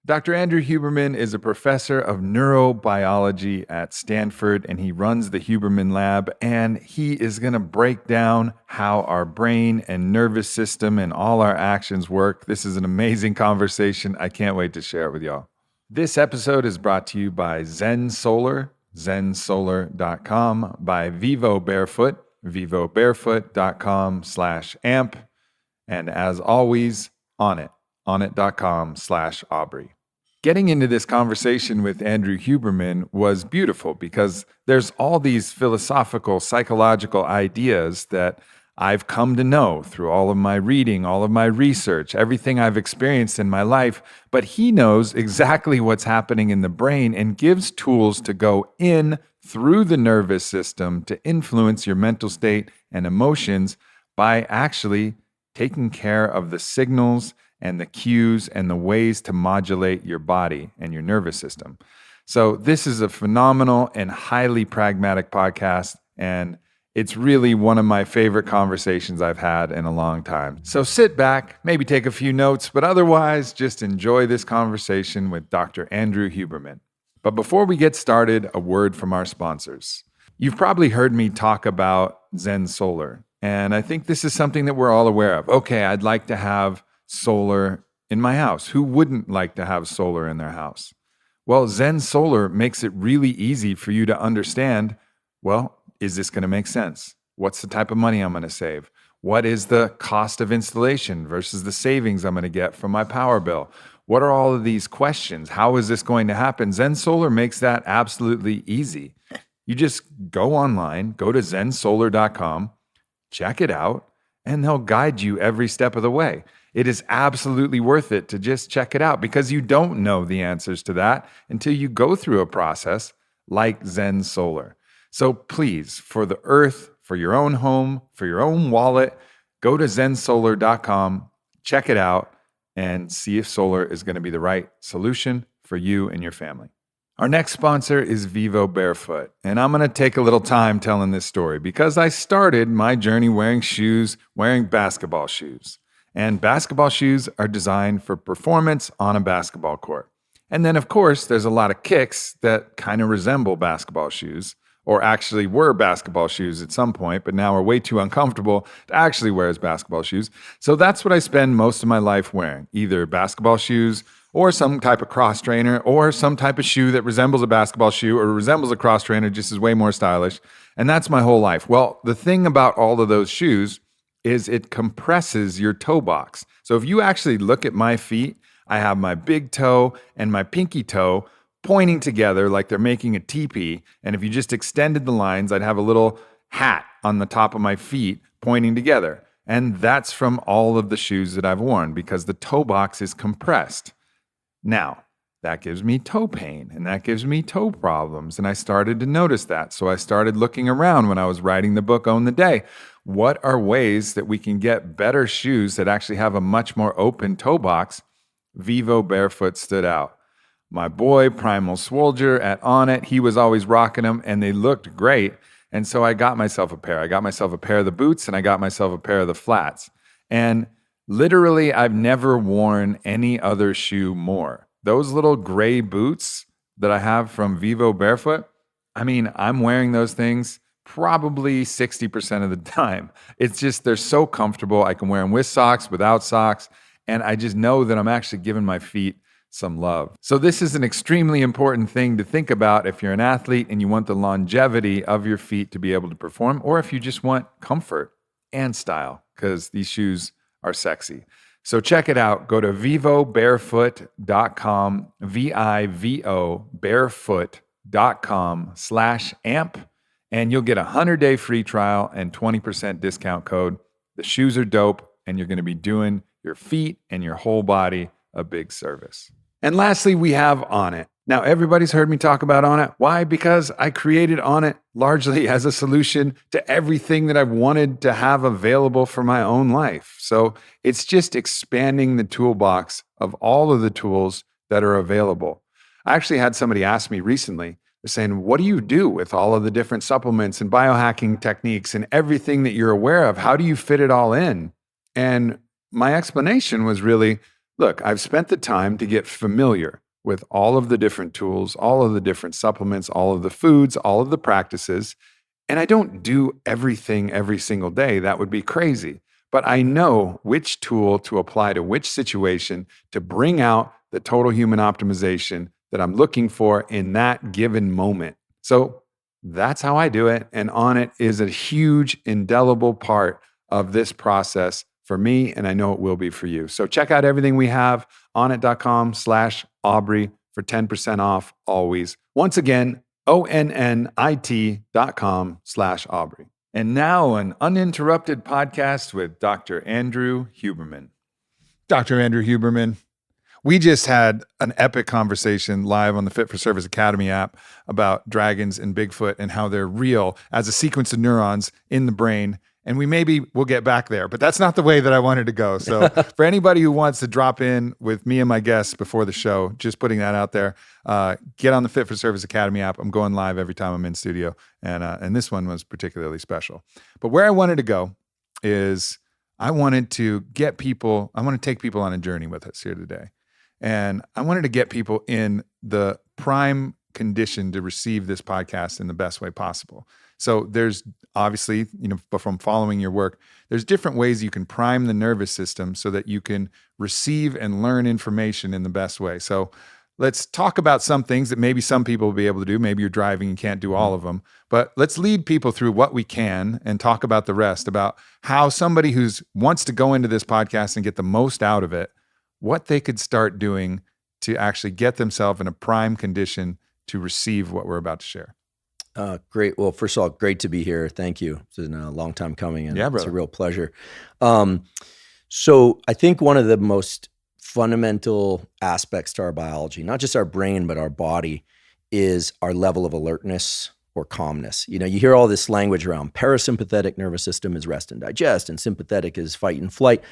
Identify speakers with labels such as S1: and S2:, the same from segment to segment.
S1: Dr. Andrew Huberman is a professor of neurobiology at Stanford, and he runs the Huberman Lab, and he is going to break down how our brain and nervous system and all our actions work. This is an amazing conversation. I can't wait to share it with y'all. This episode is brought to you by Zen Solar, zensolar.com, by Vivo Barefoot, vivobarefoot.com/amp, and as always, onit.com/Aubrey. Getting into this conversation with Andrew Huberman was beautiful because there's all these philosophical, psychological ideas that I've come to know through all of my reading, all of my research, everything I've experienced in my life. But he knows exactly what's happening in the brain and gives tools to go in through the nervous system to influence your mental state and emotions by actually taking care of the signals and the cues and the ways to modulate your body and your nervous system. So this is a phenomenal and highly pragmatic podcast, and it's really one of my favorite conversations I've had in a long time. So sit back, maybe take a few notes, but otherwise just enjoy this conversation with Dr. Andrew Huberman. But before we get started, a word from our sponsors. You've probably heard me talk about Zen Solar, and I think this is something that we're all aware of. Okay, I'd like to have solar in my house. Who wouldn't like to have solar in their house? Well, Zen Solar makes it really easy for you to understand, well, is this going to make sense? What's the type of money I'm going to save? What is the cost of installation versus the savings I'm going to get from my power bill? What are all of these questions? How is this going to happen? Zen Solar makes that absolutely easy. You just go online, go to zensolar.com, check it out, and they'll guide you every step of the way. It is absolutely worth it to just check it out because you don't know the answers to that until you go through a process like Zen Solar. So please, for the earth, for your own home, for your own wallet, go to zensolar.com, check it out, and see if solar is going to be the right solution for you and your family. Our next sponsor is Vivo Barefoot, and I'm going to take a little time telling this story because I started my journey wearing basketball shoes. And basketball shoes are designed for performance on a basketball court. And then, of course, there's a lot of kicks that kind of resemble basketball shoes, or actually were basketball shoes at some point, but now are way too uncomfortable to actually wear as basketball shoes. So that's what I spend most of my life wearing, either basketball shoes or some type of cross trainer or some type of shoe that resembles a basketball shoe or resembles a cross trainer, just is way more stylish. And that's my whole life. Well, the thing about all of those shoes is it compresses your toe box. So if you actually look at my feet, I have my big toe and my pinky toe pointing together like they're making a teepee. And if you just extended the lines, I'd have a little hat on the top of my feet pointing together. And that's from all of the shoes that I've worn because the toe box is compressed. Now, that gives me toe pain and that gives me toe problems. And I started to notice that. So I started looking around when I was writing the book Own the Day. What are ways that we can get better shoes that actually have a much more open toe box? Vivo Barefoot stood out. My boy, Primal Swolger at Onnit, he was always rocking them and they looked great. And so I got myself a pair. I got myself a pair of the boots and I got myself a pair of the flats. And literally, I've never worn any other shoe more. Those little gray boots that I have from Vivo Barefoot, I mean, I'm wearing those things probably 60% of the time. It's just, they're so comfortable. I can wear them with socks, without socks, and I just know that I'm actually giving my feet some love. So this is an extremely important thing to think about if you're an athlete and you want the longevity of your feet to be able to perform, or if you just want comfort and style, because these shoes are sexy. So check it out. Go to vivobarefoot.com, VIVO barefoot.com/amp, and you'll get a 100-day free trial and 20% discount code. The shoes are dope, and you're going to be doing your feet and your whole body a big service. And lastly, we have Onnit. Now, everybody's heard me talk about Onnit. Why? Because I created Onnit largely as a solution to everything that I've wanted to have available for my own life. So it's just expanding the toolbox of all of the tools that are available. I actually had somebody ask me recently, they're saying, what do you do with all of the different supplements and biohacking techniques and everything that you're aware of? How do you fit it all in? And my explanation was really, Look, I've spent the time to get familiar with all of the different tools, all of the different supplements, all of the foods, all of the practices. And I don't do everything every single day. That would be crazy. But I know which tool to apply to which situation to bring out the total human optimization that I'm looking for in that given moment. So that's how I do it. And On It is a huge, indelible part of this process for me. And I know it will be for you. So check out everything we have on it.com/Aubrey for 10% off always. Once again, ONNIT.com/Aubrey. And now an uninterrupted podcast with Dr. Andrew Huberman. Dr. Andrew Huberman, we just had an epic conversation live on the Fit for Service Academy app about dragons and Bigfoot and how they're real as a sequence of neurons in the brain. And we'll get back there, but that's not the way that I wanted to go. So for anybody who wants to drop in with me and my guests before the show, just putting that out there, get on the Fit for Service Academy app. I'm going live every time I'm in studio. And this one was particularly special. But where I wanted to go is I want to take people on a journey with us here today. And I wanted to get people in the prime condition to receive this podcast in the best way possible. So there's obviously, but from following your work, there's different ways you can prime the nervous system so that you can receive and learn information in the best way. So let's talk about some things that maybe some people will be able to do. Maybe you're driving and can't do all of them, but let's lead people through what we can and talk about the rest, about how somebody who wants to go into this podcast and get the most out of it, what they could start doing to actually get themselves in a prime condition to receive what we're about to share.
S2: Great. Well, first of all, great to be here. Thank you. It's been a long time coming, and it's a real pleasure. So I think one of the most fundamental aspects to our biology, not just our brain, but our body, is our level of alertness or calmness. You hear all this language around parasympathetic nervous system is rest and digest, and sympathetic is fight and flight.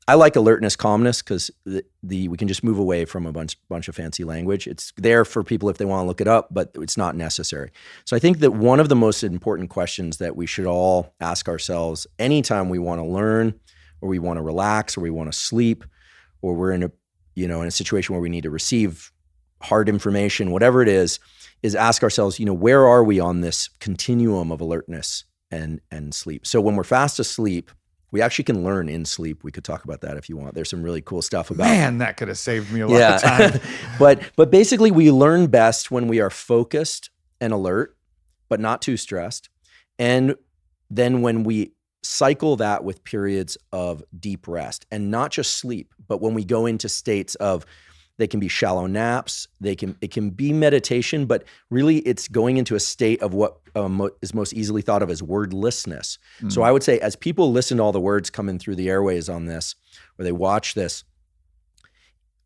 S2: I like alertness, calmness, because we can just move away from a bunch of fancy language. It's there for people if they want to look it up, but it's not necessary. So I think that one of the most important questions that we should all ask ourselves anytime we want to learn, or we want to relax, or we want to sleep, or we're in a situation where we need to receive hard information, whatever it is ask ourselves, where are we on this continuum of alertness and sleep? So when we're fast asleep, we actually can learn in sleep. We could talk about that if you want. There's some really cool stuff about.
S1: Man, that could have saved me a lot of time.
S2: But basically, we learn best when we are focused and alert, but not too stressed. And then when we cycle that with periods of deep rest, and not just sleep, but when we go into states of, they can be shallow naps, it can be meditation, but really it's going into a state of what is most easily thought of as wordlessness. Mm. So I would say, as people listen to all the words coming through the airways on this, or they watch this,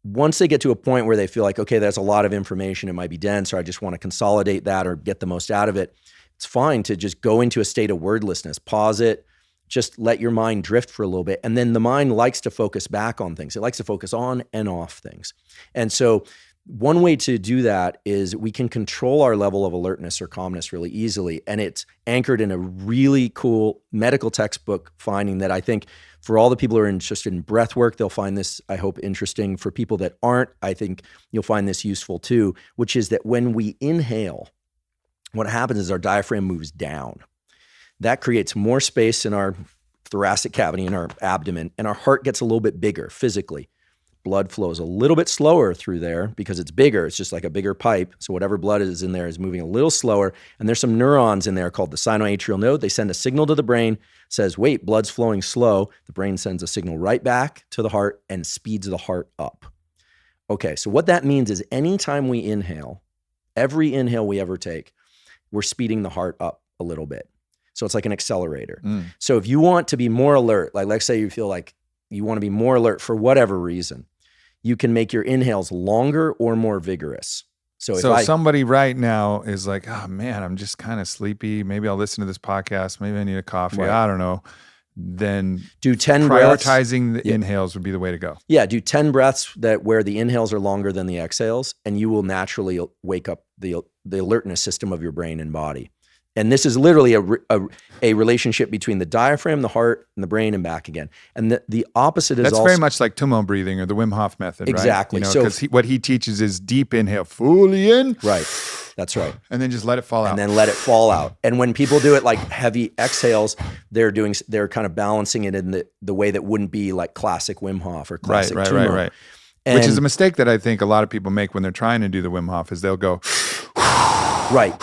S2: once they get to a point where they feel like, okay, that's a lot of information, it might be dense, or I just want to consolidate that or get the most out of it, it's fine to just go into a state of wordlessness, pause it, just let your mind drift for a little bit. And then the mind likes to focus back on things. It likes to focus on and off things. And so one way to do that is we can control our level of alertness or calmness really easily. And it's anchored in a really cool medical textbook finding that I think for all the people who are interested in breath work, they'll find this, I hope, interesting. For people that aren't, I think you'll find this useful too, which is that when we inhale, what happens is our diaphragm moves down. That creates more space in our thoracic cavity, in our abdomen, and our heart gets a little bit bigger physically. Blood flows a little bit slower through there because it's bigger. It's just like a bigger pipe. So whatever blood is in there is moving a little slower. And there's some neurons in there called the sinoatrial node. They send a signal to the brain, says, wait, blood's flowing slow. The brain sends a signal right back to the heart and speeds the heart up. Okay, so what that means is anytime we inhale, every inhale we ever take, we're speeding the heart up a little bit. So it's like an accelerator. Mm. So if you want to be more alert, like let's say you feel like you want to be more alert for whatever reason, you can make your inhales longer or more vigorous. So
S1: somebody right now is like, oh man, I'm just kind of sleepy. Maybe I'll listen to this podcast. Maybe I need a coffee. Right. I don't know. Then
S2: do 10
S1: prioritizing breaths. The inhales would be the way to go.
S2: Yeah, do 10 breaths where the inhales are longer than the exhales, and you will naturally wake up the alertness system of your brain and body. And this is literally a relationship between the diaphragm, the heart, and the brain, and back again. And the opposite is
S1: That's
S2: also
S1: very much like Tumo breathing or the Wim Hof method,
S2: exactly.
S1: right?
S2: So
S1: because what he teaches is deep inhale, fully in,
S2: right, that's right,
S1: and then just let it fall out,
S2: and then let it fall out. And when people do it like heavy exhales, they're kind of balancing it in the way that wouldn't be like classic Wim Hof or classic Tumo.
S1: Right. Which is a mistake that I think a lot of people make when they're trying to do the Wim Hof is they'll go
S2: right.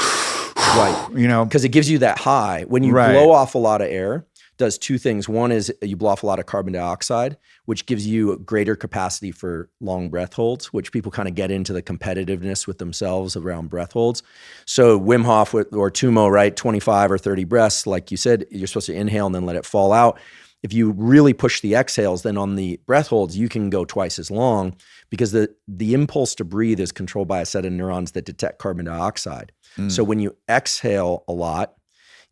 S2: Because it gives you that high. When you blow off a lot of air, does two things. One is you blow off a lot of carbon dioxide, which gives you greater capacity for long breath holds, which people kind of get into the competitiveness with themselves around breath holds. So Wim Hof or Tumo, right, 25 or 30 breaths, like you said, you're supposed to inhale and then let it fall out. If you really push the exhales, then on the breath holds, you can go twice as long because the impulse to breathe is controlled by a set of neurons that detect carbon dioxide. So when you exhale a lot,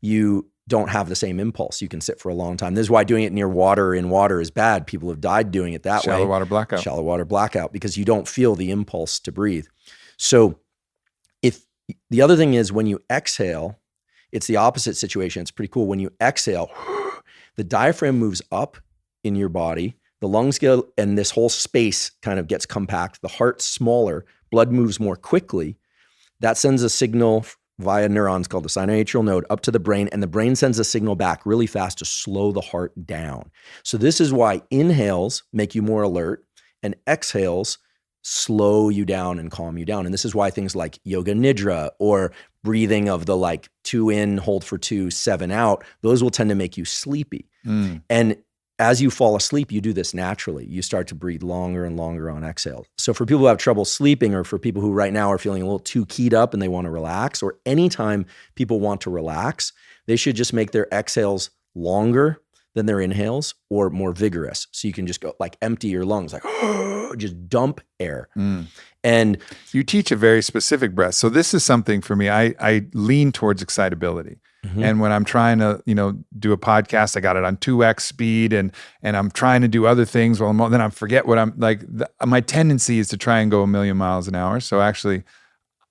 S2: you don't have the same impulse. You can sit for a long time. This is why doing it near water in water is bad. People have died doing it that way.
S1: Shallow water blackout.
S2: Shallow water blackout, because you don't feel the impulse to breathe. So if the other thing is when you exhale, it's the opposite situation. It's pretty cool. When you exhale, the diaphragm moves up in your body. The lungs go, and this whole space kind of gets compact. The heart's smaller. Blood moves more quickly. That sends a signal via neurons called the sinoatrial node up to the brain, and the brain sends a signal back really fast to slow the heart down. So this is why inhales make you more alert and exhales slow you down and calm you down. And this is why things like yoga nidra or breathing of the like 2 in, hold for 2, 7 out, those will tend to make you sleepy. And as you fall asleep, you do this naturally. You start to breathe longer and longer on exhale. So for people who have trouble sleeping, or for people who right now are feeling a little too keyed up and they want to relax, or anytime people want to relax, they should just make their exhales longer than their inhales or more vigorous. So you can just go like empty your lungs, like just dump air. And
S1: you teach a very specific breath. So this is something for me. I lean towards excitability. And when I'm trying to, do a podcast, I got it on 2x speed, and I'm trying to do other things. Well, then I forget what I'm like. My tendency is to try and go 1,000,000 miles an hour. So actually,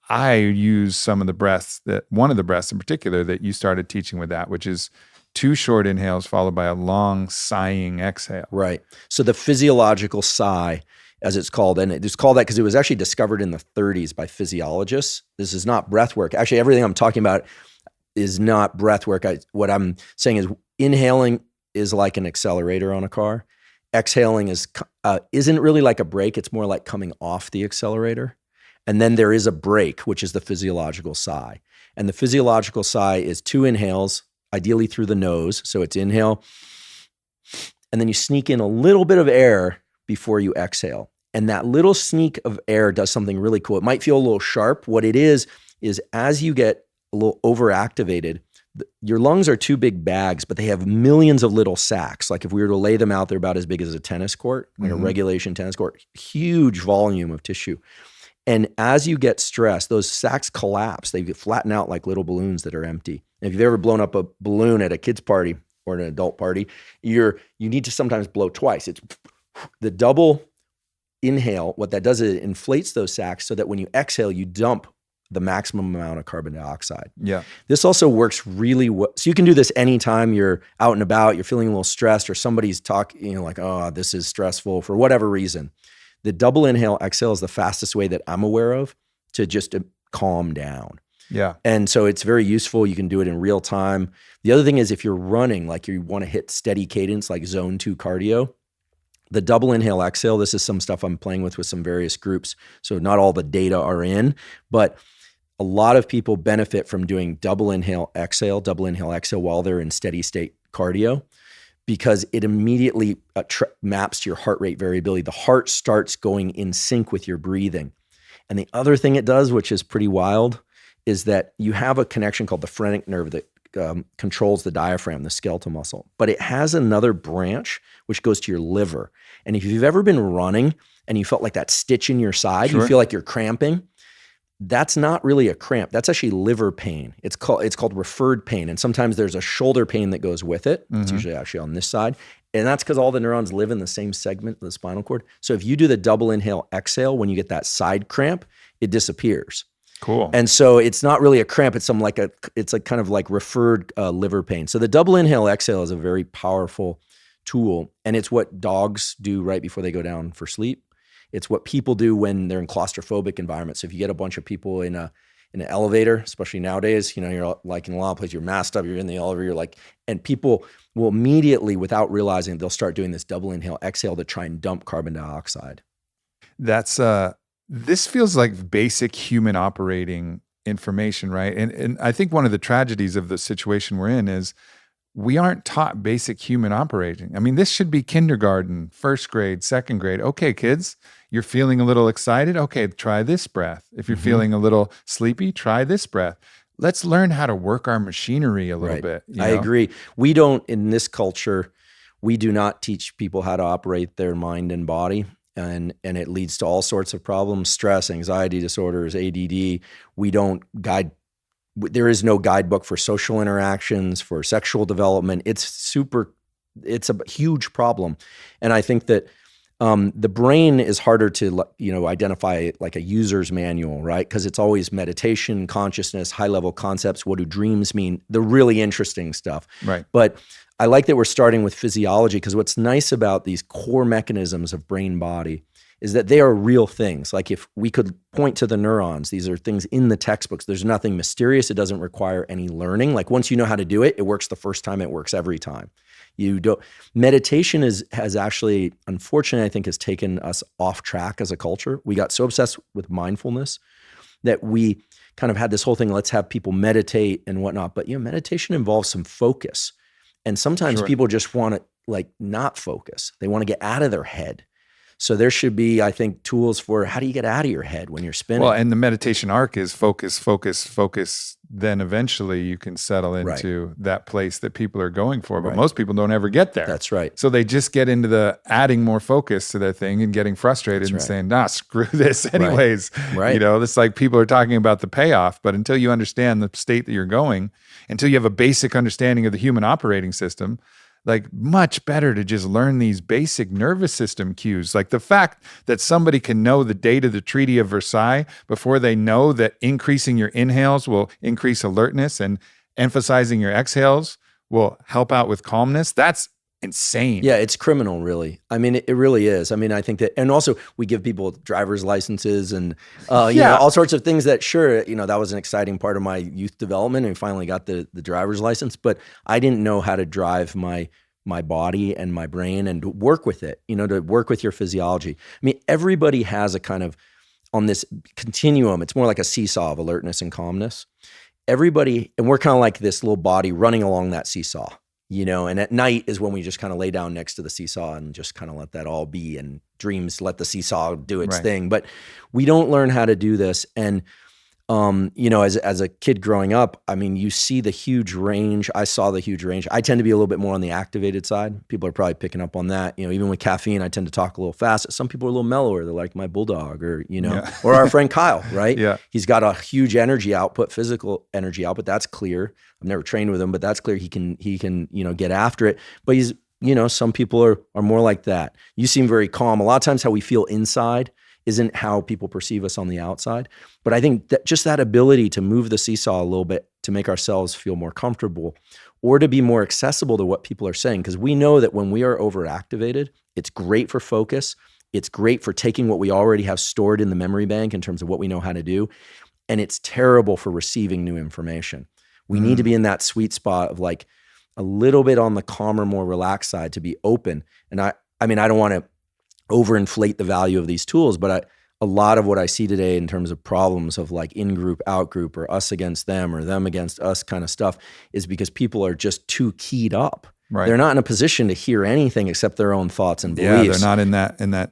S1: I use one of the breaths in particular that you started teaching with that, which is 2 short inhales followed by a long sighing exhale.
S2: Right. So the physiological sigh, as it's called, and it's called that because it was actually discovered in the 30s by physiologists. This is not breath work. Actually, everything I'm talking about is not breath work. What I'm saying is inhaling is like an accelerator on a car. Exhaling isn't really like a brake. It's more like coming off the accelerator. And then there is a brake, which is the physiological sigh. And the physiological sigh is 2 inhales, ideally through the nose. So it's inhale, and then you sneak in a little bit of air before you exhale. And that little sneak of air does something really cool. It might feel a little sharp. What it is as you get a little overactivated, your lungs are 2 big bags, but they have millions of little sacs. Like if we were to lay them out, they're about as big as a tennis court, like a regulation tennis court, huge volume of tissue. And as you get stressed, those sacs collapse. They flatten out like little balloons that are empty. And if you've ever blown up a balloon at a kid's party or an adult party, you need to sometimes blow twice. It's the double inhale. What that does is it inflates those sacs so that when you exhale, you dump the maximum amount of carbon dioxide.
S1: Yeah.
S2: This also works really well. So you can do this anytime you're out and about, you're feeling a little stressed, or somebody's talking, like, oh, this is stressful for whatever reason. The double inhale exhale is the fastest way that I'm aware of to just calm down.
S1: Yeah.
S2: And so it's very useful. You can do it in real time. The other thing is if you're running, like you want to hit steady cadence, like zone 2 cardio, the double inhale exhale, this is some stuff I'm playing with some various groups. So not all the data are in, but a lot of people benefit from doing double inhale exhale while they're in steady state cardio, because it immediately maps to your heart rate variability. The heart starts going in sync with your breathing. And the other thing it does, which is pretty wild, is that you have a connection called the phrenic nerve that controls the diaphragm, the skeletal muscle. But it has another branch which goes to your liver. And if you've ever been running and you felt like that stitch in your side,
S1: Sure.
S2: You feel like you're cramping, that's not really a cramp. That's actually liver pain. It's called referred pain. And sometimes there's a shoulder pain that goes with it. It's usually actually on this side. And that's because all the neurons live in the same segment of the spinal cord. So if you do the double inhale exhale, when you get that side cramp, it disappears.
S1: Cool.
S2: And so it's not really a cramp. It's it's a kind of like referred liver pain. So the double inhale exhale is a very powerful tool, and it's what dogs do right before they go down for sleep. It's what people do when they're in claustrophobic environments. So if you get a bunch of people in an elevator, especially nowadays, you're like in a lot of places, you're masked up, you're in the elevator, you're like, and people will immediately, without realizing, they'll start doing this double inhale exhale to try and dump carbon dioxide.
S1: That's this feels like basic human operating information, right? And I think one of the tragedies of the situation we're in is we aren't taught basic human operating. I mean, this should be kindergarten, first grade, second grade. Okay, kids, you're feeling a little excited. Okay, try this breath. If you're feeling a little sleepy, try this breath. Let's learn how to work our machinery a little bit.
S2: I agree. We don't, in this culture, we do not teach people how to operate their mind and body. And it leads to all sorts of problems, stress, anxiety disorders, ADD. We don't guide. There is no guidebook for social interactions, for sexual development. It's a huge problem. And I think that the brain is harder to, identify like a user's manual, right? Because it's always meditation, consciousness, high-level concepts. What do dreams mean? The really interesting stuff.
S1: Right.
S2: But I like that we're starting with physiology, because what's nice about these core mechanisms of brain-body is that they are real things. Like if we could point to the neurons, these are things in the textbooks. There's nothing mysterious. It doesn't require any learning. Like once you know how to do it, it works the first time, it works every time. Meditation has actually, unfortunately, I think has taken us off track as a culture. We got so obsessed with mindfulness that we kind of had this whole thing, let's have people meditate and whatnot. But meditation involves some focus. And sometimes people just want to not focus. They want to get out of their head. So there should be, I think, tools for how do you get out of your head when you're spinning?
S1: Well, and the meditation arc is focus, focus, focus. Then eventually you can settle into that place that people are going for. But most people don't ever get there.
S2: That's right.
S1: So they just get into the adding more focus to their thing and getting frustrated and saying, screw this anyways.
S2: Right.
S1: It's like people are talking about the payoff, but until you understand the state that you're going, until you have a basic understanding of the human operating system, like much better to just learn these basic nervous system cues. Like the fact that somebody can know the date of the Treaty of Versailles before they know that increasing your inhales will increase alertness and emphasizing your exhales will help out with calmness. That's insane.
S2: Yeah, it's criminal, really. I mean, it really is. I mean, I think that, and also we give people driver's licenses and all sorts of things that, sure, that was an exciting part of my youth development, and we finally got the driver's license. But I didn't know how to drive my body and my brain and work with it. To work with your physiology. I mean, everybody has a kind of on this continuum. It's more like a seesaw of alertness and calmness. Everybody, and we're kind of like this little body running along that seesaw. And at night is when we just kind of lay down next to the seesaw and just kind of let that all be, and dreams let the seesaw do its thing. But we don't learn how to do this. And, as a kid growing up, I mean, you see the huge range. I saw the huge range. I tend to be a little bit more on the activated side. People are probably picking up on that. Even with caffeine, I tend to talk a little fast. Some people are a little mellower. They're like my bulldog or or our friend Kyle, right? Yeah. He's got a huge energy output, physical energy output. That's clear. I've never trained with him, but that's clear. He can, get after it. But he's, some people are more like that. You seem very calm. A lot of times how we feel inside isn't how people perceive us on the outside. But I think that just that ability to move the seesaw a little bit to make ourselves feel more comfortable or to be more accessible to what people are saying. Because we know that when we are overactivated, it's great for focus. It's great for taking what we already have stored in the memory bank in terms of what we know how to do. And it's terrible for receiving new information. We need to be in that sweet spot of like a little bit on the calmer, more relaxed side to be open. And I mean, I don't want to overinflate the value of these tools, but a lot of what I see today in terms of problems of like in-group, out-group, or us against them or them against us kind of stuff is because people are just too keyed up. Right. They're not in a position to hear anything except their own thoughts and beliefs.
S1: Yeah, they're not in that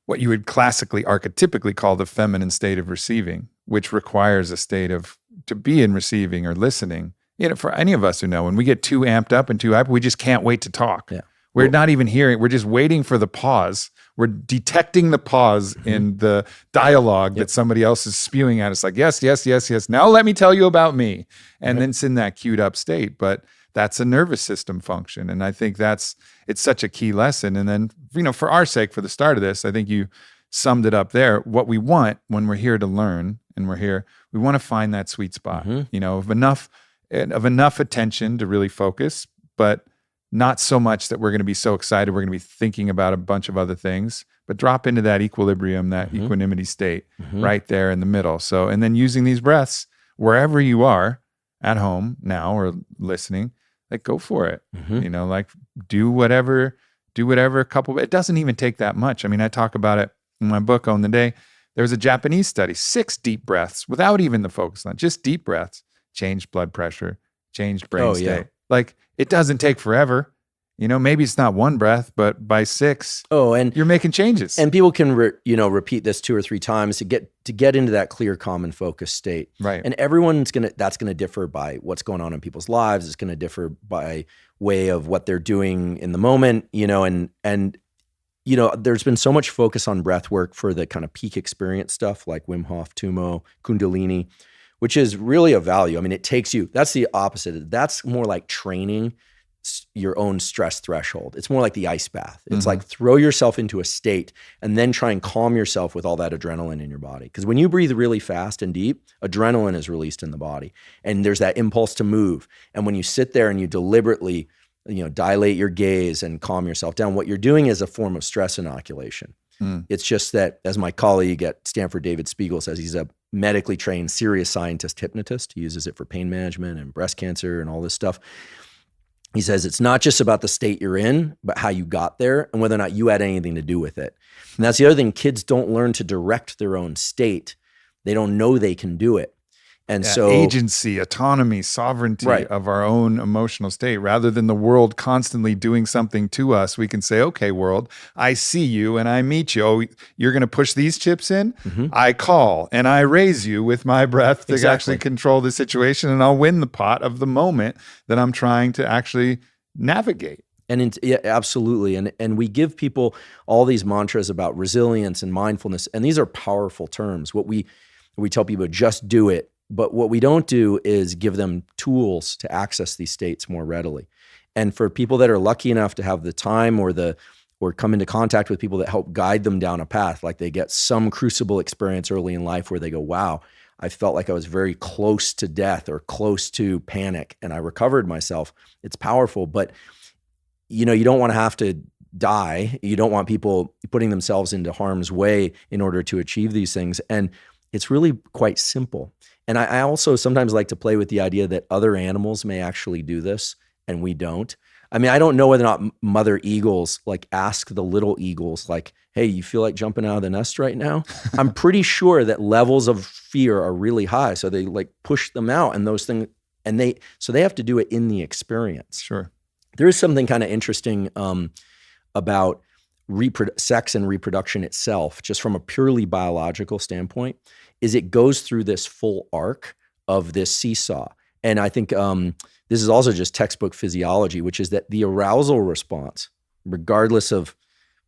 S1: what you would classically, archetypically call the feminine state of receiving, which requires a state of to be in receiving or listening. For any of us who know, when we get too amped up and too hyper, we just can't wait to talk. Yeah. We're not even hearing. We're just waiting for the pause. We're detecting the pause in the dialogue that somebody else is spewing at us. Like, yes, yes, yes, yes. Now let me tell you about me. And then it's in that queued up state. But that's a nervous system function. And I think it's such a key lesson. And then, for our sake, for the start of this, I think you summed it up there. What we want when we're here to learn and we're here. We want to find that sweet spot,
S2: Mm-hmm.
S1: of enough attention to really focus, but not so much that we're going to be so excited we're going to be thinking about a bunch of other things, but drop into that equilibrium, that
S2: Mm-hmm.
S1: equanimity state
S2: Mm-hmm.
S1: right there in the middle. So, and then using these breaths wherever you are, at home now or listening, like go for it.
S2: Mm-hmm.
S1: Like do whatever it doesn't even take that much. I mean, I talk about it in my book, Own the Day. There was a Japanese study, 6 deep breaths without even the focus on, just deep breaths, changed blood pressure, changed brain state.
S2: Yeah.
S1: Like it doesn't take forever. Maybe it's not 1 breath, but by 6,
S2: and
S1: you're making changes.
S2: And people can, repeat this 2 or 3 times to get into that clear, calm, and focused state.
S1: Right.
S2: And that's going to differ by what's going on in people's lives. It's going to differ by way of what they're doing in the moment, and there's been so much focus on breath work for the kind of peak experience stuff like Wim Hof, Tumo, Kundalini, which is really of value. I mean, it takes you, that's the opposite. That's more like training your own stress threshold. It's more like the ice bath. It's like throw yourself into a state and then try and calm yourself with all that adrenaline in your body. Because when you breathe really fast and deep, adrenaline is released in the body and there's that impulse to move. And when you sit there and you deliberately, dilate your gaze and calm yourself down, what you're doing is a form of stress inoculation. It's just that, as my colleague at Stanford, David Spiegel, says, he's a medically trained, serious scientist hypnotist. He uses it for pain management and breast cancer and all this stuff. He says it's not just about the state you're in, but how you got there and whether or not you had anything to do with it. And that's the other thing. Kids don't learn to direct their own state. They don't know they can do it. And so
S1: agency, autonomy, sovereignty of our own emotional state, rather than the world constantly doing something to us, we can say, okay, world, I see you and I meet you. Oh, you're going to push these chips in? I call and I raise you with my breath to actually control the situation, and I'll win the pot of the moment that I'm trying to actually navigate.
S2: And absolutely. And we give people all these mantras about resilience and mindfulness, and these are powerful terms. What we tell people, just do it. But what we don't do is give them tools to access these states more readily. And for people that are lucky enough to have the time or come into contact with people that help guide them down a path, like they get some crucible experience early in life where they go, wow, I felt like I was very close to death or close to panic and I recovered myself. It's powerful, but you don't want to have to die. You don't want people putting themselves into harm's way in order to achieve these things. And it's really quite simple. And I also sometimes like to play with the idea that other animals may actually do this and we don't. I mean, I don't know whether or not mother eagles like ask the little eagles like, hey, you feel like jumping out of the nest right now? I'm pretty sure that levels of fear are really high. So they like push them out and those things, and they have to do it in the experience.
S1: Sure.
S2: There is something kind of interesting about sex and reproduction itself, just from a purely biological standpoint, is it goes through this full arc of this seesaw. And I think this is also just textbook physiology, which is that the arousal response, regardless of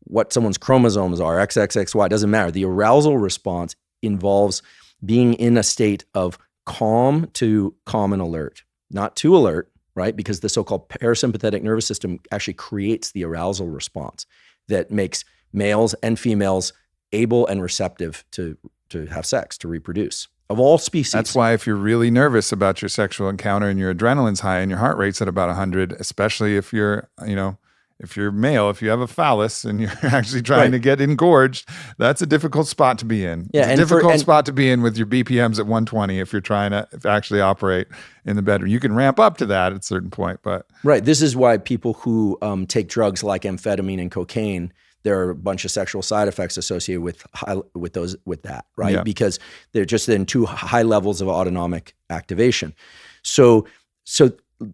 S2: what someone's chromosomes are, XXXY, doesn't matter. The arousal response involves being in a state of calm to calm and alert, not too alert, right? Because the so-called parasympathetic nervous system actually creates the arousal response that makes males and females able and receptive to have sex, to reproduce, of all species.
S1: That's why if you're really nervous about your sexual encounter and your adrenaline's high and your heart rate's at about 100, especially if you're, if you're male, if you have a phallus and you're actually trying to get engorged, that's a difficult spot to be in.
S2: Yeah,
S1: it's a difficult spot to be in with your BPMs at 120 if you're trying to actually operate in the bedroom. You can ramp up to that at a certain point, but...
S2: Right. This is why people who take drugs like amphetamine and cocaine, there are a bunch of sexual side effects associated with that, right?
S1: Yeah.
S2: Because they're just in too high levels of autonomic activation. So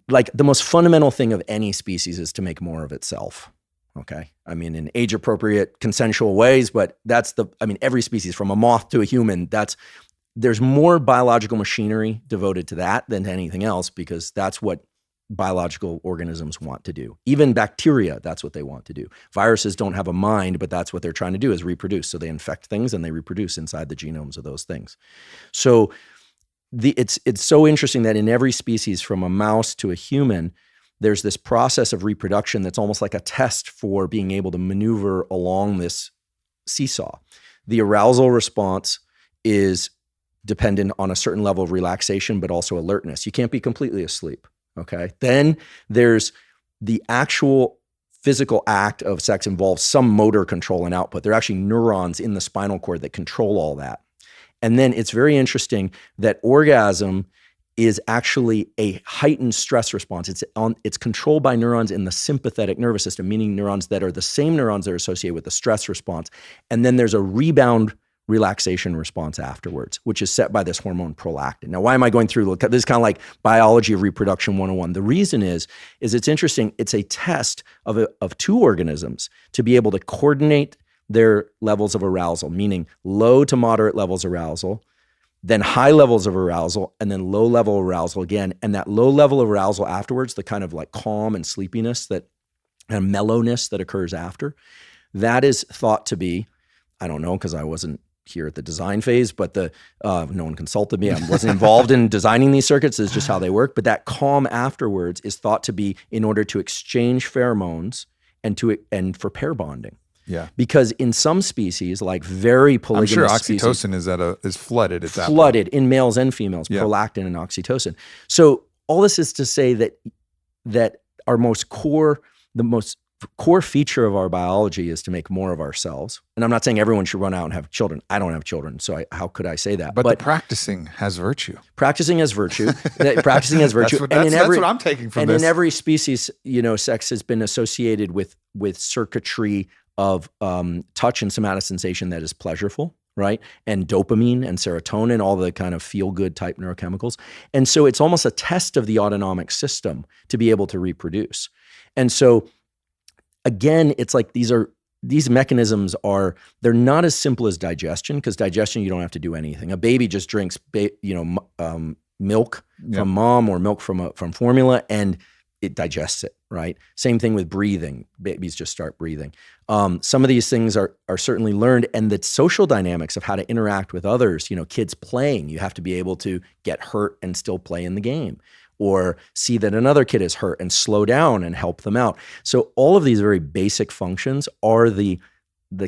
S2: like the most fundamental thing of any species is to make more of itself. Okay. I mean, in age appropriate consensual ways, but every species from a moth to a human, there's more biological machinery devoted to that than to anything else, because that's what biological organisms want to do. Even bacteria, that's what they want to do. Viruses don't have a mind, but that's what they're trying to do, is reproduce. So they infect things and they reproduce inside the genomes of those things. So it's so interesting that in every species, from a mouse to a human, there's this process of reproduction that's almost like a test for being able to maneuver along this seesaw. The arousal response is dependent on a certain level of relaxation, but also alertness. You can't be completely asleep. Okay. Then there's the actual physical act of sex involves some motor control and output. There are actually neurons in the spinal cord that control all that. And then it's very interesting that orgasm is actually a heightened stress response. It's controlled by neurons in the sympathetic nervous system, meaning neurons that are the same neurons that are associated with the stress response. And then there's a rebound relaxation response afterwards, which is set by this hormone prolactin. Now, why am I going through this? Is kind of like biology of reproduction 101. The reason is it's interesting. It's a test of two organisms to be able to coordinate their levels of arousal, meaning low to moderate levels of arousal, then high levels of arousal, and then low level arousal again. And that low level of arousal afterwards, the kind of like calm and sleepiness and mellowness that occurs after, that is thought to be, I don't know, because I wasn't here at the design phase, but no one consulted me. I wasn't involved in designing these circuits. It's just how they work. But that calm afterwards is thought to be in order to exchange pheromones and for pair bonding.
S1: Yeah.
S2: Because in some species, like very polygamous
S1: I'm sure oxytocin is flooded at that point.
S2: Flooded in males and females,
S1: Yeah.
S2: prolactin and oxytocin. So all this is to say that our the most core feature of our biology is to make more of ourselves. And I'm not saying everyone should run out and have children. I don't have children, so how could I say that?
S1: But the practicing has virtue.
S2: Practicing has virtue. Practicing has virtue.
S1: That's what I'm taking from this.
S2: And in every species, sex has been associated with circuitry of touch and somatosensation that is pleasureful, right? And dopamine and serotonin, all the kind of feel-good type neurochemicals. And so it's almost a test of the autonomic system to be able to reproduce. And so again, it's like these mechanisms they're not as simple as digestion, because digestion, you don't have to do anything. A baby just drinks milk from mom or milk from formula, and it digests it, right? Same thing with breathing. Babies just start breathing. Some of these things are certainly learned, and the social dynamics of how to interact with others, kids playing, you have to be able to get hurt and still play in the game, or see that another kid is hurt and slow down and help them out. So all of these very basic functions are the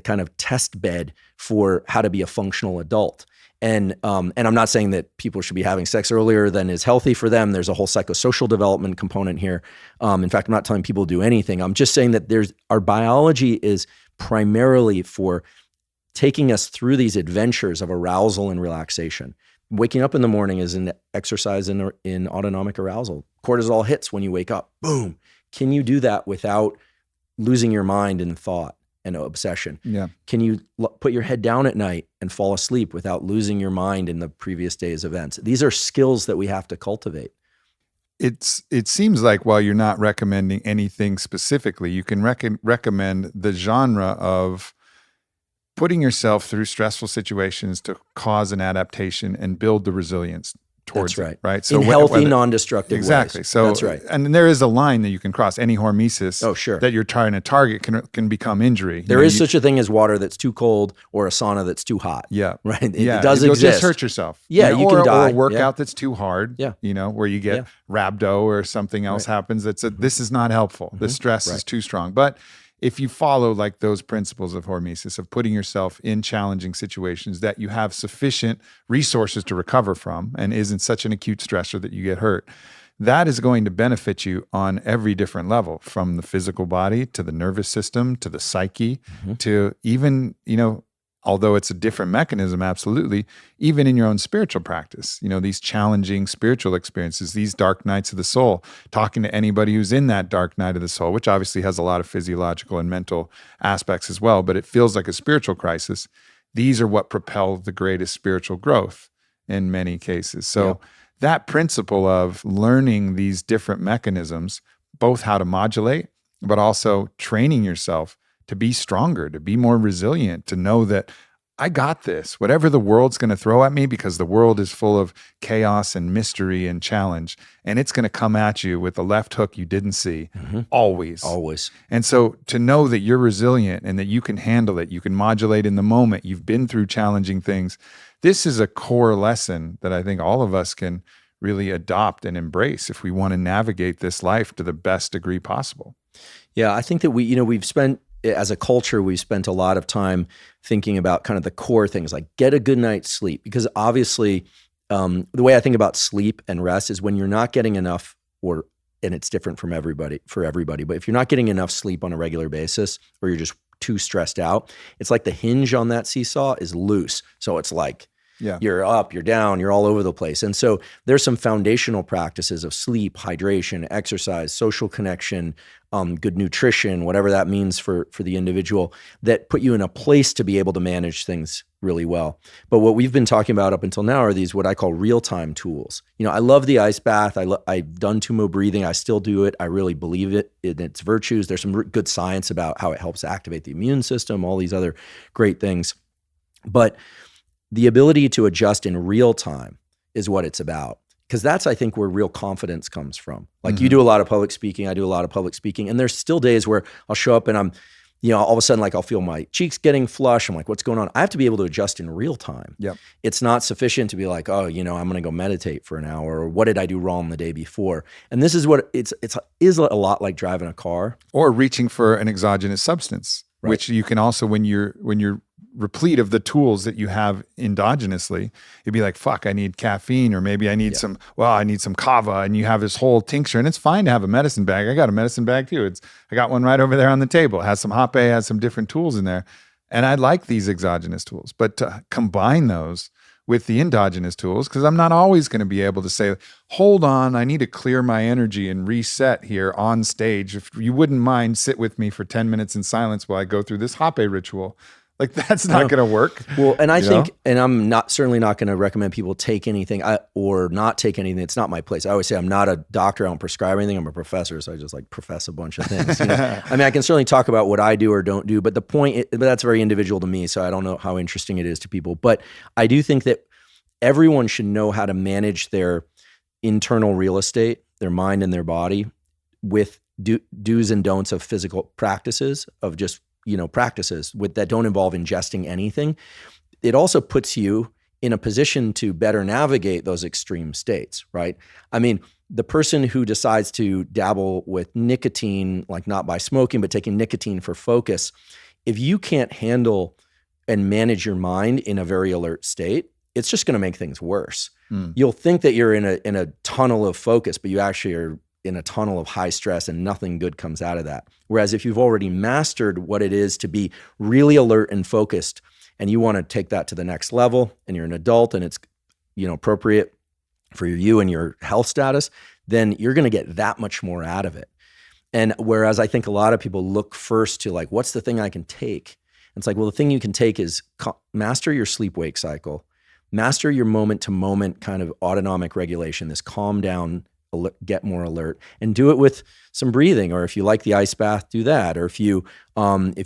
S2: kind of test bed for how to be a functional adult. And I'm not saying that people should be having sex earlier than is healthy for them. There's a whole psychosocial development component here. In fact, I'm not telling people to do anything. I'm just saying that our biology is primarily for taking us through these adventures of arousal and relaxation. Waking up in the morning is an exercise in autonomic arousal. Cortisol hits when you wake up. Boom. Can you do that without losing your mind in thought and obsession?
S1: Yeah.
S2: Can you put your head down at night and fall asleep without losing your mind in the previous day's events? These are skills that we have to cultivate.
S1: It seems like while you're not recommending anything specifically, you can recommend the genre of putting yourself through stressful situations to cause an adaptation and build the resilience towards
S2: That's right.
S1: it, right? So
S2: in healthy, non-destructive
S1: exactly.
S2: ways.
S1: So
S2: that's right.
S1: And there is a line that you can cross. Any hormesis that you're trying to target can become injury.
S2: There is such a thing as water that's too cold or a sauna that's too hot.
S1: Yeah.
S2: Right? It
S1: Yeah.
S2: does
S1: You'll
S2: exist.
S1: just hurt yourself.
S2: Yeah, you can die.
S1: Or a workout that's too hard,
S2: Yeah.
S1: Where you get rhabdo or something else happens. This is not helpful. The stress is too strong. But if you follow like those principles of hormesis, of putting yourself in challenging situations that you have sufficient resources to recover from and isn't such an acute stressor that you get hurt, that is going to benefit you on every different level, from the physical body to the nervous system to the psyche to even, although it's a different mechanism, absolutely, even in your own spiritual practice, these challenging spiritual experiences, these dark nights of the soul, talking to anybody who's in that dark night of the soul, which obviously has a lot of physiological and mental aspects as well, but it feels like a spiritual crisis. These are what propel the greatest spiritual growth in many cases. So that principle of learning these different mechanisms, both how to modulate, but also training yourself to be stronger, to be more resilient, to know that I got this, whatever the world's going to throw at me, because the world is full of chaos and mystery and challenge, and it's going to come at you with a left hook you didn't see, always. And so to know that you're resilient and that you can handle it, you can modulate in the moment, you've been through challenging things. This is a core lesson that I think all of us can really adopt and embrace if we want to navigate this life to the best degree possible.
S2: Yeah, I think that we've spent as a culture, we spent a lot of time thinking about kind of the core things like get a good night's sleep, because obviously the way I think about sleep and rest is when you're not getting enough, and it's different for everybody, but if you're not getting enough sleep on a regular basis, or you're just too stressed out, it's like the hinge on that seesaw is loose. So it's like, you're up, you're down, you're all over the place. And so there's some foundational practices of sleep, hydration, exercise, social connection, good nutrition, whatever that means for the individual, that put you in a place to be able to manage things really well. But what we've been talking about up until now are these what I call real-time tools. I love the ice bath. I've done tumo breathing. I still do it. I really believe it in its virtues. There's some good science about how it helps activate the immune system, all these other great things. But the ability to adjust in real time is what it's about. Because that's, I think, where real confidence comes from. Like you do a lot of public speaking, I do a lot of public speaking, and there's still days where I'll show up and I'm, all of a sudden, like I'll feel my cheeks getting flush. I'm like, what's going on? I have to be able to adjust in real time.
S1: Yep.
S2: It's not sufficient to be like, oh, I'm going to go meditate for an hour, or what did I do wrong the day before? And this is what it is a lot like driving a car.
S1: Or reaching for an exogenous substance,
S2: Right.
S1: which you can also, when you're replete of the tools that you have endogenously, you'd be like, fuck, I need caffeine, or maybe I need I need some kava, and you have this whole tincture, and it's fine to have a medicine bag. I got a medicine bag too. I got one right over there on the table. It has some hape, has some different tools in there. And I like these exogenous tools, but to combine those with the endogenous tools, because I'm not always going to be able to say, hold on, I need to clear my energy and reset here on stage. If you wouldn't mind, sit with me for 10 minutes in silence while I go through this hape ritual. Like that's not going to work.
S2: Well, and I think, and I'm certainly not going to recommend people take anything or not take anything. It's not my place. I always say I'm not a doctor. I don't prescribe anything. I'm a professor. So I just like profess a bunch of things. I mean, I can certainly talk about what I do or don't do, but but that's very individual to me. So I don't know how interesting it is to people, but I do think that everyone should know how to manage their internal real estate, their mind and their body, with do's and don'ts of physical practices, of just practices that don't involve ingesting anything. It also puts you in a position to better navigate those extreme states, right? I mean, the person who decides to dabble with nicotine, like not by smoking, but taking nicotine for focus, if you can't handle and manage your mind in a very alert state, it's just going to make things worse. You'll think that you're in a tunnel of focus, but you actually are in a tunnel of high stress, and nothing good comes out of that. Whereas if you've already mastered what it is to be really alert and focused, and you want to take that to the next level, and you're an adult and it's appropriate for you and your health status, then you're going to get that much more out of it. And whereas I think a lot of people look first to like, what's the thing I can take? And it's like, well, the thing you can take is master your sleep-wake cycle, master your moment-to-moment kind of autonomic regulation, this calm down, get more alert, and do it with some breathing. Or if you like the ice bath, do that. Or if you want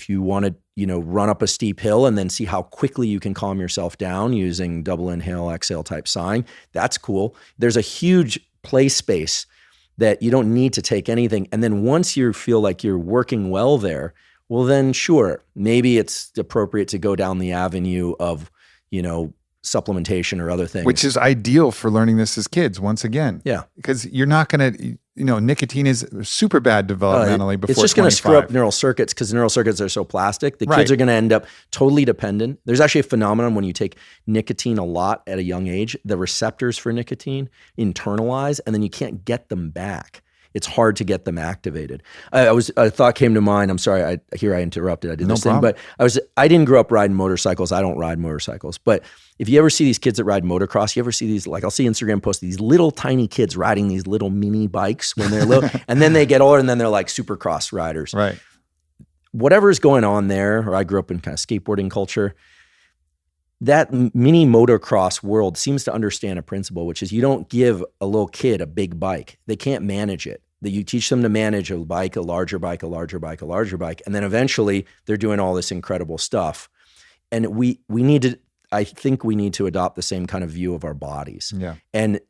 S2: to, run up a steep hill and then see how quickly you can calm yourself down using double inhale, exhale type sighing, that's cool. There's a huge play space that you don't need to take anything. And then once you feel like you're working well there, well then sure, maybe it's appropriate to go down the avenue of, supplementation or other things.
S1: Which is ideal for learning this as kids, once again.
S2: Yeah.
S1: Because you're not going to, nicotine is super bad developmentally before
S2: it's just going to
S1: 25.
S2: screw up neural circuits, because neural circuits are so plastic. The kids are going to end up totally dependent. There's actually a phenomenon when you take nicotine a lot at a young age, the receptors for nicotine internalize, and then you can't get them back. It's hard to get them activated. A thought came to mind. I'm sorry, I interrupted. I did this thing, but I didn't grow up riding motorcycles. I don't ride motorcycles. But if you ever see these kids that ride motocross, you ever see these, like I'll see Instagram posts, these little tiny kids riding these little mini bikes when they're little, and then they get older and then they're like supercross riders.
S1: Right.
S2: Whatever's going on there, or I grew up in kind of skateboarding culture, that mini motocross world seems to understand a principle, which is you don't give a little kid a big bike. They can't manage it. That you teach them to manage a bike, a larger bike, a larger bike, a larger bike. And then eventually they're doing all this incredible stuff. And I think we need to adopt the same kind of view of our bodies.
S1: Yeah.
S2: And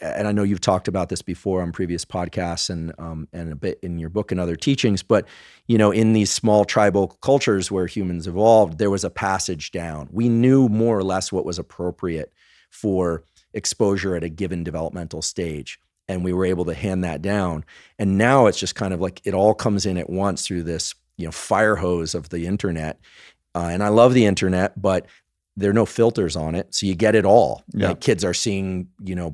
S2: I know you've talked about this before on previous podcasts and a bit in your book and other teachings, but in these small tribal cultures where humans evolved, there was a passage down. We knew more or less what was appropriate for exposure at a given developmental stage, and we were able to hand that down. And now it's just kind of like it all comes in at once through this fire hose of the internet. And I love the internet, but there are no filters on it. So you get it all.
S1: Yeah.
S2: Like kids are seeing,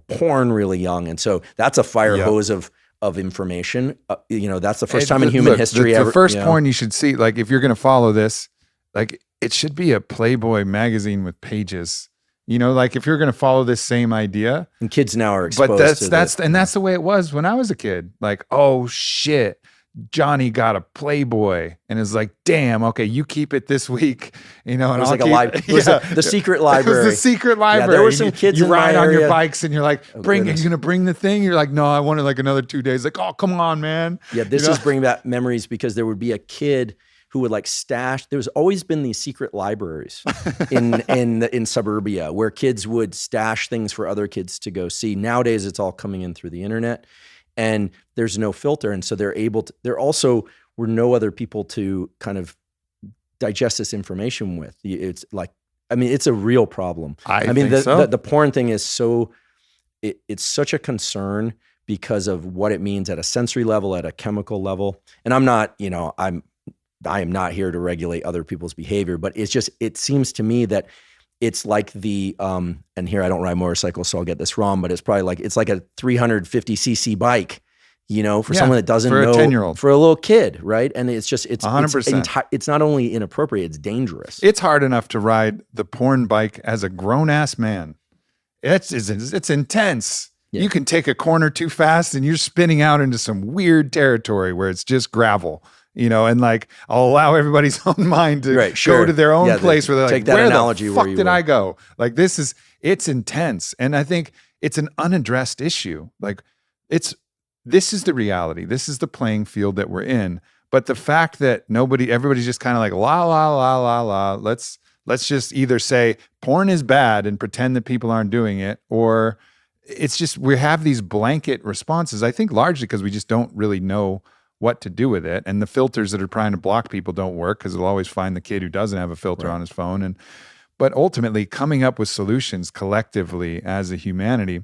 S2: porn really young. And so that's a fire hose of information. That's the first time in human history ever.
S1: The first porn you should see, like if you're going to follow this, like it should be a Playboy magazine with pages. Like if you're going to follow this same idea.
S2: And kids now are exposed
S1: but that's the way it was when I was a kid. Like, oh shit, Johnny got a Playboy, and it's like, damn, okay, you keep it this week, and
S2: it was
S1: I'll
S2: like
S1: keep,
S2: it was the secret library.
S1: It was the secret library.
S2: Yeah, there were some kids
S1: you
S2: in
S1: ride
S2: my
S1: on
S2: area.
S1: your bikes, and you're like,
S2: Oh,
S1: are you
S2: goodness.
S1: gonna bring the thing? You're like, no, I wanted like another 2 days. Like, oh, come on, man.
S2: Yeah, this is bringing back memories because there would be a kid who would like stash. There's always been these secret libraries in suburbia where kids would stash things for other kids to go see. Nowadays, it's all coming in through the internet, and there's no filter, and so there also were no other people to kind of digest this information with. It's like, it's a real problem.
S1: I mean, so.
S2: The porn thing is it's such a concern because of what it means at a sensory level, at a chemical level. And I'm not, I am not here to regulate other people's behavior, but it seems to me that it's like and here I don't ride motorcycles, so I'll get this wrong, but it's like a 350cc bike, for someone that doesn't know,
S1: for a 10-year-old,
S2: for a little kid, right? And it's
S1: 100%.
S2: It's not only inappropriate, it's dangerous.
S1: It's hard enough to ride the porn bike as a grown-ass man. It's intense. Yeah. You can take a corner too fast and you're spinning out into some weird territory where it's just gravel, and like I'll allow everybody's own mind to go to their own place where they're like, where the fuck did I go? Like it's intense. And I think it's an unaddressed issue. Like this is the reality. This is the playing field that we're in. But the fact that everybody's just kind of like, la, la, la, la, la, let's just either say porn is bad and pretend that people aren't doing it, or it's just, we have these blanket responses, I think largely because we just don't really know what to do with it. And the filters that are trying to block people don't work because they'll always find the kid who doesn't have a filter on his phone. But ultimately coming up with solutions collectively as a humanity,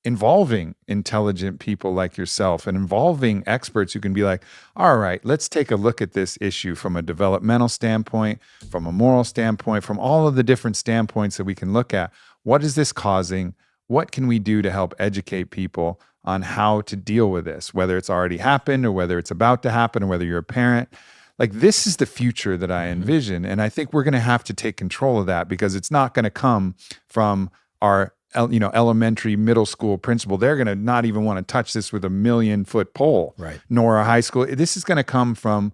S1: involving intelligent people like yourself and involving experts who can be like, all right, let's take a look at this issue from a developmental standpoint, from a moral standpoint, from all of the different standpoints that we can look at. What is this causing? What can we do to help educate people on how to deal with this, whether it's already happened or whether it's about to happen or whether you're a parent? Like, this is the future that I envision. And I think we're going to have to take control of that because it's not going to come from our elementary, middle school principal. They're going to not even want to touch this with a 1,000,000-foot pole, nor a high school. This is going to come from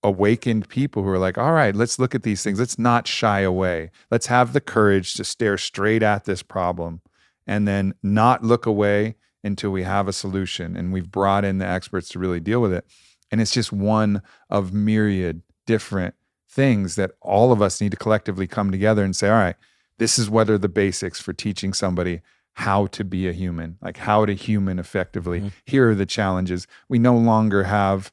S1: awakened people who are like, all right, let's look at these things. Let's not shy away. Let's have the courage to stare straight at this problem and then not look away until we have a solution and we've brought in the experts to really deal with it. And it's just one of myriad different things that all of us need to collectively come together and say, all right, this is what are the basics for teaching somebody how to be a human, like how to human effectively. Here are the challenges. We no longer have,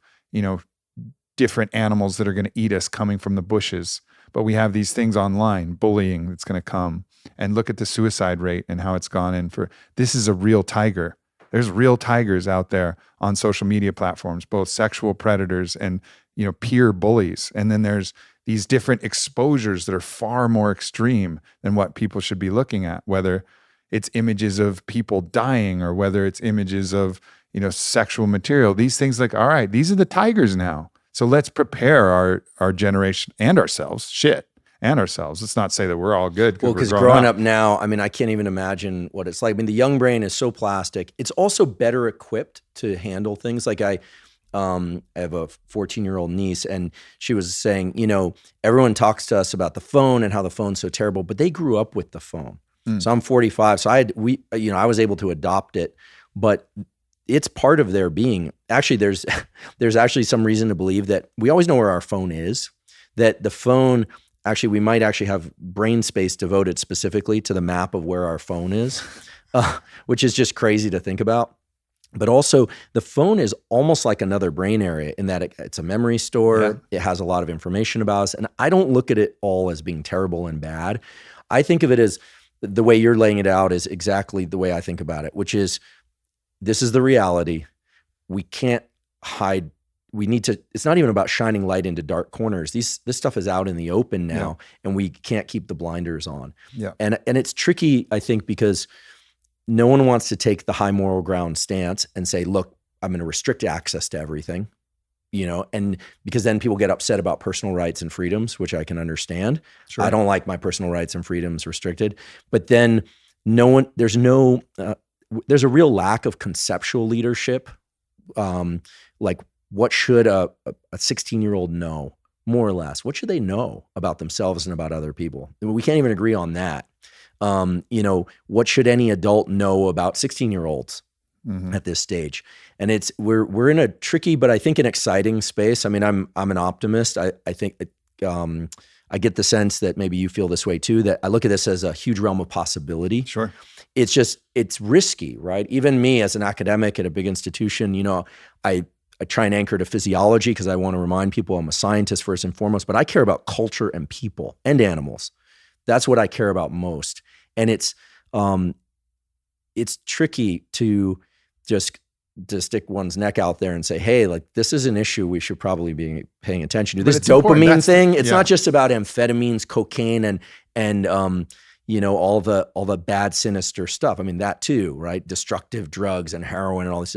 S1: different animals that are going to eat us coming from the bushes, but we have these things online, bullying that's going to come. And look at the suicide rate and how it's gone in for, this is a real tiger. There's real tigers out there on social media platforms, both sexual predators and, peer bullies. And then there's these different exposures that are far more extreme than what people should be looking at, whether it's images of people dying or whether it's images of, sexual material. These things like, all right, these are the tigers now. So let's prepare our generation and ourselves, Let's not say that we're all good.
S2: Well, because growing up now, I can't even imagine what it's like. The young brain is so plastic. It's also better equipped to handle things. Like I have a 14-year-old niece, and she was saying, everyone talks to us about the phone and how the phone's so terrible, but they grew up with the phone. So I'm 45, so I was able to adopt it, but it's part of their being. Actually, there's actually some reason to believe that we always know where our phone is, that the phone, actually, we might actually have brain space devoted specifically to the map of where our phone is, which is just crazy to think about. But also, the phone is almost like another brain area in that it's a memory store. Yeah. It has a lot of information about us. And I don't look at it all as being terrible and bad. I think of it as, the way you're laying it out is exactly the way I think about it, which is, this is the reality. We can't hide we need to, it's not even about shining light into dark corners. This stuff is out in the open now, and we can't keep the blinders on.
S1: Yeah.
S2: And it's tricky, I think, because no one wants to take the high moral ground stance and say, look, I'm going to restrict access to everything, and because then people get upset about personal rights and freedoms, which I can understand.
S1: Sure.
S2: I don't like my personal rights and freedoms restricted, but then there's a real lack of conceptual leadership. Like, what should a 16-year-old know, more or less? What should they know about themselves and about other people? We can't even agree on that. What should any adult know about 16-year-olds at this stage? And we're in a tricky, but I think an exciting space. I mean, I'm an optimist. I think I get the sense that maybe you feel this way too, that I look at this as a huge realm of possibility.
S1: Sure.
S2: It's risky, right? Even me as an academic at a big institution, I try and anchor to physiology because I want to remind people I'm a scientist first and foremost, but I care about culture and people and animals. That's what I care about most. And it's tricky to just to stick one's neck out there and say, hey, like, this is an issue we should probably be paying attention to. This dopamine thing, it's not just about amphetamines, cocaine, and all the bad, sinister stuff. I mean, that too, right? Destructive drugs and heroin and all this,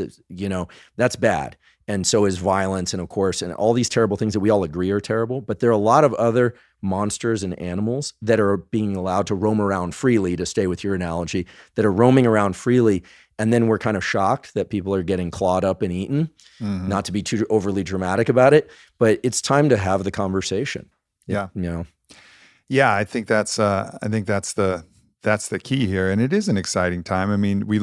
S2: that's bad. And so is violence, and of course, and all these terrible things that we all agree are terrible. But there are a lot of other monsters and animals that are being allowed to roam around freely, to stay with your analogy, that are roaming around freely. And then we're kind of shocked that people are getting clawed up and eaten. Mm-hmm. Not to be too overly dramatic about it, but it's time to have the conversation.
S1: Yeah. Yeah, I think that's the key here. And it is an exciting time. I mean, we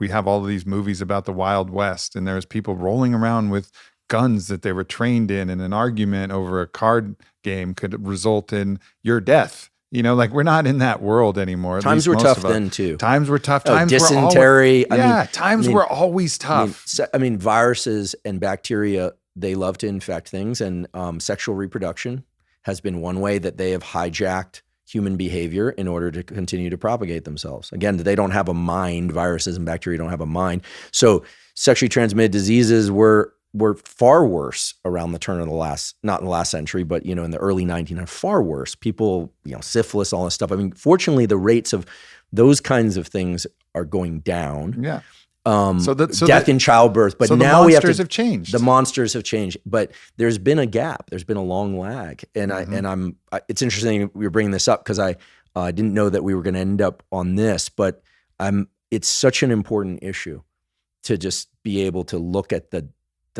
S1: have all of these movies about the Wild West, and there's people rolling around with guns that they were trained in, and an argument over a card game could result in your death. We're not in that world anymore.
S2: Times were tough then too.
S1: Times were tough.
S2: Dysentery.
S1: Times were always tough.
S2: I mean, viruses and bacteria, they love to infect things, and sexual reproduction has been one way that they have hijacked human behavior in order to continue to propagate themselves. Again, they don't have a mind. Viruses and bacteria don't have a mind. So sexually transmitted diseases were far worse around the turn of not in the last century, but in the early 1900s, far worse. People, syphilis, all this stuff. I mean, fortunately, the rates of those kinds of things are going down.
S1: Yeah.
S2: Death in childbirth, but now
S1: the monsters have changed.
S2: The monsters have changed, but there's been a gap. There's been a long lag, and it's interesting we were bringing this up because I didn't know that we were going to end up on this, but it's such an important issue to just be able to look at the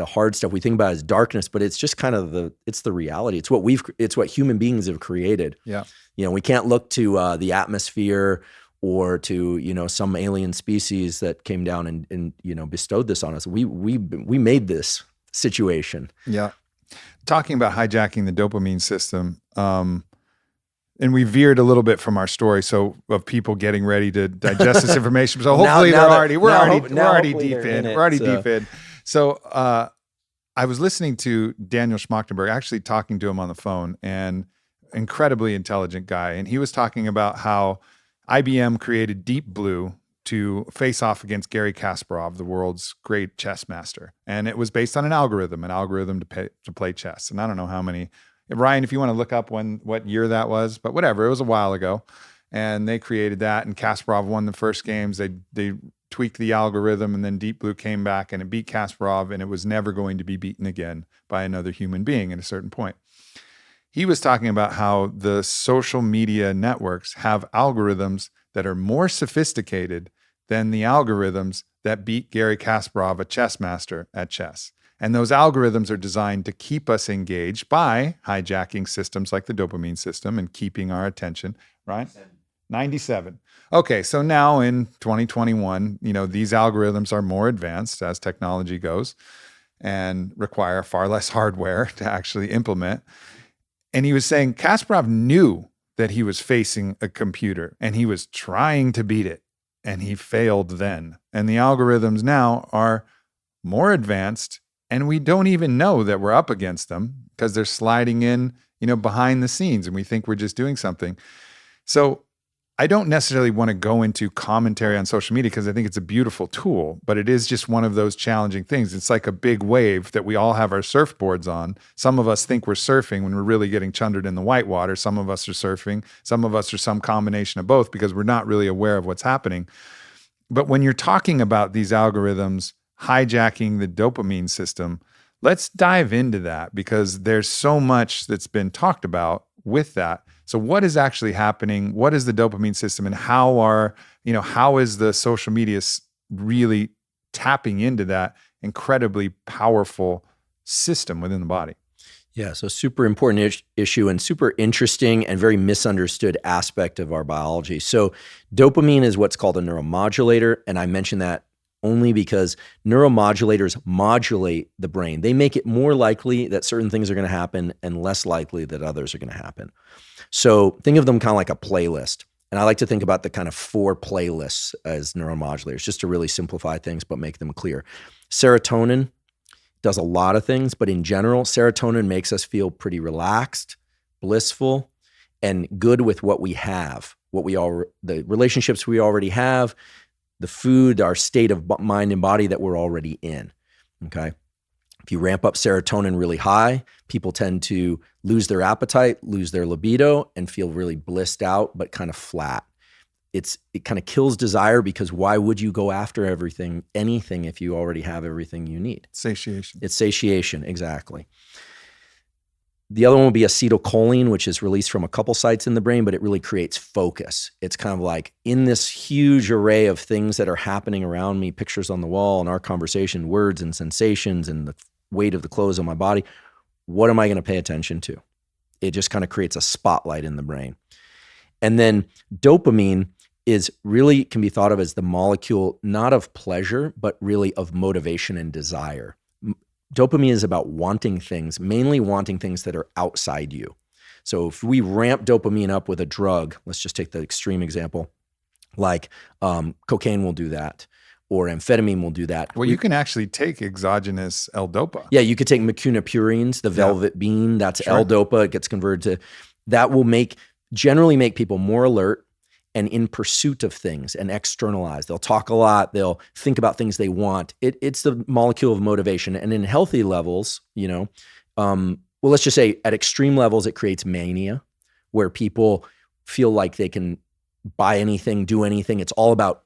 S2: hard stuff we think about as darkness, but it's just kind of it's the reality. It's what human beings have created.
S1: Yeah.
S2: We can't look to the atmosphere or to some alien species that came down and bestowed this on us. We made this situation.
S1: Yeah. Talking about hijacking the dopamine system, and we veered a little bit from our story, so of people getting ready to digest this information. So hopefully we're already deep in. So I was listening to Daniel Schmachtenberg, actually talking to him on the phone, and incredibly intelligent guy, and he was talking about how IBM created Deep Blue to face off against Garry Kasparov, the world's great chess master. And it was based on an algorithm to play chess. And I don't know how many, Ryan, if you want to look up what year that was, but whatever, it was a while ago. And they created that, and Kasparov won the first games. They tweaked the algorithm, and then Deep Blue came back and it beat Kasparov, and it was never going to be beaten again by another human being at a certain point. He was talking about how the social media networks have algorithms that are more sophisticated than the algorithms that beat Garry Kasparov, a chess master, at chess. And those algorithms are designed to keep us engaged by hijacking systems like the dopamine system and keeping our attention, right? 97. Okay, so now in 2021, these algorithms are more advanced as technology goes and require far less hardware to actually implement. And he was saying Kasparov knew that he was facing a computer and he was trying to beat it, and he failed then. And the algorithms now are more advanced, and we don't even know that we're up against them because they're sliding in, behind the scenes, and we think we're just doing something. So I don't necessarily want to go into commentary on social media because I think it's a beautiful tool, but it is just one of those challenging things. It's like a big wave that we all have our surfboards on. Some of us think we're surfing when we're really getting chundered in the white water. Some of us are surfing. Some of us are some combination of both because we're not really aware of what's happening. But when you're talking about these algorithms hijacking the dopamine system, let's dive into that because there's so much that's been talked about with that. So what is actually happening? What is the dopamine system, and how is the social media really tapping into that incredibly powerful system within the body?
S2: Yeah, so super important issue and super interesting and very misunderstood aspect of our biology. So dopamine is what's called a neuromodulator, and I mention that only because neuromodulators modulate the brain. They make it more likely that certain things are going to happen and less likely that others are going to happen. So think of them kind of like a playlist. And I like to think about the kind of 4 playlists as neuromodulators, just to really simplify things but make them clear. Serotonin does a lot of things, but in general, serotonin makes us feel pretty relaxed, blissful, and good with what we have, the relationships we already have, the food, our state of mind and body that we're already in, okay? If you ramp up serotonin really high, people tend to lose their appetite, lose their libido, and feel really blissed out, but kind of flat. It kind of kills desire because why would you go after anything if you already have everything you need?
S1: Satiation.
S2: It's satiation, exactly. The other one will be acetylcholine, which is released from a couple sites in the brain, but it really creates focus. It's kind of like in this huge array of things that are happening around me, pictures on the wall and our conversation, words and sensations and the weight of the clothes on my body, what am I going to pay attention to? It just kind of creates a spotlight in the brain. And then dopamine can be thought of as the molecule, not of pleasure, but really of motivation and desire. Dopamine is about wanting things, mainly wanting things that are outside you. So if we ramp dopamine up with a drug, let's just take the extreme example, like cocaine will do that, or amphetamine will do that.
S1: Well, you can actually take exogenous L-Dopa.
S2: Yeah, you could take macunapurines, the velvet bean, that's
S1: Sure.
S2: L-Dopa, it gets converted to, that will generally make people more alert and in pursuit of things and externalize. They'll talk a lot. They'll think about things they want. It's the molecule of motivation. And in healthy levels, let's just say at extreme levels, it creates mania where people feel like they can buy anything, do anything. It's all about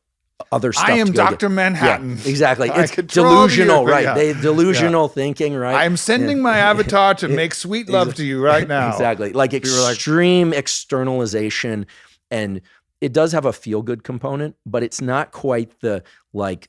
S2: other stuff.
S1: I am Dr. Manhattan.
S2: Yeah, exactly.
S1: I
S2: It's
S1: control
S2: delusional,
S1: you.
S2: right?
S1: Yeah.
S2: Delusional thinking, right?
S1: I'm sending my avatar to make sweet love to you right now.
S2: Exactly. Like extreme externalization, and it does have a feel-good component, but it's not quite the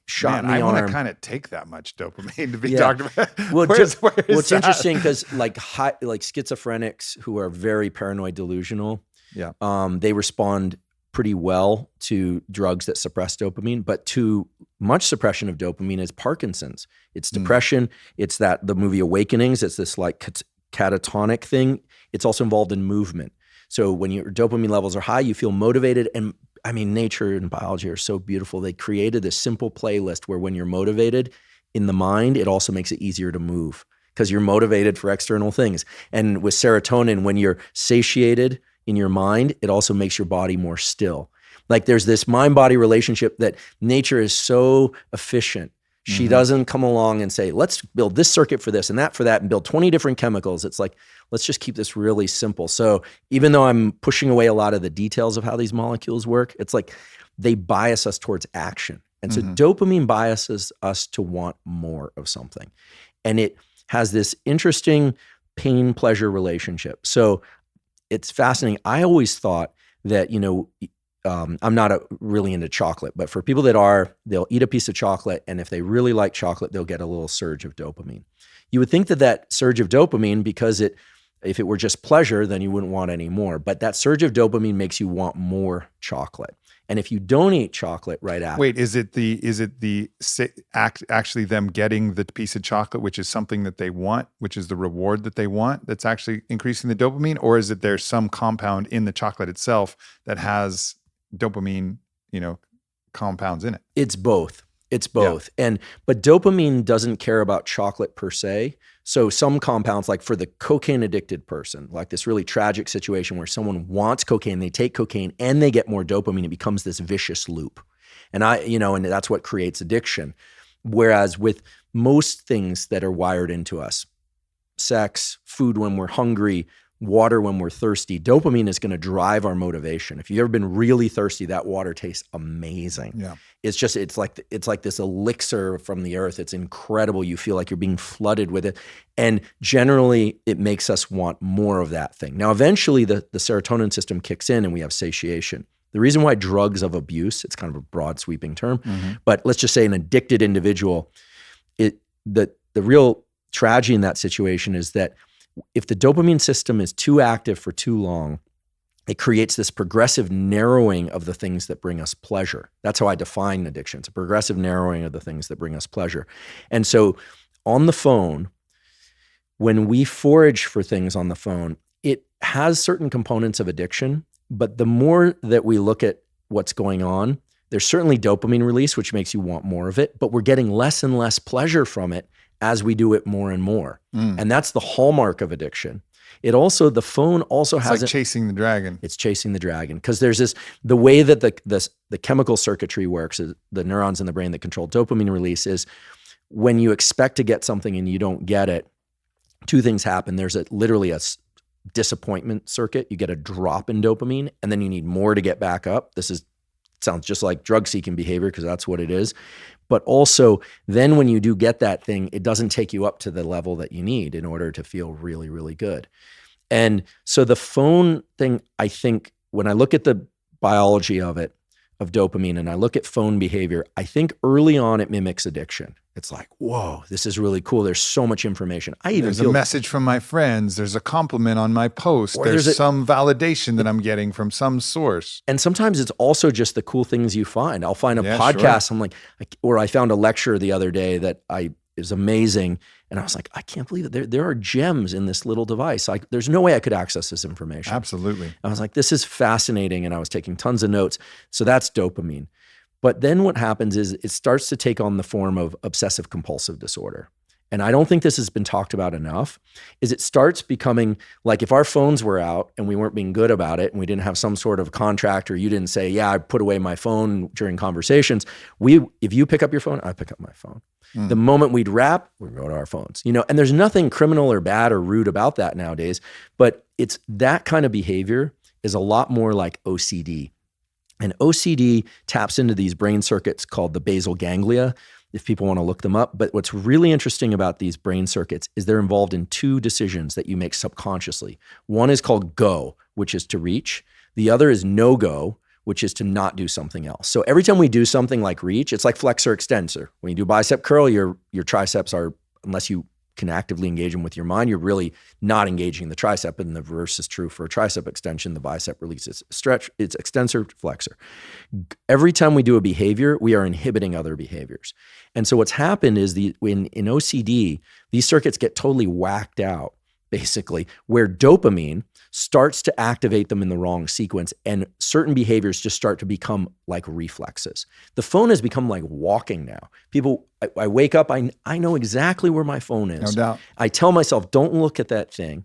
S2: shot in the arm.
S1: I want to kind of take that much dopamine to be talked about.
S2: Well, what's
S1: that?
S2: interesting because like schizophrenics who are very paranoid delusional, they respond pretty well to drugs that suppress dopamine, but too much suppression of dopamine is Parkinson's. It's depression. It's the movie Awakenings. It's this catatonic thing. It's also involved in movement. So when your dopamine levels are high, you feel motivated. And I mean, nature and biology are so beautiful. They created this simple playlist where when you're motivated in the mind, it also makes it easier to move because you're motivated for external things. And with serotonin, when you're satiated in your mind, it also makes your body more still. Like there's this mind-body relationship that nature is so efficient. She doesn't come along and say, let's build this circuit for this and that for that and build 20 different chemicals. It's like, let's just keep this really simple. So even though I'm pushing away a lot of the details of how these molecules work, it's like they bias us towards action. And so dopamine biases us to want more of something. And it has this interesting pain-pleasure relationship. So it's fascinating. I always thought that, I'm not really into chocolate, but for people that are, they'll eat a piece of chocolate, and if they really like chocolate, they'll get a little surge of dopamine. You would think that surge of dopamine, because if it were just pleasure, then you wouldn't want any more. But that surge of dopamine makes you want more chocolate. And if you don't eat chocolate right after,
S1: wait, is it actually them getting the piece of chocolate, which is something that they want, which is the reward that they want, that's actually increasing the dopamine, or is it there's some compound in the chocolate itself that has dopamine, compounds in it?
S2: It's both. It's both. But dopamine doesn't care about chocolate per se. So some compounds, like for the cocaine addicted person, like this really tragic situation where someone wants cocaine, they take cocaine and they get more dopamine, it becomes this vicious loop. And and that's what creates addiction. Whereas with most things that are wired into us, sex, food when we're hungry, water when we're thirsty, dopamine is going to drive our motivation. If you've ever been really thirsty, that water tastes amazing.
S1: Yeah.
S2: It's like this elixir from the earth. It's incredible. You feel like you're being flooded with it. And generally it makes us want more of that thing. Now, eventually the serotonin system kicks in and we have satiation. The reason why drugs of abuse, it's kind of a broad sweeping term, but let's just say an addicted individual, the real tragedy in that situation is that if the dopamine system is too active for too long, it creates this progressive narrowing of the things that bring us pleasure. That's how I define addiction. It's a progressive narrowing of the things that bring us pleasure. And so on the phone, when we forage for things on the phone, it has certain components of addiction, but the more that we look at what's going on, there's certainly dopamine release, which makes you want more of it, but we're getting less and less pleasure from it as we do it more and more. And that's the hallmark of addiction. The phone also has—
S1: It's like chasing the dragon.
S2: It's chasing the dragon. Because there's the way that the chemical circuitry works, is the neurons in the brain that control dopamine release, is when you expect to get something and you don't get it, two things happen. There's literally a disappointment circuit. You get a drop in dopamine and then you need more to get back up. Sounds just like drug-seeking behavior because that's what it is. But also, then when you do get that thing, it doesn't take you up to the level that you need in order to feel really, really good. And so the phone thing, I think, when I look at the biology of dopamine, and I look at phone behavior, I think early on it mimics addiction. It's like, whoa, this is really cool. There's so much information.
S1: There's a message from my friends. There's a compliment on my post. There's some validation that I'm getting from some source.
S2: And sometimes it's also just the cool things you find. I'll find a podcast. Sure. I'm like, or I found a lecture the other day that is amazing. And I was like, I can't believe it. There are gems in this little device. There's no way I could access this information.
S1: Absolutely.
S2: I was like, this is fascinating. And I was taking tons of notes. So that's dopamine. But then what happens is it starts to take on the form of obsessive compulsive disorder. And I don't think this has been talked about enough, is it starts becoming like if our phones were out and we weren't being good about it and we didn't have some sort of contract, or you didn't say, yeah, I put away my phone during conversations. If you pick up your phone, I pick up my phone. The moment we'd wrap, we'd go to our phones, and there's nothing criminal or bad or rude about that nowadays, but it's that kind of behavior is a lot more like OCD. And OCD taps into these brain circuits called the basal ganglia, if people want to look them up. But what's really interesting about these brain circuits is they're involved in two decisions that you make subconsciously. One is called go, which is to reach. The other is no go, which is to not do something else. So every time we do something like reach, it's like flex or extensor. When you do bicep curl, your triceps are, unless you can actively engage them with your mind, you're really not engaging the tricep. And the reverse is true for a tricep extension. The bicep releases stretch, it's extensor, flexor. Every time we do a behavior, we are inhibiting other behaviors. And so what's happened is in OCD, these circuits get totally whacked out, basically, where dopamine starts to activate them in the wrong sequence, and certain behaviors just start to become like reflexes. The phone has become like walking now. I wake up, I know exactly where my phone is.
S1: No doubt.
S2: I tell myself, don't look at that thing.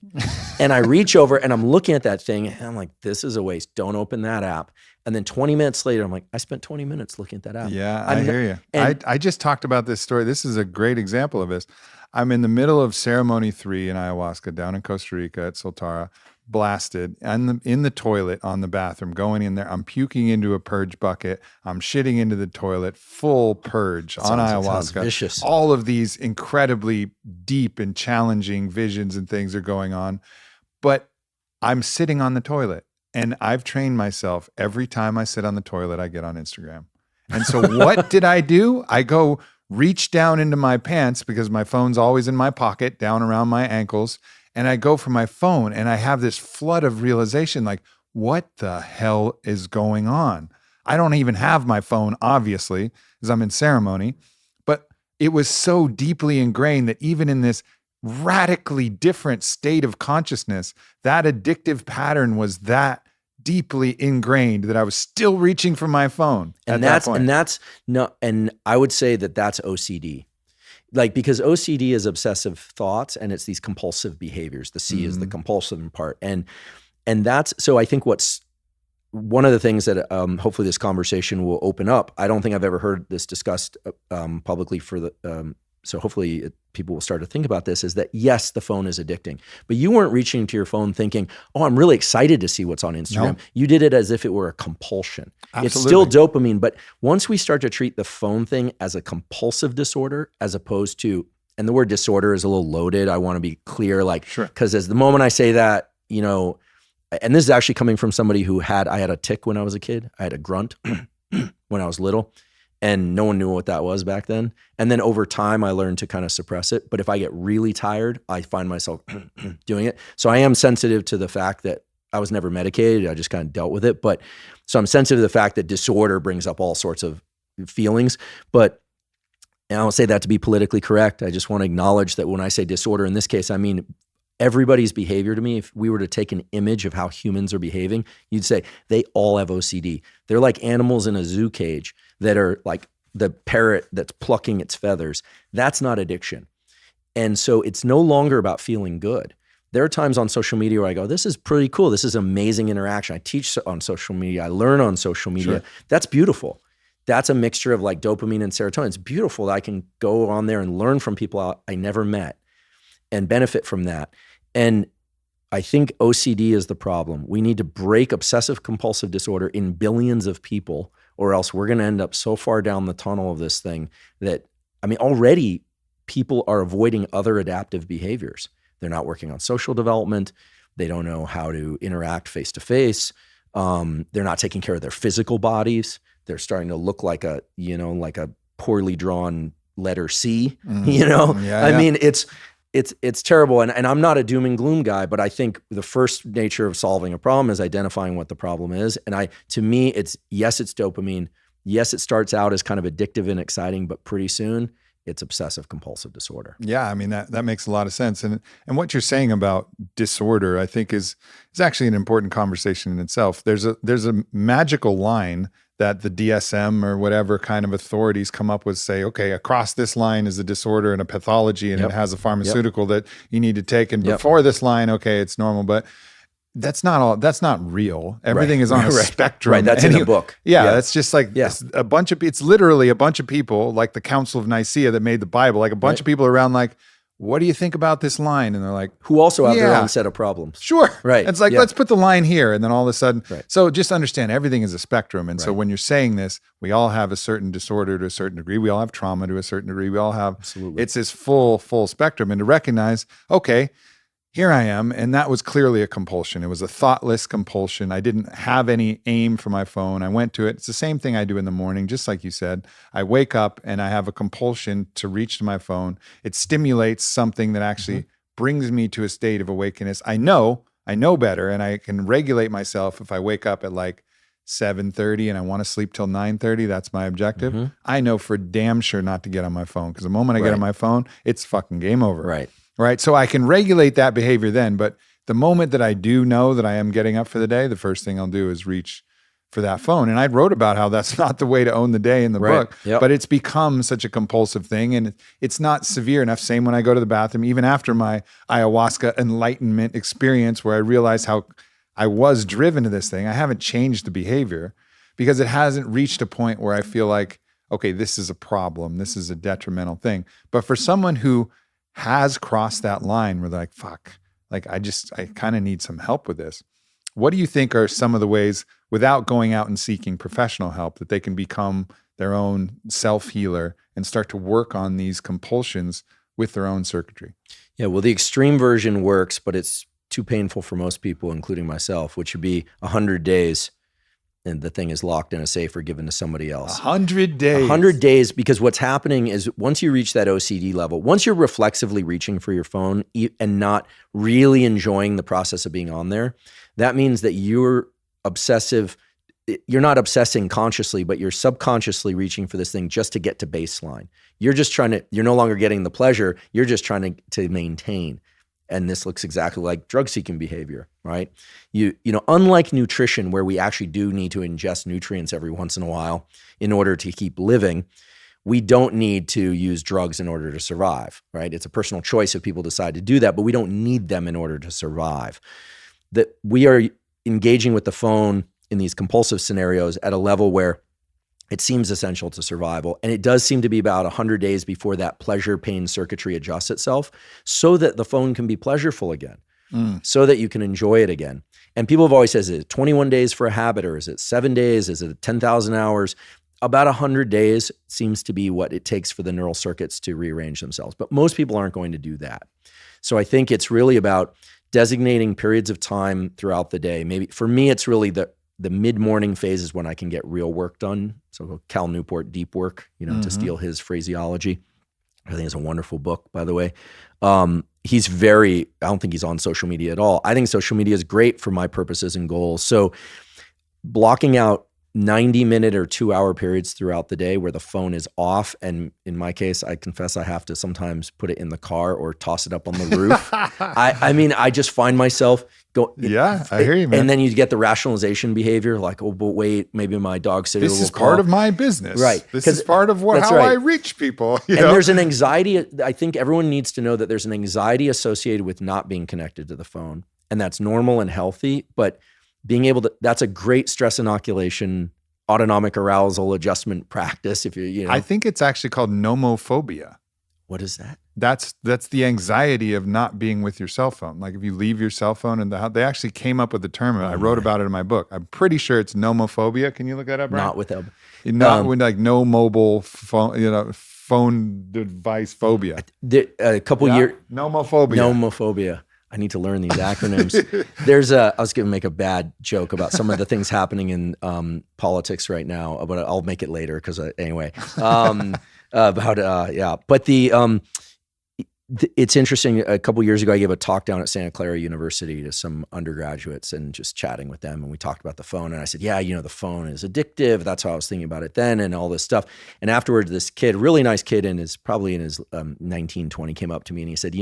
S2: And I reach over and I'm looking at that thing and I'm like, this is a waste. Don't open that app. And then 20 minutes later, I'm like, I spent 20 minutes looking at that app.
S1: Yeah, I hear you. I just talked about this story. This is a great example of this. I'm in the middle of ceremony 3 in ayahuasca down in Costa Rica at Soltara, blasted, and in the toilet on the bathroom, going in there. I'm puking into a purge bucket. I'm shitting into the toilet, full purge on ayahuasca.
S2: Sounds vicious.
S1: All of these incredibly deep and challenging visions and things are going on. But I'm sitting on the toilet, and I've trained myself every time I sit on the toilet, I get on Instagram. And so what did I do? I go reach down into my pants because my phone's always in my pocket, down around my ankles. And I go for my phone and I have this flood of realization, like, what the hell is going on? I don't even have my phone, obviously, because I'm in ceremony. But it was so deeply ingrained that even in this radically different state of consciousness, that addictive pattern was that deeply ingrained that I was still reaching for my phone at that point.
S2: And I would say that that's OCD. Like, because OCD is obsessive thoughts and it's these compulsive behaviors. The C is the compulsive part. And that's, so I think what's one of the things that hopefully this conversation will open up. I don't think I've ever heard this discussed publicly so hopefully people will start to think about this, is that yes, the phone is addicting, but you weren't reaching to your phone thinking, oh, I'm really excited to see what's on Instagram. No. You did it as if it were a compulsion. Absolutely. It's still dopamine, but once we start to treat the phone thing as a compulsive disorder, as opposed to, and the word disorder is a little loaded. I want to be clear, like, because as the moment I say that, you know, and this is actually coming from somebody who I had a tic when I was a kid. I had a grunt when I was little. And no one knew what that was back then. And then over time, I learned to kind of suppress it. But if I get really tired, I find myself doing it. So I am sensitive to the fact that I was never medicated. I just kind of dealt with it. But so I'm sensitive to the fact that disorder brings up all sorts of feelings. But and I don't say that to be politically correct. I just want to acknowledge that when I say disorder, in this case, I mean everybody's behavior to me. If we were to take an image of how humans are behaving, you'd say they all have OCD. They're like animals in a zoo cage that are like the parrot that's plucking its feathers. That's not addiction. And so it's no longer about feeling good. There are times on social media where I go, this is pretty cool. This is amazing interaction. I teach on social media. I learn on social media. Sure. That's beautiful. That's a mixture of like dopamine and serotonin. It's beautiful that I can go on there and learn from people I never met and benefit from that. And I think OCD is the problem. We need to break obsessive compulsive disorder in billions of people, or else we're going to end up so far down the tunnel of this thing that, I mean, already people are avoiding other adaptive behaviors. They're not working on social development. They don't know how to interact face to face. They're not taking care of their physical bodies. They're starting to look like a poorly drawn letter C, I mean, it's terrible. And I'm not a doom and gloom guy, but I think the first nature of solving a problem is identifying what the problem is. And to me, it's dopamine. Yes, it starts out as kind of addictive and exciting, but pretty soon it's obsessive compulsive disorder.
S1: Yeah, I mean, that makes a lot of sense. And what you're saying about disorder, I think is actually an important conversation in itself. There's a magical line that the DSM or whatever kind of authorities come up with, say, okay, across this line is a disorder and a pathology, and it has a pharmaceutical that you need to take. And before this line, okay, it's normal. But that's not real. Everything is on a spectrum.
S2: Right, that's in the book.
S1: That's just like it's literally a bunch of people, like the Council of Nicaea that made the Bible, like a bunch of people around like, what do you think about this line? And they're like,
S2: who also have their own set of problems.
S1: Sure.
S2: Right.
S1: It's like, let's put the line here. And then all of a sudden, so just understand everything is a spectrum. And so when you're saying this, we all have a certain disorder to a certain degree. We all have trauma to a certain degree. We all have, it's this full spectrum. And to recognize, okay, here I am, and that was clearly a compulsion. It was a thoughtless compulsion. I didn't have any aim for my phone. I went to it. It's the same thing I do in the morning, just like you said. I wake up and I have a compulsion to reach to my phone. It stimulates something that actually brings me to a state of awakeness. I know better, and I can regulate myself if I wake up at like 7:30 and I want to sleep till 9:30. That's my objective. I know for damn sure not to get on my phone, because the moment I get on my phone, it's fucking game over. Right. So I can regulate that behavior then. But the moment that I do know that I am getting up for the day, the first thing I'll do is reach for that phone. And I wrote about how that's not the way to own the day in the book, but it's become such a compulsive thing, and it's not severe enough. Same when I go to the bathroom, even after my ayahuasca enlightenment experience where I realized how I was driven to this thing, I haven't changed the behavior because it hasn't reached a point where I feel like, okay, this is a problem. This is a detrimental thing. But for someone who has crossed that line where they're like, fuck, like I kind of need some help with this. What do you think are some of the ways, without going out and seeking professional help, that they can become their own self-healer and start to work on these compulsions with their own circuitry?
S2: Yeah, well, the extreme version works, but it's too painful for most people, including myself, which would be 100 days and the thing is locked in a safe or given to somebody else.
S1: 100 days.
S2: 100 days, because what's happening is once you reach that OCD level, once you're reflexively reaching for your phone and not really enjoying the process of being on there, that means that you're not obsessing consciously, but you're subconsciously reaching for this thing just to get to baseline. You're no longer getting the pleasure, you're just trying to maintain. and this looks exactly like drug-seeking behavior, right? Unlike nutrition, where we actually do need to ingest nutrients every once in a while in order to keep living, we don't need to use drugs in order to survive, right? It's a personal choice if people decide to do that, but we don't need them in order to survive. That we are engaging with the phone in these compulsive scenarios at a level where it seems essential to survival. And it does seem to be about 100 days before that pleasure-pain circuitry adjusts itself so that the phone can be pleasureful again, so that you can enjoy it again. And people have always said, is it 21 days for a habit, or is it 7 days? Is it 10,000 hours? About 100 days seems to be what it takes for the neural circuits to rearrange themselves. But most people aren't going to do that. So I think it's really about designating periods of time throughout the day. Maybe for me, it's really the mid-morning phase is when I can get real work done. So Cal Newport, deep work, to steal his phraseology. I think it's a wonderful book, by the way. I don't think he's on social media at all. I think social media is great for my purposes and goals. So blocking out 90-minute or 2-hour periods throughout the day where the phone is off. And in my case, I confess I have to sometimes put it in the car or toss it up on the roof. I just find myself go.
S1: Yeah, I hear you, man.
S2: And then you get the rationalization behavior like, oh, but wait, maybe my dog sitter will call.
S1: This is part of my business.
S2: Right.
S1: This is part of how I reach people.
S2: There's an anxiety. I think everyone needs to know that there's an anxiety associated with not being connected to the phone. And that's normal and healthy, but being able to, that's a great stress inoculation, autonomic arousal adjustment practice.
S1: I think it's actually called nomophobia.
S2: What is that?
S1: That's the anxiety of not being with your cell phone. Like if you leave your cell phone in the house, they actually came up with the term. I wrote about it in my book. I'm pretty sure it's nomophobia. Can you look that up, Brian?
S2: Not with them.
S1: Not with like no mobile phone, phone device phobia.
S2: A couple years.
S1: Nomophobia.
S2: Nomophobia. I need to learn these acronyms. I was going to make a bad joke about some of the things happening in politics right now, but I'll make it later because anyway. But it's interesting. A couple years ago, I gave a talk down at Santa Clara University to some undergraduates and just chatting with them. And we talked about the phone. And I said, the phone is addictive. That's how I was thinking about it then and all this stuff. And afterwards, this kid, really nice kid, probably in his 19, 20, came up to me and he said,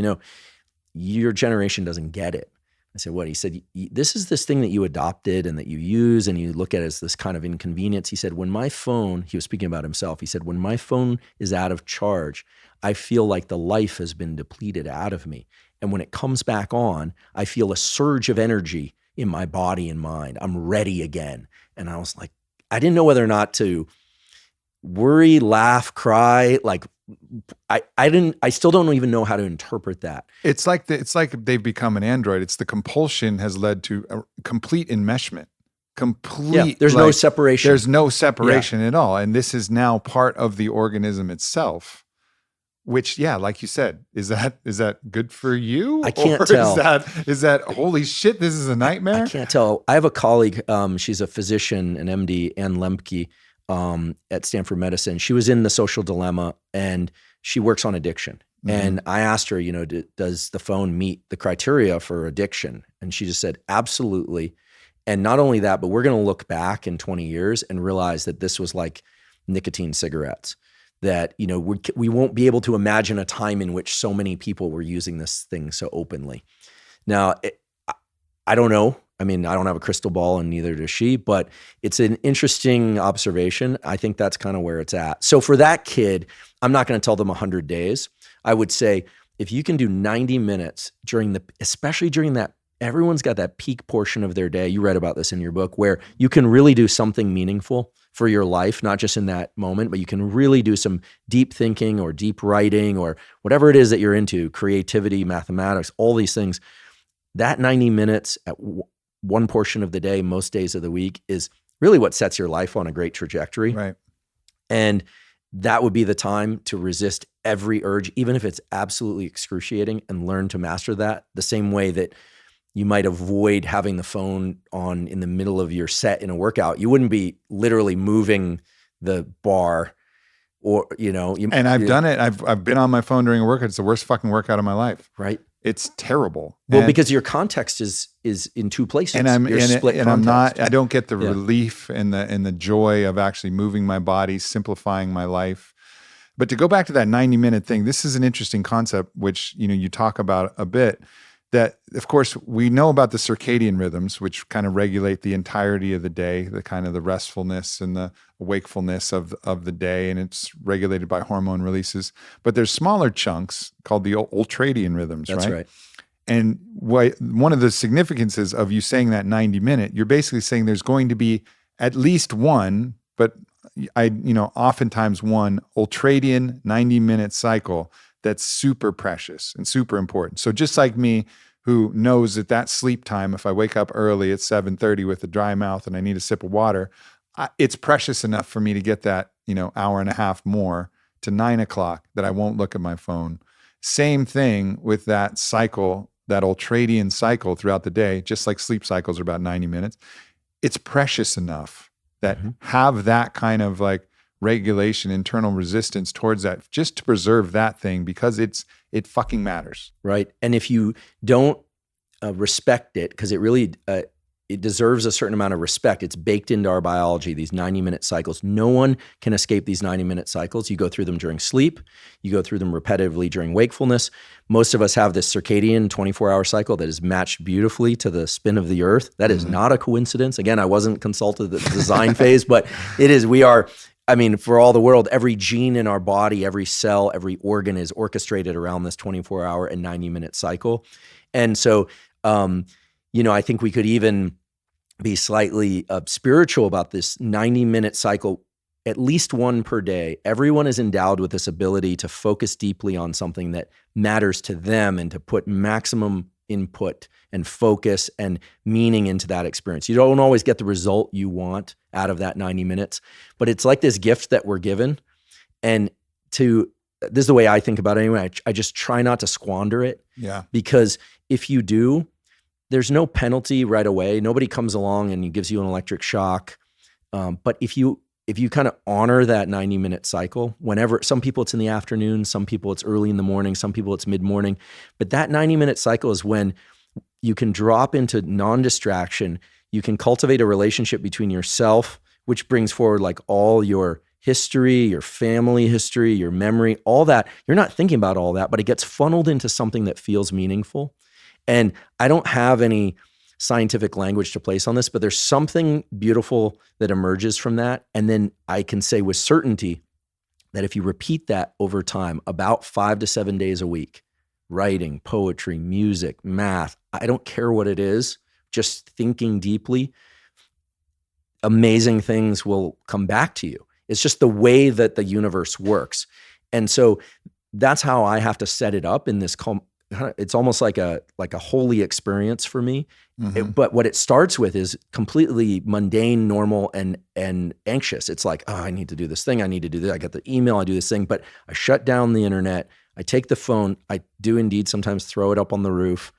S2: your generation doesn't get it. I said, what? He said, this is this thing that you adopted and that you use and you look at as this kind of inconvenience. He said, when my phone, he was speaking about himself, he said, when my phone is out of charge, I feel like the life has been depleted out of me. And when it comes back on, I feel a surge of energy in my body and mind. I'm ready again. And I was like, I didn't know whether or not to worry, laugh, cry, like, I still don't even know how to interpret that.
S1: It's like they've become an android. It's the compulsion has led to a complete enmeshment.
S2: There's no separation.
S1: There's no separation at all. And this is now part of the organism itself, which, like you said, is that good for you?
S2: I can't tell.
S1: Is that holy shit, this is a nightmare?
S2: I can't tell. I have a colleague, she's a physician, an MD, Ann Lemke, at Stanford Medicine. She was in The Social Dilemma and she works on addiction. Mm-hmm. And I asked her, does the phone meet the criteria for addiction? And she just said, absolutely. And not only that, but we're going to look back in 20 years and realize that this was like nicotine cigarettes, that, we won't be able to imagine a time in which so many people were using this thing so openly. Now, I don't know. I don't have a crystal ball and neither does she, but it's an interesting observation. I think that's kind of where it's at. So for that kid, I'm not going to tell them 100 days. I would say if you can do 90 minutes especially during that, everyone's got that peak portion of their day. You read about this in your book where you can really do something meaningful for your life, not just in that moment, but you can really do some deep thinking or deep writing or whatever it is that you're into, creativity, mathematics, all these things. That 90 minutes at one portion of the day, most days of the week, is really what sets your life on a great trajectory.
S1: Right.
S2: And that would be the time to resist every urge, even if it's absolutely excruciating, and learn to master that the same way that you might avoid having the phone on in the middle of your set in a workout. You wouldn't be literally moving the bar or,
S1: and I've done it. I've been on my phone during a workout. It's the worst fucking workout of my life.
S2: Right.
S1: It's terrible.
S2: Well, because your context is in two places.
S1: And I don't get the relief and the joy of actually moving my body, simplifying my life. But to go back to that 90-minute thing, this is an interesting concept, which, you talk about a bit. that, of course, we know about the circadian rhythms, which kind of regulate the entirety of the day, the kind of the restfulness and the wakefulness of the day, and it's regulated by hormone releases. But there's smaller chunks called the ultradian rhythms,
S2: That's
S1: right?
S2: right.
S1: And one of the significances of you saying that 90-minute, you're basically saying there's going to be at least one, but oftentimes one ultradian 90-minute cycle that's super precious and super important. So just like me, who knows that sleep time, if I wake up early at 7:30 with a dry mouth and I need a sip of water, it's precious enough for me to get that, hour and a half more to 9 o'clock that I won't look at my phone. Same thing with that cycle, that ultradian cycle throughout the day, just like sleep cycles are about 90 minutes. It's precious enough that have that kind of like regulation, internal resistance towards that, just to preserve that thing, because it fucking matters.
S2: Right. And if you don't respect it, because it really, it deserves a certain amount of respect. It's baked into our biology, these 90-minute cycles. No one can escape these 90-minute cycles. You go through them during sleep. You go through them repetitively during wakefulness. Most of us have this circadian 24-hour cycle that is matched beautifully to the spin of the earth. That is not a coincidence. Again, I wasn't consulted at the design phase, but it is. For all the world, every gene in our body, every cell, every organ is orchestrated around this 24-hour and 90-minute cycle. And so, I think we could even be slightly spiritual about this 90-minute cycle, at least one per day. Everyone is endowed with this ability to focus deeply on something that matters to them and to put maximum input and focus and meaning into that experience. You don't always get the result you want out of that 90 minutes, but it's like this gift that we're given. And this is the way I think about it anyway. I just try not to squander it.
S1: Yeah.
S2: Because if you do, there's no penalty right away. Nobody comes along and gives you an electric shock. But if you kind of honor that 90-minute cycle, whenever, some people it's in the afternoon, some people it's early in the morning, some people it's mid-morning, but that 90-minute cycle is when you can drop into non-distraction. You can cultivate a relationship between yourself, which brings forward like all your history, your family history, your memory, all that. You're not thinking about all that, but it gets funneled into something that feels meaningful. And I don't have any scientific language to place on this, but there's something beautiful that emerges from that. And then I can say with certainty that if you repeat that over time, about 5 to 7 days a week, writing, poetry, music, math, I don't care what it is, just thinking deeply, amazing things will come back to you. It's just the way that the universe works. And so that's how I have to set it up in this it's almost like a holy experience for me.
S1: Mm-hmm.
S2: But what it starts with is completely mundane, normal, and anxious. It's like, oh, I need to do this thing. I need to do this. I get the email. I do this thing. But I shut down the internet. I take the phone. I do indeed sometimes throw it up on the roof.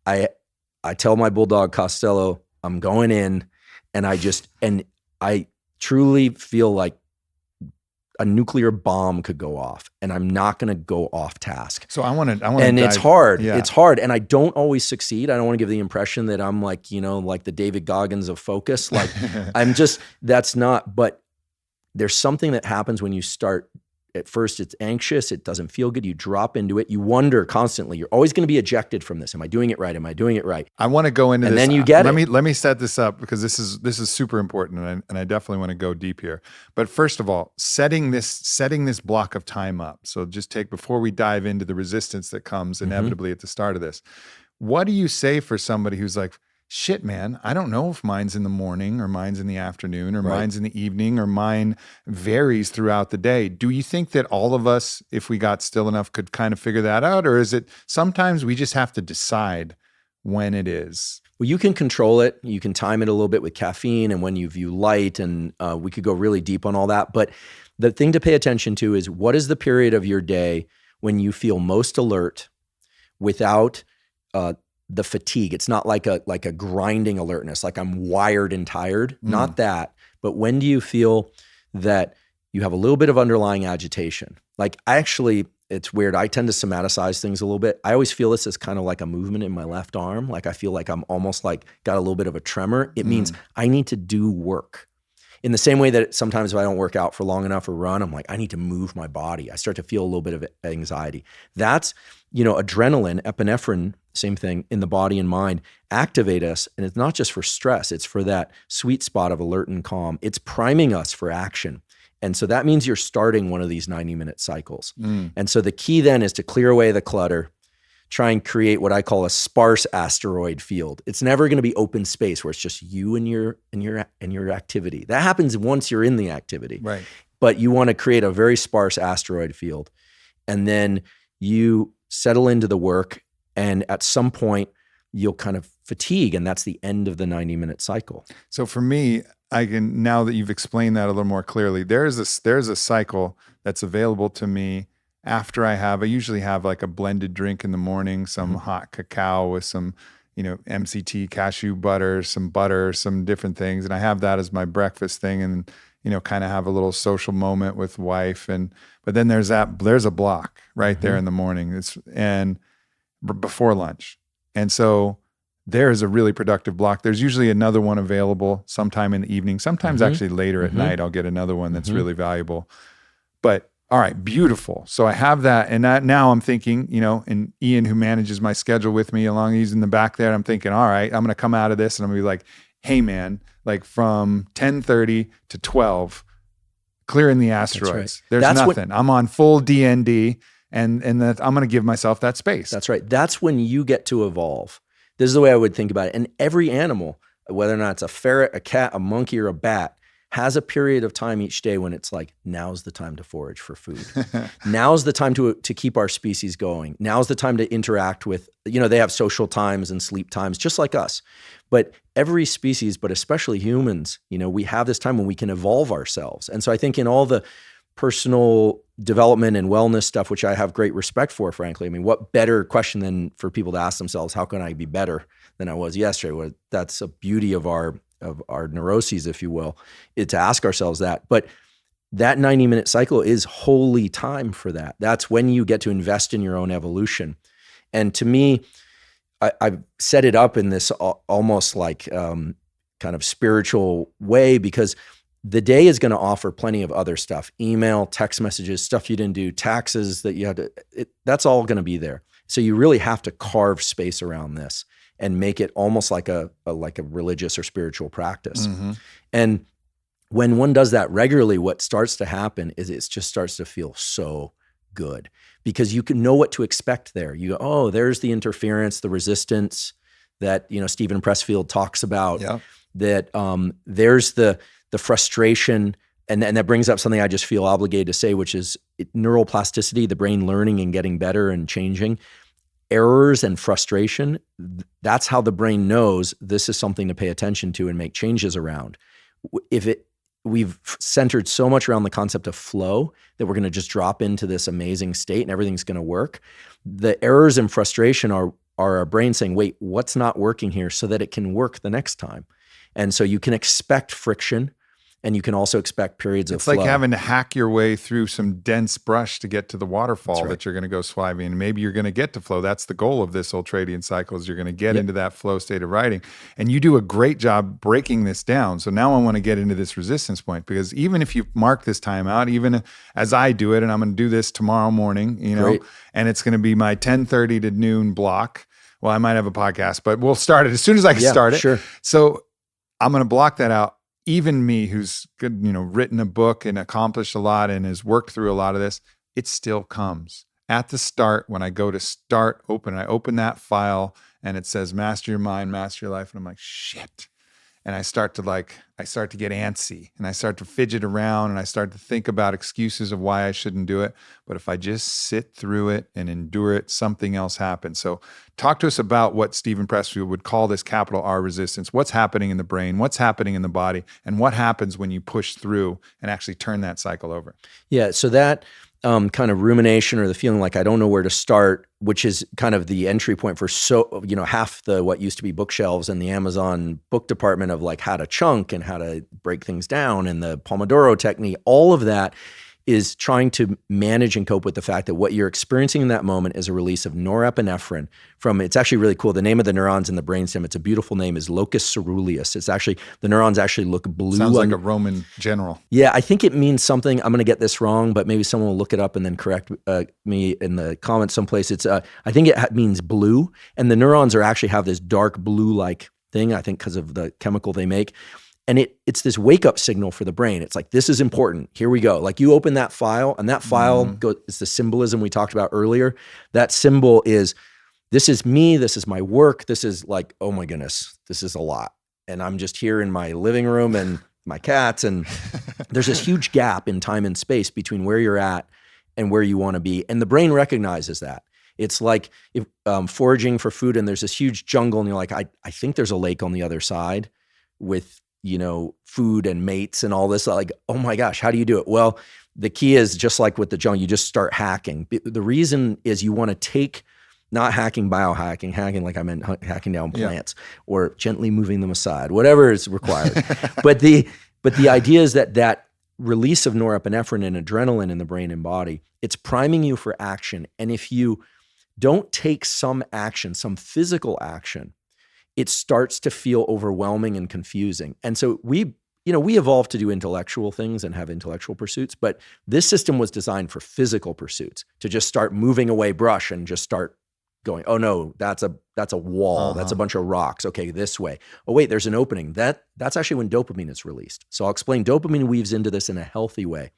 S2: I tell my bulldog Costello, I'm going in, and I truly feel like a nuclear bomb could go off, and I'm not going to go off task.
S1: So I want to,
S2: and it's hard.
S1: Yeah.
S2: It's hard. And I don't always succeed. I don't want to give the impression that I'm like, like the David Goggins of focus. Like that's not, but there's something that happens when you start. At first it's anxious. It doesn't feel good. You drop into it. You wonder constantly. You're always going to be ejected from this. Am I doing it right? Am I doing it right?
S1: I want to go into
S2: and
S1: this.
S2: And then you get
S1: Let me set this up, because this is super important, and I definitely want to go deep here. But first of all, setting this block of time up. So just before we dive into the resistance that comes inevitably at the start of this, what do you say for somebody who's like, shit, man, I don't know if mine's in the morning or mine's in the afternoon or mine's in the evening or mine varies throughout the day. Do you think that all of us, if we got still enough, could kind of figure that out? Or is it sometimes we just have to decide when it is?
S2: Well, you can control it. You can time it a little bit with caffeine and when you view light, and we could go really deep on all that. But the thing to pay attention to is, what is the period of your day when you feel most alert without the fatigue? It's not like a grinding alertness, like I'm wired and tired, not that. But when do you feel that you have a little bit of underlying agitation? Like it's weird. I tend to somaticize things a little bit. I always feel this as kind of like a movement in my left arm. Like I feel like I'm almost like got a little bit of a tremor. It means I need to do work. In the same way that sometimes if I don't work out for long enough or run, I'm like, I need to move my body. I start to feel a little bit of anxiety. That's, adrenaline, epinephrine, same thing in the body and mind, activate us. And it's not just for stress, it's for that sweet spot of alert and calm. It's priming us for action. And so that means you're starting one of these 90-minute cycles. And so the key then is to clear away the clutter, try and create what I call a sparse asteroid field. It's never going to be open space where it's just you and your activity. That happens once you're in the activity.
S1: Right.
S2: But you want to create a very sparse asteroid field. And then you settle into the work, and at some point you'll kind of fatigue, and that's the end of the 90-minute cycle.
S1: So for me, I can, now that you've explained that a little more clearly, there's a cycle that's available to me after I usually have like a blended drink in the morning, some hot cacao with some, MCT cashew butter, some different things. And I have that as my breakfast thing, and, kind of have a little social moment with wife. But then there's a block right there in the morning. Before lunch. And so there is a really productive block. There's usually another one available sometime in the evening. Sometimes actually later at night, I'll get another one that's really valuable. But all right, beautiful. So I have that. And now I'm thinking, and Ian, who manages my schedule with me he's in the back there. I'm thinking, all right, I'm going to come out of this and I'm going to be like, hey man, like from 10:30 to 12, clearing the asteroids.
S2: Right.
S1: There's nothing. I'm on full DND. And that I'm going to give myself that space.
S2: That's right. That's when you get to evolve. This is the way I would think about it. And every animal, whether or not it's a ferret, a cat, a monkey, or a bat, has a period of time each day when it's like, now's the time to forage for food. Now's the time to keep our species going. Now's the time to interact with, they have social times and sleep times, just like us. But every species, but especially humans, we have this time when we can evolve ourselves. And so I think in all the personal development and wellness stuff, which I have great respect for, frankly. I mean, what better question than for people to ask themselves, how can I be better than I was yesterday? Well, that's a beauty of our neuroses, if you will, to ask ourselves that. But that 90-minute cycle is holy time for that. That's when you get to invest in your own evolution. And to me, I've set it up in this almost like kind of spiritual way, because the day is going to offer plenty of other stuff, email, text messages, stuff you didn't do, taxes that you had to, that's all going to be there. So you really have to carve space around this and make it almost like a religious or spiritual practice. And when one does that regularly, what starts to happen is it just starts to feel so good, because you can know what to expect there. You go, oh, there's the interference, the resistance that, Stephen Pressfield talks about, that there's the frustration, and that brings up something I just feel obligated to say, which is neuroplasticity, the brain learning and getting better and changing. Errors and frustration, that's how the brain knows this is something to pay attention to and make changes around. We've centered so much around the concept of flow that we're going to just drop into this amazing state and everything's going to work. The errors and frustration are our brain saying, wait, what's not working here, so that it can work the next time. And so you can expect friction, and you can also expect periods of flow.
S1: It's like having to hack your way through some dense brush to get to the waterfall that you're going to go swimming. And maybe you're going to get to flow. That's the goal of this ultradian cycle, is you're going to get into that flow state of writing. And you do a great job breaking this down. So now I want to get into this resistance point, because even if you mark this time out, even as I do it, and I'm going to do this tomorrow morning, and it's going to be my 10:30 to noon block. Well, I might have a podcast, but we'll start it as soon as I can start it.
S2: Sure.
S1: So I'm going to block that out. Even me, who's good, written a book and accomplished a lot and has worked through a lot of this, it still comes at the start. When I go to start open, I open that file and it says, master your mind, master your life. And I'm like, shit. And I start to get antsy, and I start to fidget around, and I start to think about excuses of why I shouldn't do it. But if I just sit through it and endure it, something else happens. So talk to us about what Stephen Pressfield would call this capital R resistance. What's happening in the brain? What's happening in the body? And what happens when you push through and actually turn that cycle over?
S2: Yeah, so that kind of rumination, or the feeling like I don't know where to start, which is kind of the entry point for half the what used to be bookshelves in the Amazon book department of like how to chunk and how to break things down and the Pomodoro technique, all of that is trying to manage and cope with the fact that what you're experiencing in that moment is a release of norepinephrine from, it's actually really cool. The name of the neurons in the brainstem, it's a beautiful name, is locus ceruleus. It's actually, the neurons actually look blue.
S3: Sounds like a Roman general.
S2: Yeah, I think it means something. I'm going to get this wrong, but maybe someone will look it up and then correct me in the comments someplace. It's, I think it means blue, and the neurons actually have this dark blue-like thing, I think because of the chemical they make. And it's this wake up signal for the brain. It's like, this is important. Here we go. Like you open that file, and that file it's the symbolism we talked about earlier. That symbol is, this is me, this is my work, this is like, oh my goodness, this is a lot. And I'm just here in my living room and my cats, and there's this huge gap in time and space between where you're at and where you want to be. And the brain recognizes that. It's like if, foraging for food, and there's this huge jungle, and you're like, I think there's a lake on the other side with, you know, food and mates and all this. Like, oh my gosh, how do you do it? Well, the key is just like with the jungle, you just start hacking. The reason is you want to take, not hacking, biohacking, hacking like I meant hacking down plants or gently moving them aside, whatever is required. But the idea is that release of norepinephrine and adrenaline in the brain and body, it's priming you for action. And if you don't take some action, some physical action, it starts to feel overwhelming and confusing. And so we evolved to do intellectual things and have intellectual pursuits, but this system was designed for physical pursuits, to just start moving away brush and just start going, oh no, that's a wall, that's a bunch of rocks. Okay, this way. Oh wait, there's an opening. That's actually when dopamine is released. So I'll explain, dopamine weaves into this in a healthy way.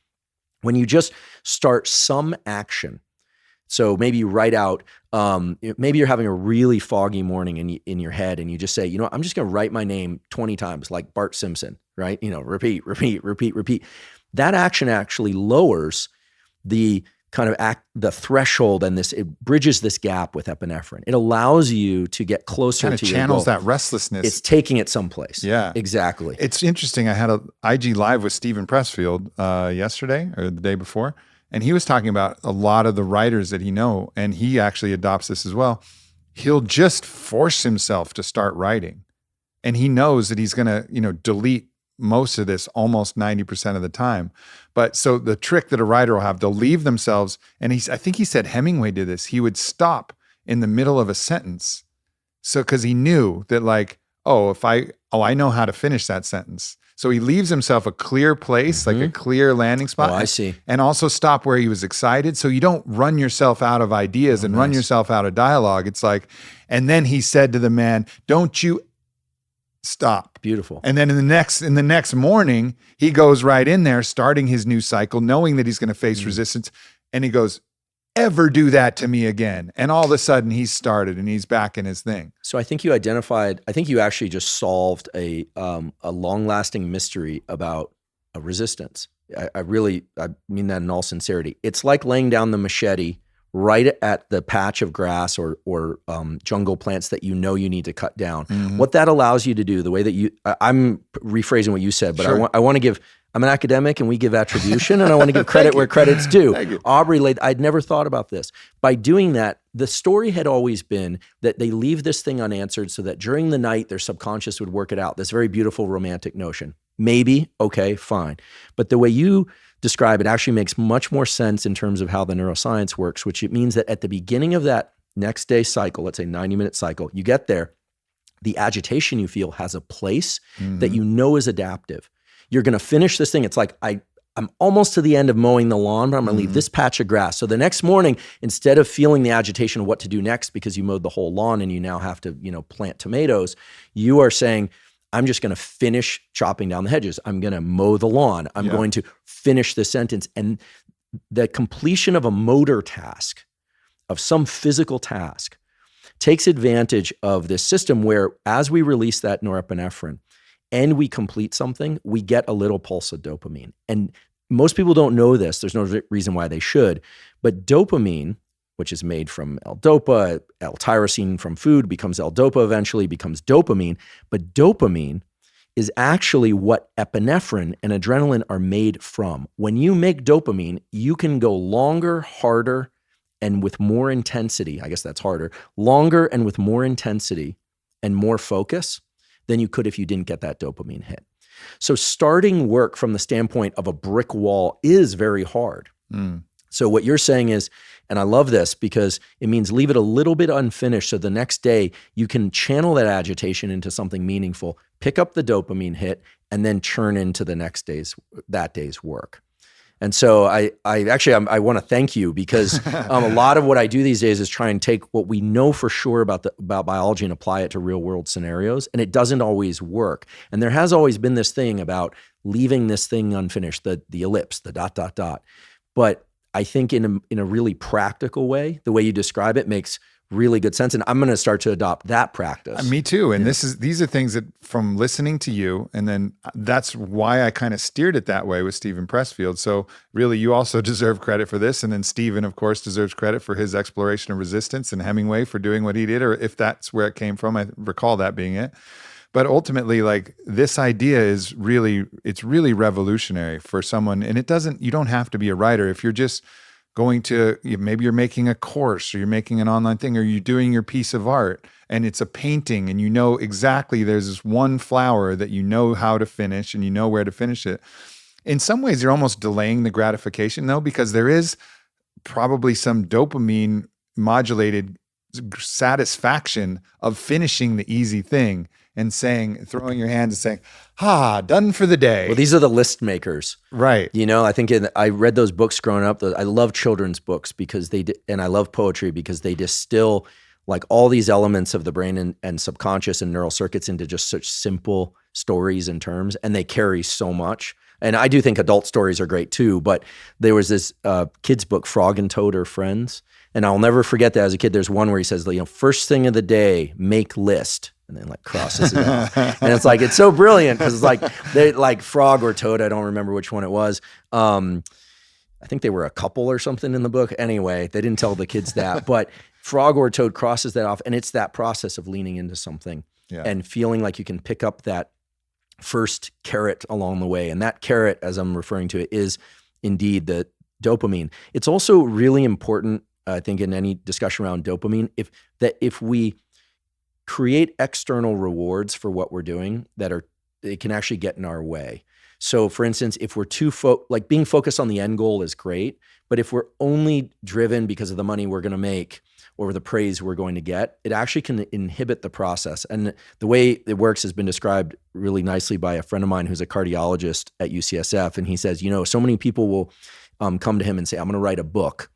S2: When you just start some action, so maybe you write out, maybe you're having a really foggy morning in your head, and you just say, you know, I'm just going to write my name 20 times like Bart Simpson, right? You know, repeat, repeat, repeat, repeat. That action actually lowers the kind of the threshold, and it bridges this gap with epinephrine. It allows you to get closer
S3: kind of
S2: to your
S3: channels
S2: goal.
S3: that restlessness.
S2: It's taking it someplace.
S3: Yeah,
S2: exactly.
S3: It's interesting. I had a IG Live with Stephen Pressfield yesterday or the day before, and he was talking about a lot of the writers that he know, and he actually adopts this as well. He'll just force himself to start writing, and he knows that he's going to, delete most of this almost 90% of the time. But so the trick that a writer will have, they'll leave themselves, and I think he said Hemingway did this. He would stop in the middle of a sentence. So, cause he knew that like, I know how to finish that sentence. So he leaves himself a clear place, like a clear landing spot.
S2: Oh, I see.
S3: And also stop where he was excited. So you don't run yourself out of ideas and run yourself out of dialogue. It's like, and then he said to the man, don't you stop.
S2: Beautiful.
S3: And then in the next morning, he goes right in there, starting his new cycle, knowing that he's going to face resistance. And he goes, ever do that to me again. And all of a sudden he's started and he's back in his thing.
S2: So I think you actually just solved a long-lasting mystery about a resistance. I mean that in all sincerity. It's like laying down the machete right at the patch of grass or jungle plants that you need to cut down. Mm-hmm. What that allows you to do, the way that I'm rephrasing what you said, but sure. I want to give, I'm an academic and we give attribution, and I want to give credit where credit's due. Aubrey I'd never thought about this. By doing that, the story had always been that they leave this thing unanswered so that during the night their subconscious would work it out. This very beautiful romantic notion. Maybe, okay, fine. But the way you describe it actually makes much more sense in terms of how the neuroscience works, which it means that at the beginning of that next day cycle, let's say 90-minute cycle, you get there, the agitation you feel has a place that is adaptive. You're going to finish this thing. It's like, I'm almost to the end of mowing the lawn, but I'm going to leave this patch of grass. So the next morning, instead of feeling the agitation of what to do next because you mowed the whole lawn and you now have to, plant tomatoes, you are saying, I'm just going to finish chopping down the hedges. I'm going to mow the lawn. I'm going to finish the sentence. And the completion of a motor task, of some physical task, takes advantage of this system where as we release that norepinephrine and we complete something, we get a little pulse of dopamine. And most people don't know this. There's no reason why they should. But dopamine, which is made from L-dopa, L-tyrosine from food, becomes L-dopa eventually, becomes dopamine. But dopamine is actually what epinephrine and adrenaline are made from. When you make dopamine, you can go longer, harder, and with more intensity. I guess that's harder. Longer and with more intensity and more focus than you could if you didn't get that dopamine hit. So starting work from the standpoint of a brick wall is very hard. So what you're saying is, and I love this because it means leave it a little bit unfinished so the next day you can channel that agitation into something meaningful, pick up the dopamine hit, and then churn into that day's work. And so I want to thank you because a lot of what I do these days is try and take what we know for sure about biology and apply it to real world scenarios. And it doesn't always work. And there has always been this thing about leaving this thing unfinished, the ellipse, the ... But I think in a really practical way, the way you describe it makes really good sense. And I'm going to start to adopt that practice.
S3: Me too. And these are things that from listening to you, and then that's why I kind of steered it that way with Stephen Pressfield. So really, you also deserve credit for this. And then Stephen, of course, deserves credit for his exploration of resistance, and Hemingway for doing what he did, or if that's where it came from. I recall that being it. But ultimately, like, this idea is it's really revolutionary for someone. And you don't have to be a writer. If you're just going to, maybe you're making a course, or you're making an online thing, or you're doing your piece of art and it's a painting, and you know exactly there's this one flower that you know how to finish and you know where to finish it. In some ways, you're almost delaying the gratification though, because there is probably some dopamine modulated satisfaction of finishing the easy thing and throwing your hands and saying, done for the day.
S2: Well, these are the list makers.
S3: Right.
S2: I think I read those books growing up. I love children's books because and I love poetry because they distill like all these elements of the brain and subconscious and neural circuits into just such simple stories and terms, and they carry so much. And I do think adult stories are great too, but there was this kid's book, Frog and Toad Are Friends. And I'll never forget that as a kid. There's one where he says, first thing of the day, make list. And then like crosses it off. And it's like, it's so brilliant because it's like, they like Frog or Toad. I don't remember which one it was. I think they were a couple or something in the book. Anyway, they didn't tell the kids that, but Frog or Toad crosses that off. And it's that process of leaning into something and feeling like you can pick up that first carrot along the way. And that carrot, as I'm referring to it, is indeed the dopamine. It's also really important, I think, in any discussion around dopamine, if we create external rewards for what we're doing they can actually get in our way. So for instance, if we're being focused on the end goal is great, but if we're only driven because of the money we're going to make or the praise we're going to get, it actually can inhibit the process. And the way it works has been described really nicely by a friend of mine who's a cardiologist at UCSF. And he says, so many people will come to him and say, I'm going to write a book.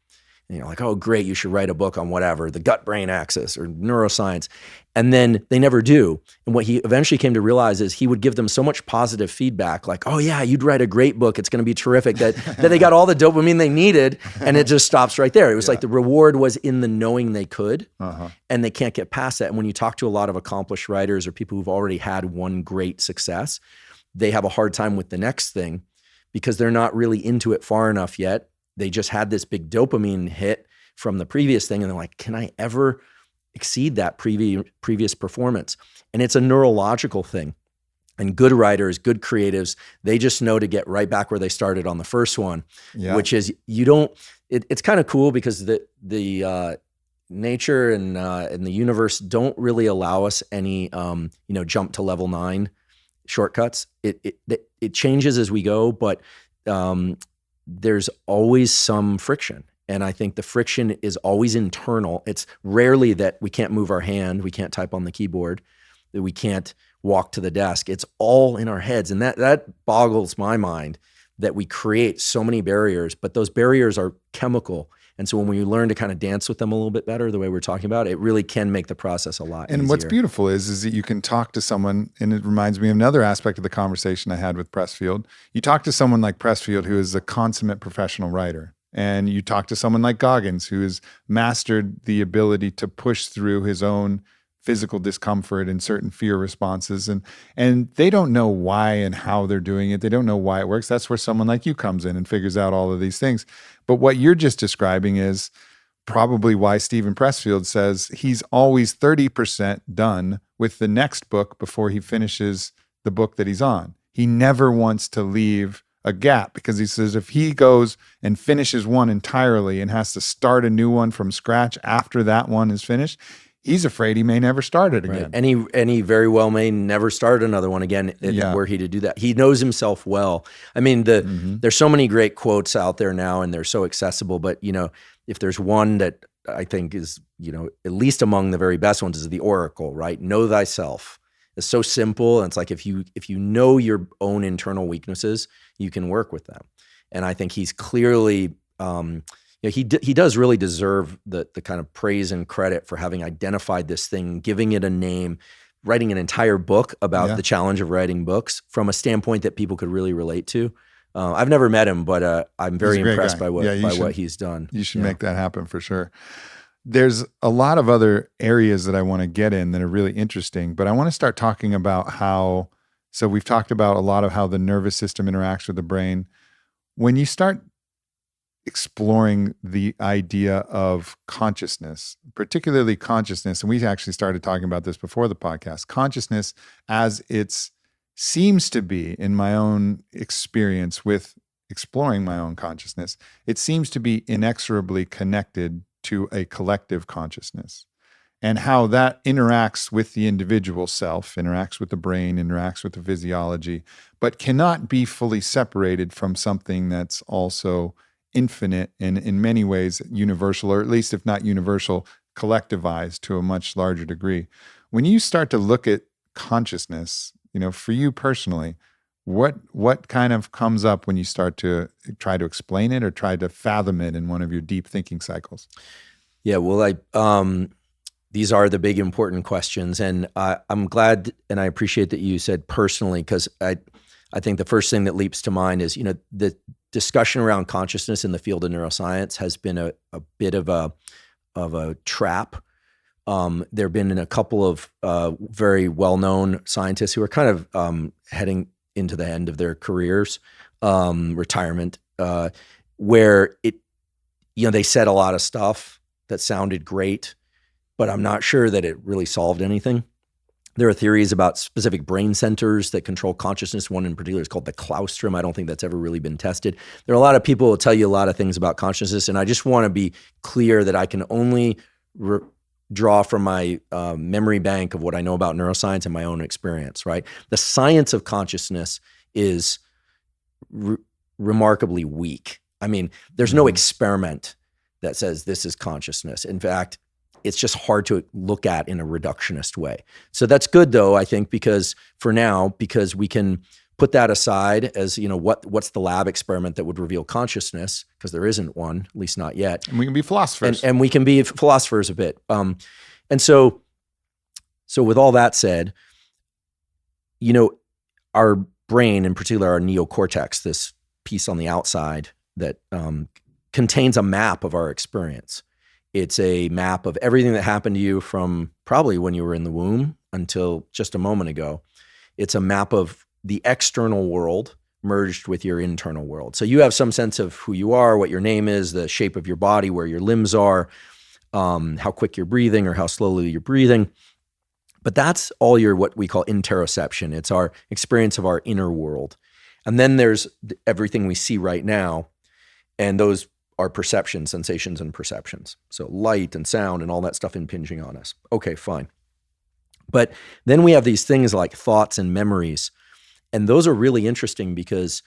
S2: And you're like, oh, great, you should write a book on whatever, the gut-brain axis or neuroscience. And then they never do. And what he eventually came to realize is he would give them so much positive feedback, like, oh yeah, you'd write a great book. It's going to be terrific, that they got all the dopamine they needed, and it just stops right there. It was like the reward was in the knowing they could, and they can't get past that. And when you talk to a lot of accomplished writers or people who've already had one great success, they have a hard time with the next thing because they're not really into it far enough yet. They just had this big dopamine hit from the previous thing, and they're like, can I ever exceed that previous performance? And it's a neurological thing. And good writers, good creatives, they just know to get right back where they started on the first one, which is it's kind of cool because the nature and the universe don't really allow us any jump to level 9 shortcuts. It changes as we go, but there's always some friction. And I think the friction is always internal. It's rarely that we can't move our hand, we can't type on the keyboard, that we can't walk to the desk. It's all in our heads. And that boggles my mind that we create so many barriers, but those barriers are chemical. And so when we learn to kind of dance with them a little bit better, the way we're talking about, it really can make the process a lot easier.
S3: And what's beautiful is that you can talk to someone, and it reminds me of another aspect of the conversation I had with Pressfield. You talk to someone like Pressfield, who is a consummate professional writer. And you talk to someone like Goggins, who has mastered the ability to push through his own physical discomfort and certain fear responses. And they don't know why and how they're doing it. They don't know why it works. That's where someone like you comes in and figures out all of these things. But what you're just describing is probably why Stephen Pressfield says he's always 30% done with the next book before he finishes the book that he's on. He never wants to leave a gap because he says if he goes and finishes one entirely and has to start a new one from scratch after that one is finished, he's afraid he may never start it
S2: Right.
S3: again.
S2: And he very well may never start another one again were he to do that. He knows himself well. I mean, there's so many great quotes out there now and they're so accessible, but if there's one that I think is, at least among the very best ones, is the Oracle, right? Know thyself. It's so simple. And it's like, if you know your own internal weaknesses, you can work with them. And I think he's clearly, he does really deserve the kind of praise and credit for having identified this thing, giving it a name, writing an entire book about the challenge of writing books from a standpoint that people could really relate to. I've never met him, but I'm very impressed by what he's done.
S3: You should make that happen for sure. There's a lot of other areas that I want to get in that are really interesting, but I want to start talking about so we've talked about a lot of how the nervous system interacts with the brain. When you start exploring the idea of consciousness, particularly consciousness, and we actually started talking about this before the podcast, consciousness as it seems to be, in my own experience with exploring my own consciousness, it seems to be inexorably connected to a collective consciousness, and how that interacts with the individual self, interacts with the brain, interacts with the physiology, but cannot be fully separated from something that's also infinite and in many ways universal, or at least if not universal, collectivized to a much larger degree. When you start to look at consciousness, for you personally, what kind of comes up when you start to try to explain it or try to fathom it in one of your deep thinking cycles?
S2: Yeah, well, these are the big important questions, and I'm glad and I appreciate that you said personally, because I think the first thing that leaps to mind is the discussion around consciousness in the field of neuroscience has been a bit of a trap. There have been a couple of very well-known scientists who are kind of heading into the end of their careers, retirement, where they said a lot of stuff that sounded great, but I'm not sure that it really solved anything. There are theories about specific brain centers that control consciousness. One in particular is called the claustrum. I don't think that's ever really been tested. There are a lot of people who will tell you a lot of things about consciousness, and I just want to be clear that I can only draw from my memory bank of what I know about neuroscience and my own experience, right? The science of consciousness is remarkably weak. I mean, there's no experiment that says this is consciousness. In fact, it's just hard to look at in a reductionist way. So that's good though, I think, because we can put that aside as, what's the lab experiment that would reveal consciousness, because there isn't one, at least not yet.
S3: And we can be philosophers.
S2: And we can be philosophers a bit. And so with all that said, our brain, in particular our neocortex, this piece on the outside that contains a map of our experience. It's a map of everything that happened to you from probably when you were in the womb until just a moment ago. It's a map of the external world merged with your internal world. So you have some sense of who you are, what your name is, the shape of your body, where your limbs are, how quick you're breathing or how slowly you're breathing. But that's all what we call interoception. It's our experience of our inner world. And then there's everything we see right now, and those are perceptions, sensations, and perceptions. So light and sound and all that stuff impinging on us. Okay, fine. But then we have these things like thoughts and memories. And those are really interesting because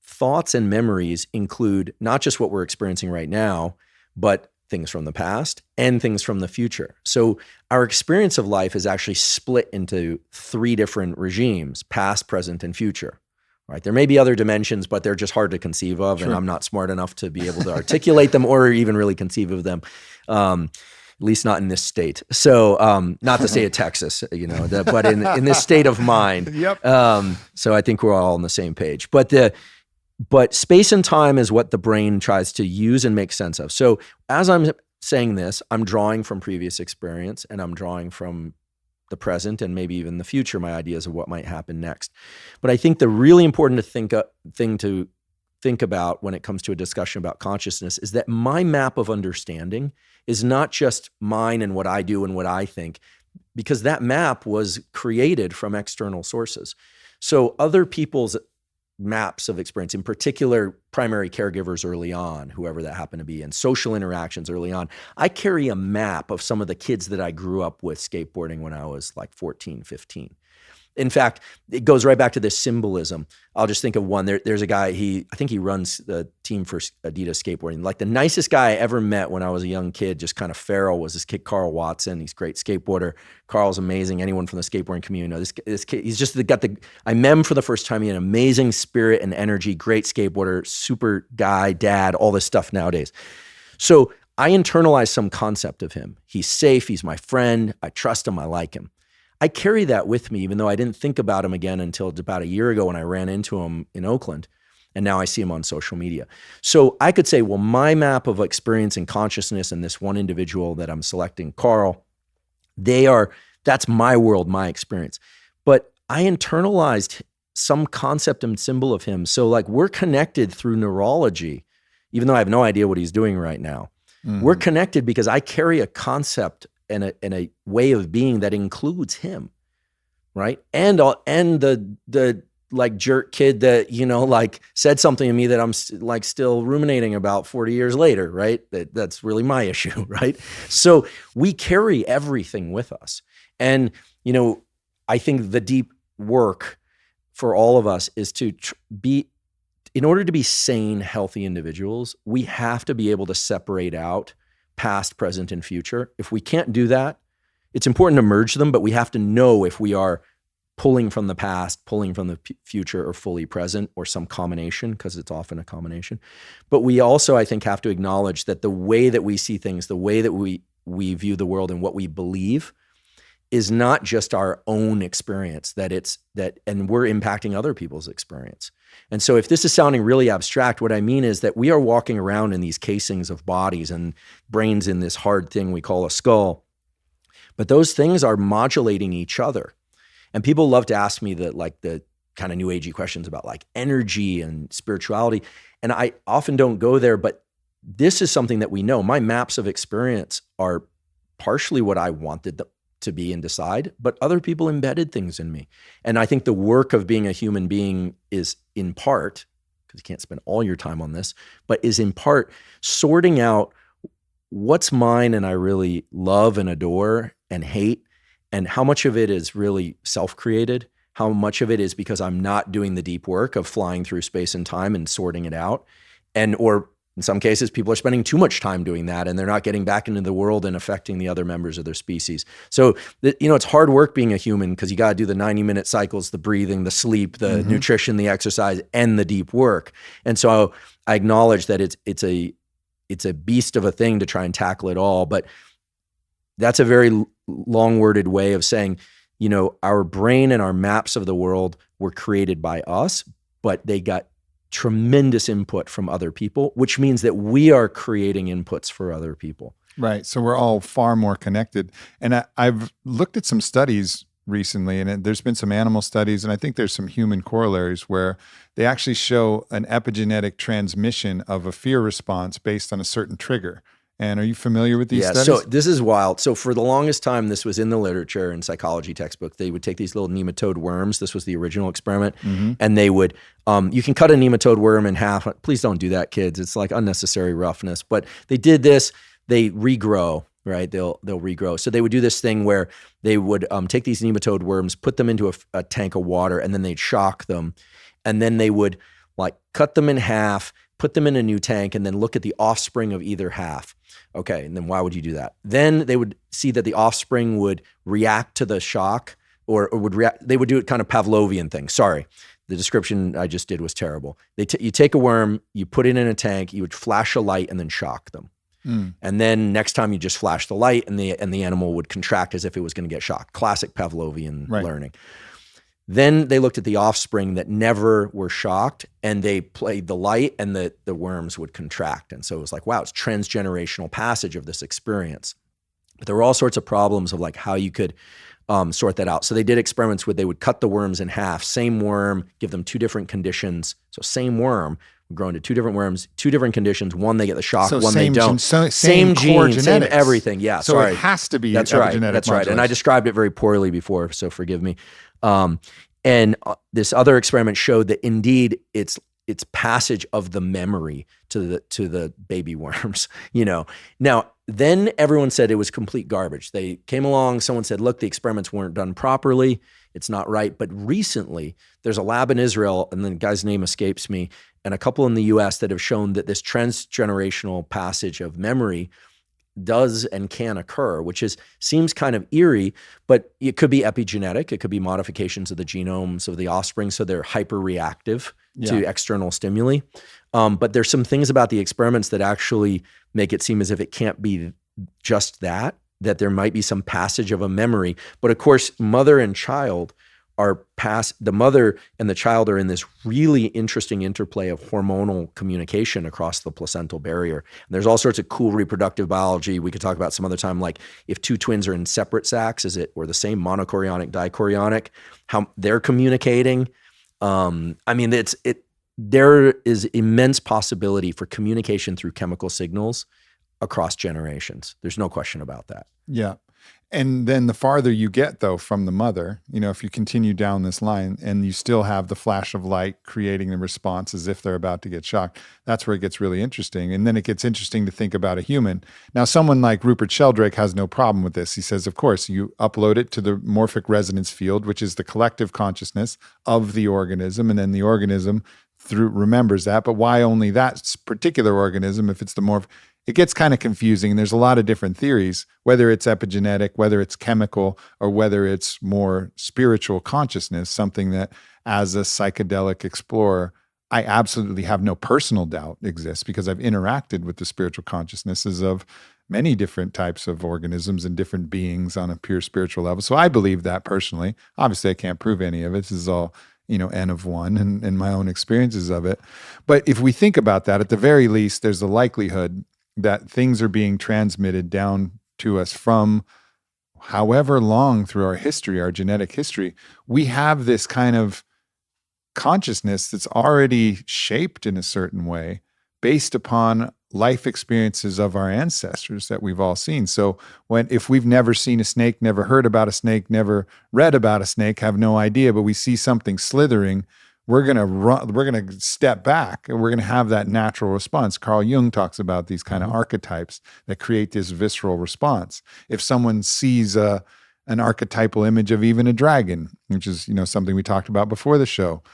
S2: thoughts and memories include not just what we're experiencing right now, but things from the past and things from the future. So our experience of life is actually split into 3 different regimes: past, present, and future. Right? There may be other dimensions, but they're just hard to conceive of, and I'm not smart enough to be able to articulate them or even really conceive of them. At least not in this state. So not the state of Texas, but in this state of mind.
S3: Yep.
S2: So I think we're all on the same page. But space and time is what the brain tries to use and make sense of. So as I'm saying this, I'm drawing from previous experience, and I'm drawing from the present and maybe even the future, my ideas of what might happen next. But I think the really important thing to think about when it comes to a discussion about consciousness is that my map of understanding is not just mine and what I do and what I think, because that map was created from external sources. So other people's maps of experience, in particular primary caregivers early on, whoever that happened to be, and social interactions early on. I carry a map of some of the kids that I grew up with skateboarding when I was like 14, 15. In fact, it goes right back to this symbolism. I'll just think of one. There's a guy, I think he runs the team for Adidas skateboarding. Like the nicest guy I ever met when I was a young kid, just kind of feral, was this kid, Carl Watson. He's a great skateboarder. Carl's amazing. Anyone from the skateboarding community knows this kid. He's just I met him for the first time. He had an amazing spirit and energy, great skateboarder, super guy, dad, all this stuff nowadays. So I internalized some concept of him. He's safe. He's my friend. I trust him. I like him. I carry that with me, even though I didn't think about him again until about a year ago when I ran into him in Oakland. And now I see him on social media. So I could say, well, my map of experience and consciousness and this one individual that I'm selecting, Carl, that's my world, my experience. But I internalized some concept and symbol of him. So like we're connected through neurology, even though I have no idea what he's doing right now. Mm-hmm. We're connected because I carry a concept and a way of being that includes him, right? And the like jerk kid that, like said something to me that I'm like still ruminating about 40 years later, right? That's really my issue, right? So we carry everything with us. And, I think the deep work for all of us is to in order to be sane, healthy individuals, we have to be able to separate out past, present, and future. If we can't do that, it's important to merge them, but we have to know if we are pulling from the past, pulling from the future, or fully present, or some combination, because it's often a combination. But we also, I think, have to acknowledge that the way that we see things, the way that we view the world and what we believe is not just our own experience, and we're impacting other people's experience. And so if this is sounding really abstract, what I mean is that we are walking around in these casings of bodies and brains in this hard thing we call a skull. But those things are modulating each other. And people love to ask me the kind of new agey questions about like energy and spirituality. And I often don't go there, but this is something that we know. My maps of experience are partially what I wanted them to be and decide, but other people embedded things in me. And I think the work of being a human being is in part, because you can't spend all your time on this, but is in part sorting out what's mine and I really love and adore and hate, and how much of it is really self-created, how much of it is because I'm not doing the deep work of flying through space and time and sorting it out, or in some cases, people are spending too much time doing that and they're not getting back into the world and affecting the other members of their species. So, it's hard work being a human because you got to do the 90-minute cycles, the breathing, the sleep, the nutrition, the exercise, and the deep work. And so I acknowledge that it's a beast of a thing to try and tackle it all. But that's a very long-worded way of saying, our brain and our maps of the world were created by us, but they got tremendous input from other people, which means that we are creating inputs for other people.
S3: Right. So we're all far more connected. And I've looked at some studies recently, and there's been some animal studies, and I think there's some human corollaries where they actually show an epigenetic transmission of a fear response based on a certain trigger. And are you familiar with these studies?
S2: So this is wild. So for the longest time, this was in the literature and psychology textbook. They would take these little nematode worms. This was the original experiment. And they would, you can cut a nematode worm in half. Please don't do that, kids. It's like unnecessary roughness. But they did this. They regrow, right? They'll regrow. So they would do this thing where they would take these nematode worms, put them into a tank of water, and then they'd shock them. And then they would like cut them in half, put them in a new tank, and then look at the offspring of either half. Okay, and then why would you do that? Then they would see that the offspring would react to the shock or would react. They would do it kind of Pavlovian thing. Sorry, the description I just did was terrible. You take a worm, you put it in a tank, you would flash a light and then shock them. And then next time you just flash the light and the animal would contract as if it was going to get shocked. Classic Pavlovian learning. Then they looked at the offspring that never were shocked, and they played the light, and the worms would contract. And so it was like, wow, it's transgenerational passage of this experience. But there were all sorts of problems of like how you could sort that out. So they did experiments where they would cut the worms in half, same worm, give them two different conditions. So same worm would grow into two different worms, two different conditions. One, they get the shock, one they don't.
S3: Same
S2: gene,
S3: genetics.
S2: Same everything. Yeah,
S3: so it has to be
S2: That's
S3: epigenetic
S2: right. That's right. And I described it very poorly before, so forgive me. And this other experiment showed that indeed it's passage of the memory to the baby worms, Now, then everyone said it was complete garbage. They came along, someone said, look, the experiments weren't done properly. It's not right. But recently, there's a lab in Israel, and the guy's name escapes me, and a couple in the US that have shown that this transgenerational passage of memory does and can occur, which seems kind of eerie, but it could be epigenetic. It could be modifications of the genomes of the offspring, so they're hyper-reactive to external stimuli. But there's some things about the experiments that actually make it seem as if it can't be just that there might be some passage of a memory. But of course, mother and child the mother and the child are in this really interesting interplay of hormonal communication across the placental barrier. And there's all sorts of cool reproductive biology we could talk about some other time, like if two twins are in separate sacs, or the same monochorionic, dichorionic, how they're communicating. There is immense possibility for communication through chemical signals across generations. There's no question about that.
S3: Yeah. And then the farther you get, though, from the mother, if you continue down this line and you still have the flash of light creating the response as if they're about to get shocked, that's where it gets really interesting. And then it gets interesting to think about a human. Now, someone like Rupert Sheldrake has no problem with this. He says, of course, you upload it to the morphic resonance field, which is the collective consciousness of the organism, and then the organism remembers that. But why only that particular organism if it's the morph? It gets kind of confusing. There's a lot of different theories, whether it's epigenetic, whether it's chemical, or whether it's more spiritual consciousness, something that as a psychedelic explorer, I absolutely have no personal doubt exists because I've interacted with the spiritual consciousnesses of many different types of organisms and different beings on a pure spiritual level. So I believe that personally. Obviously, I can't prove any of it. This is all N of one and my own experiences of it. But if we think about that, at the very least, there's a likelihood that things are being transmitted down to us from however long through our history, our genetic history. We have this kind of consciousness that's already shaped in a certain way based upon life experiences of our ancestors that we've all seen. So if we've never seen a snake, never heard about a snake, never read about a snake, have no idea, but we see something slithering, we're going to run, we're going to step back, and we're going to have that natural response. Carl Jung talks about these kind of archetypes that create this visceral response. If someone sees an archetypal image of even a dragon, which is, something we talked about before the show,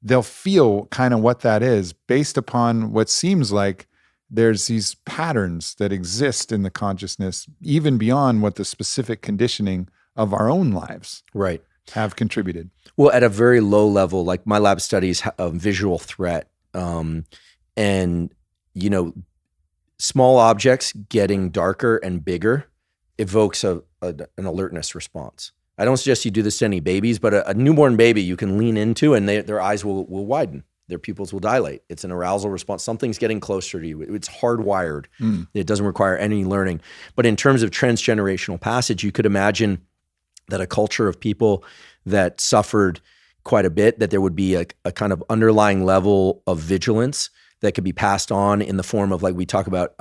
S3: they'll feel kind of what that is based upon what seems like there's these patterns that exist in the consciousness, even beyond what the specific conditioning of our own lives have contributed.
S2: Well, at a very low level, like my lab studies a visual threat, and small objects getting darker and bigger evokes an alertness response. I don't suggest you do this to any babies, but a newborn baby you can lean into and their eyes will widen. Their pupils will dilate. It's an arousal response. Something's getting closer to you. It's hardwired. It doesn't require any learning. But in terms of transgenerational passage, you could imagine that a culture of people that suffered quite a bit, that there would be a kind of underlying level of vigilance that could be passed on in the form of, like we talk about,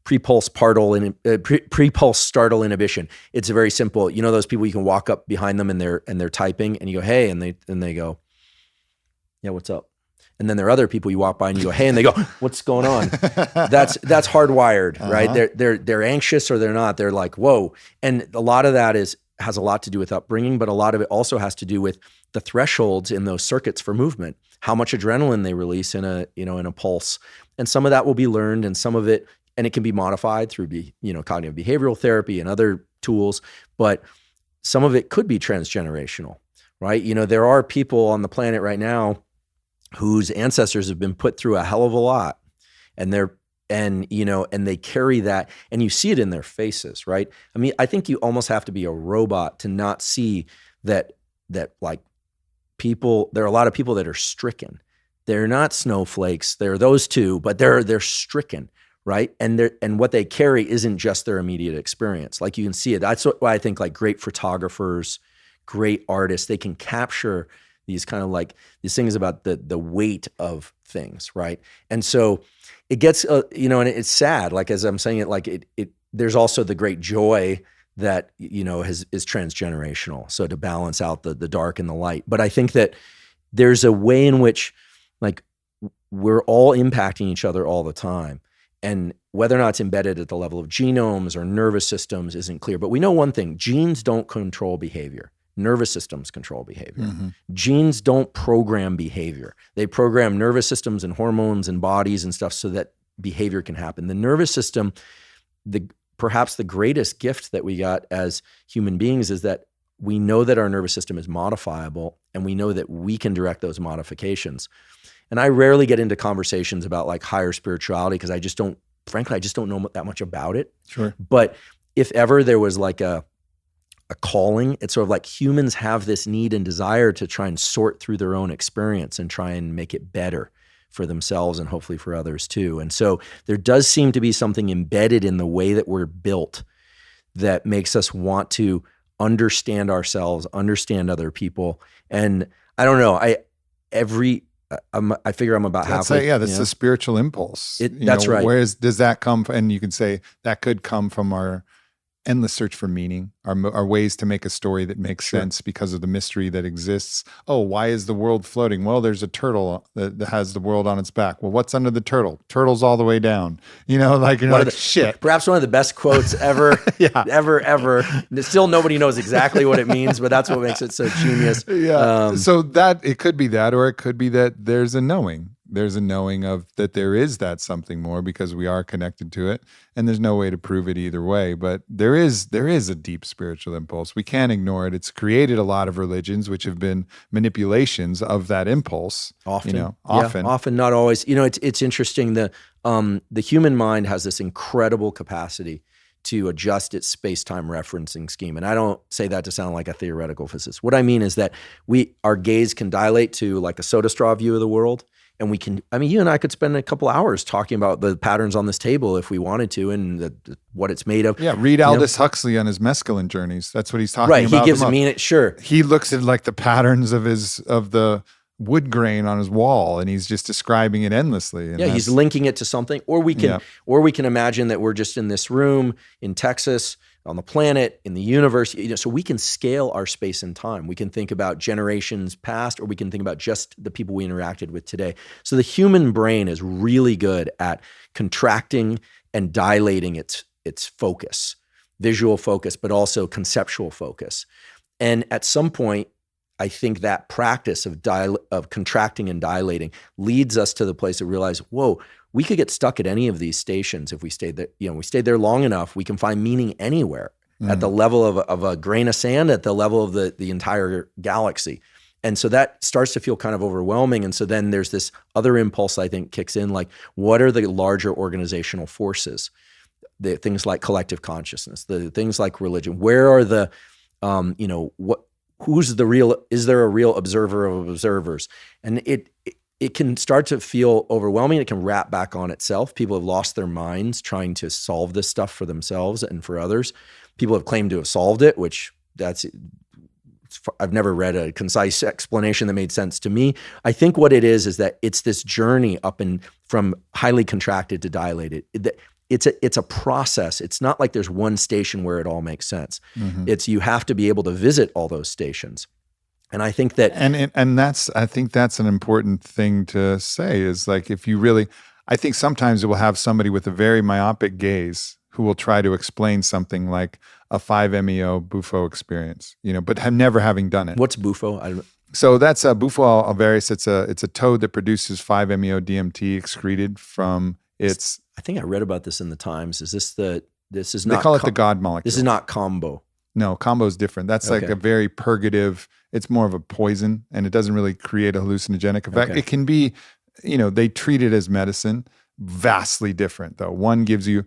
S2: pre-pulse startle inhibition. It's very simple. Those people you can walk up behind them and they're typing and you go, hey, and they go, yeah, what's up? And then there are other people you walk by and you go, hey, and they go, what's going on? That's hardwired, right? They're anxious or they're not. They're like, whoa. And a lot of that has a lot to do with upbringing, but a lot of it also has to do with the thresholds in those circuits for movement, how much adrenaline they release in a pulse. And some of that will be learned, and some of it, and it can be modified through cognitive behavioral therapy and other tools, but some of it could be transgenerational, right? There are people on the planet right now whose ancestors have been put through a hell of a lot, and they carry that, and you see it in their faces, right? I mean, I think you almost have to be a robot to not see that like people, there are a lot of people that are stricken. They're not snowflakes. They're those two, but they're stricken, right? And what they carry isn't just their immediate experience. Like you can see it. That's why I think like great photographers, great artists, they can capture these kind of like these things about the weight of things, right? And so it gets, and it's sad. Like as I'm saying it, like it there's also the great joy that, is transgenerational. So to balance out the dark and the light. But I think that there's a way in which, like, we're all impacting each other all the time. And whether or not it's embedded at the level of genomes or nervous systems isn't clear. But we know one thing: genes don't control behavior. Nervous systems control behavior.
S3: Mm-hmm.
S2: Genes don't program behavior. They program nervous systems and hormones and bodies and stuff so that behavior can happen. The nervous system, perhaps the greatest gift that we got as human beings is that we know that our nervous system is modifiable, and we know that we can direct those modifications. And I rarely get into conversations about like higher spirituality because I just don't know that much about it.
S3: Sure.
S2: But if ever there was like a calling, it's sort of like humans have this need and desire to try and sort through their own experience and try and make it better for themselves and hopefully for others too. And so there does seem to be something embedded in the way that we're built that makes us want to understand ourselves, understand other people. And I don't know, I figure I'm about halfway.
S3: That's the spiritual impulse.
S2: That's right.
S3: Does that come from, and you can say that could come from our endless search for meaning, our ways to make a story that makes sense because of the mystery that exists. Oh, why is the world floating? Well, there's a turtle that has the world on its back. Well, what's under the turtle? Turtle's all the way down. Shit.
S2: Perhaps one of the best quotes ever, ever. Still, nobody knows exactly what it means, but that's what makes it so genius.
S3: Yeah. So that it could be that, or it could be that there's a knowing. There's a knowing of that there is that something more because we are connected to it, and there's no way to prove it either way. But there is a deep spiritual impulse. We can't ignore it. It's created a lot of religions, which have been manipulations of that impulse.
S2: Often, not always. It's interesting. The human mind has this incredible capacity to adjust its space-time referencing scheme. And I don't say that to sound like a theoretical physicist. What I mean is that our gaze can dilate to like a soda straw view of the world. And you and I could spend a couple hours talking about the patterns on this table if we wanted to, and what it's made of.
S3: Yeah, read Aldous Huxley on his mescaline journeys. That's what he's talking about.
S2: Right, he gives meaning. Sure,
S3: he looks at like the patterns of the wood grain on his wall, and he's just describing it endlessly. And
S2: he's linking it to something, or we can imagine that we're just in this room in Texas, on the planet, in the universe, so we can scale our space and time. We can think about generations past, or we can think about just the people we interacted with today. So the human brain is really good at contracting and dilating its focus, visual focus, but also conceptual focus. And at some point, I think that practice of contracting and dilating leads us to the place to realize, whoa, we could get stuck at any of these stations if we stayed there. We stayed there long enough. We can find meaning anywhere at the level of a grain of sand, at the level of the entire galaxy. And so that starts to feel kind of overwhelming. And so then there's this other impulse I think kicks in, like, what are the larger organizational forces? The things like collective consciousness, the things like religion. Where are the, who's the real? Is there a real observer of observers? And it can start to feel overwhelming. It can wrap back on itself. People have lost their minds trying to solve this stuff for themselves and for others. People have claimed to have solved it, which I've never read a concise explanation that made sense to me. I think what it is that it's this journey from highly contracted to dilated. It's a process. It's not like there's one station where it all makes sense. Mm-hmm. You have to be able to visit all those stations. And I think that,
S3: I think that's an important thing to say is like, I think sometimes it will have somebody with a very myopic gaze who will try to explain something like a 5-MeO Bufo experience, but never having done it.
S2: What's Bufo?
S3: So that's a Bufo alvarius. It's a toad that produces 5-MeO DMT excreted from its.
S2: I think I read about this in the Times. This is
S3: not. They call it the God molecule.
S2: This is not combo.
S3: No, combo is different. That's like a very purgative. It's more of a poison, and it doesn't really create a hallucinogenic effect. Okay. It can be, they treat it as medicine. Vastly different, though. One gives you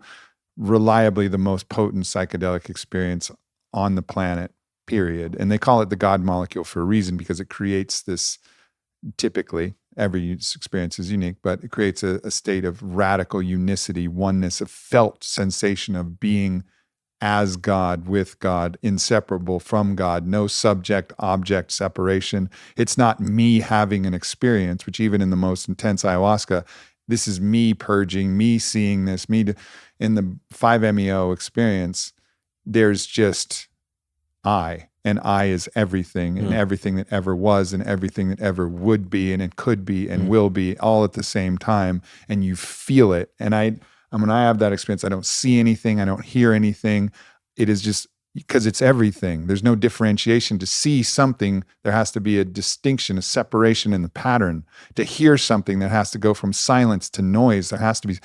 S3: reliably the most potent psychedelic experience on the planet, period. And they call it the God molecule for a reason, because it creates this, typically, every experience is unique, but it creates a state of radical unicity, oneness, a felt sensation of being as God, with God, inseparable from God, no subject-object separation. It's not me having an experience, which even in the most intense ayahuasca, this is me purging, me seeing this, in the 5-MeO experience, there's just I, and I is everything, and everything that ever was, and everything that ever would be, and it could be, and will be, all at the same time, and you feel it. And when I have that experience, I don't see anything, I don't hear anything. It is just because it's everything. There's no differentiation. To see something, there has to be a distinction, a separation in the pattern. To hear something, that has to go from silence to noise. There has to be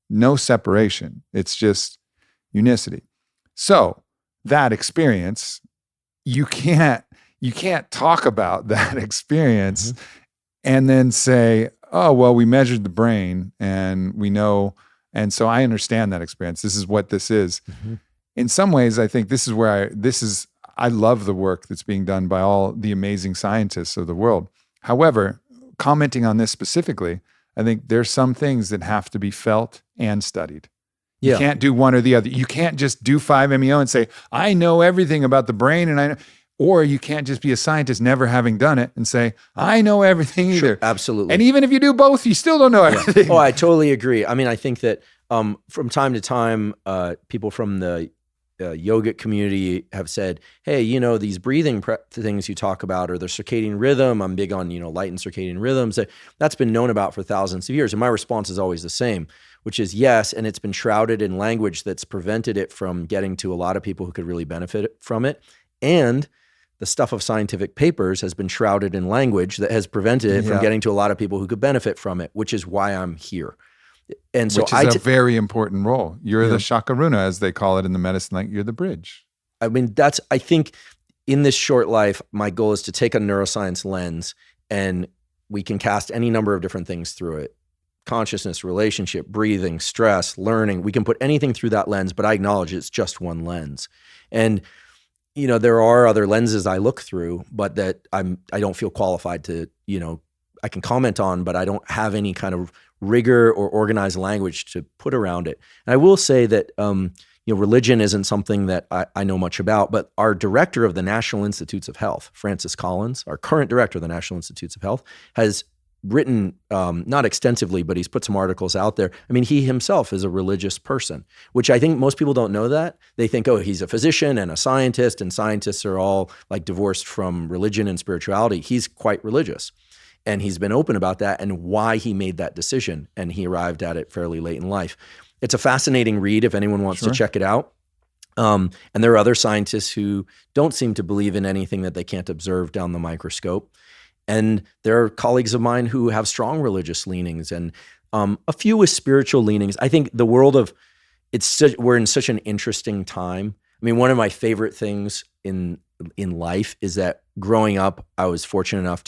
S3: no separation. It's just unicity. So that experience, you can't talk about that experience and then say, oh, well, we measured the brain and we know, and so I understand that experience. This is what this is. In some ways, I think this is where I love the work that's being done by all the amazing scientists of the world. However, commenting on this specifically, I think there's some things that have to be felt and studied. You can't do one or the other. You can't just do 5-MeO and say, I know everything about the brain, and I know, or you can't just be a scientist never having done it and say, I know everything either.
S2: Sure, absolutely.
S3: And even if you do both, you still don't know everything.
S2: Oh, I totally agree. I mean, I think that from time to time, people from the yogic community have said, hey, these breathing things you talk about, or the circadian rhythm, I'm big on, light and circadian rhythms. That's been known about for thousands of years. And my response is always the same, which is yes. And it's been shrouded in language that's prevented it from getting to a lot of people who could really benefit from it. And the stuff of scientific papers has been shrouded in language that has prevented it from getting to a lot of people who could benefit from it, which is why I'm here. And so
S3: which is a very important role. You're the shakaruna, as they call it in the medicine, like you're the bridge.
S2: I mean, I think in this short life, my goal is to take a neuroscience lens, and we can cast any number of different things through it. Consciousness, relationship, breathing, stress, learning. We can put anything through that lens, but I acknowledge it's just one lens. And there are other lenses I look through, but that I don't feel qualified to, I can comment on, but I don't have any kind of rigor or organized language to put around it. And I will say that, religion isn't something that I know much about, but our director of the National Institutes of Health, Francis Collins, our current director of the National Institutes of Health, has written, not extensively, but he's put some articles out there. I mean, he himself is a religious person, which I think most people don't know that. They think, oh, he's a physician and a scientist, and scientists are all like divorced from religion and spirituality. He's quite religious. And he's been open about that and why he made that decision. And he arrived at it fairly late in life. It's a fascinating read if anyone wants to check it out. And there are other scientists who don't seem to believe in anything that they can't observe down the microscope. And there are colleagues of mine who have strong religious leanings and a few with spiritual leanings. I think the world of we're in such an interesting time. I mean, one of my favorite things in life is that growing up, I was fortunate enough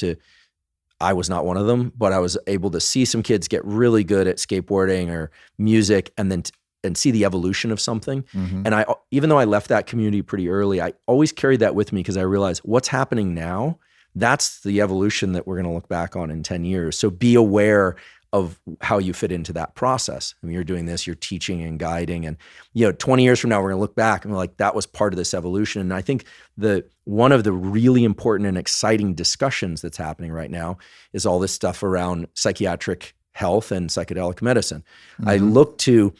S2: I was not one of them, but I was able to see some kids get really good at skateboarding or music, and then and see the evolution of something. And even though I left that community pretty early, I always carried that with me because I realized what's happening now, that's the evolution that we're going to look back on in 10 years. So be aware of how you fit into that process. I mean, you're doing this, you're teaching and guiding, and 20 years from now, we're going to look back and we're like, that was part of this evolution. And I think one of the really important and exciting discussions that's happening right now is all this stuff around psychiatric health and psychedelic medicine. I look to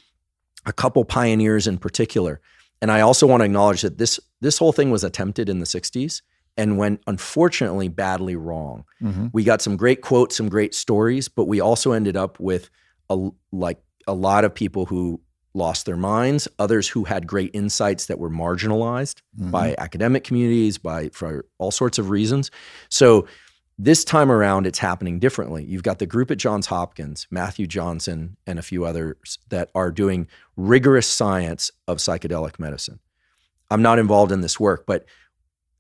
S2: a couple pioneers in particular, and I also want to acknowledge that this whole thing was attempted in the 60s. And went, unfortunately, badly wrong. We got some great quotes, some great stories, but we also ended up with a lot of people who lost their minds, others who had great insights that were marginalized by academic communities, for all sorts of reasons. So this time around, it's happening differently. You've got the group at Johns Hopkins, Matthew Johnson, and a few others that are doing rigorous science of psychedelic medicine. I'm not involved in this work, but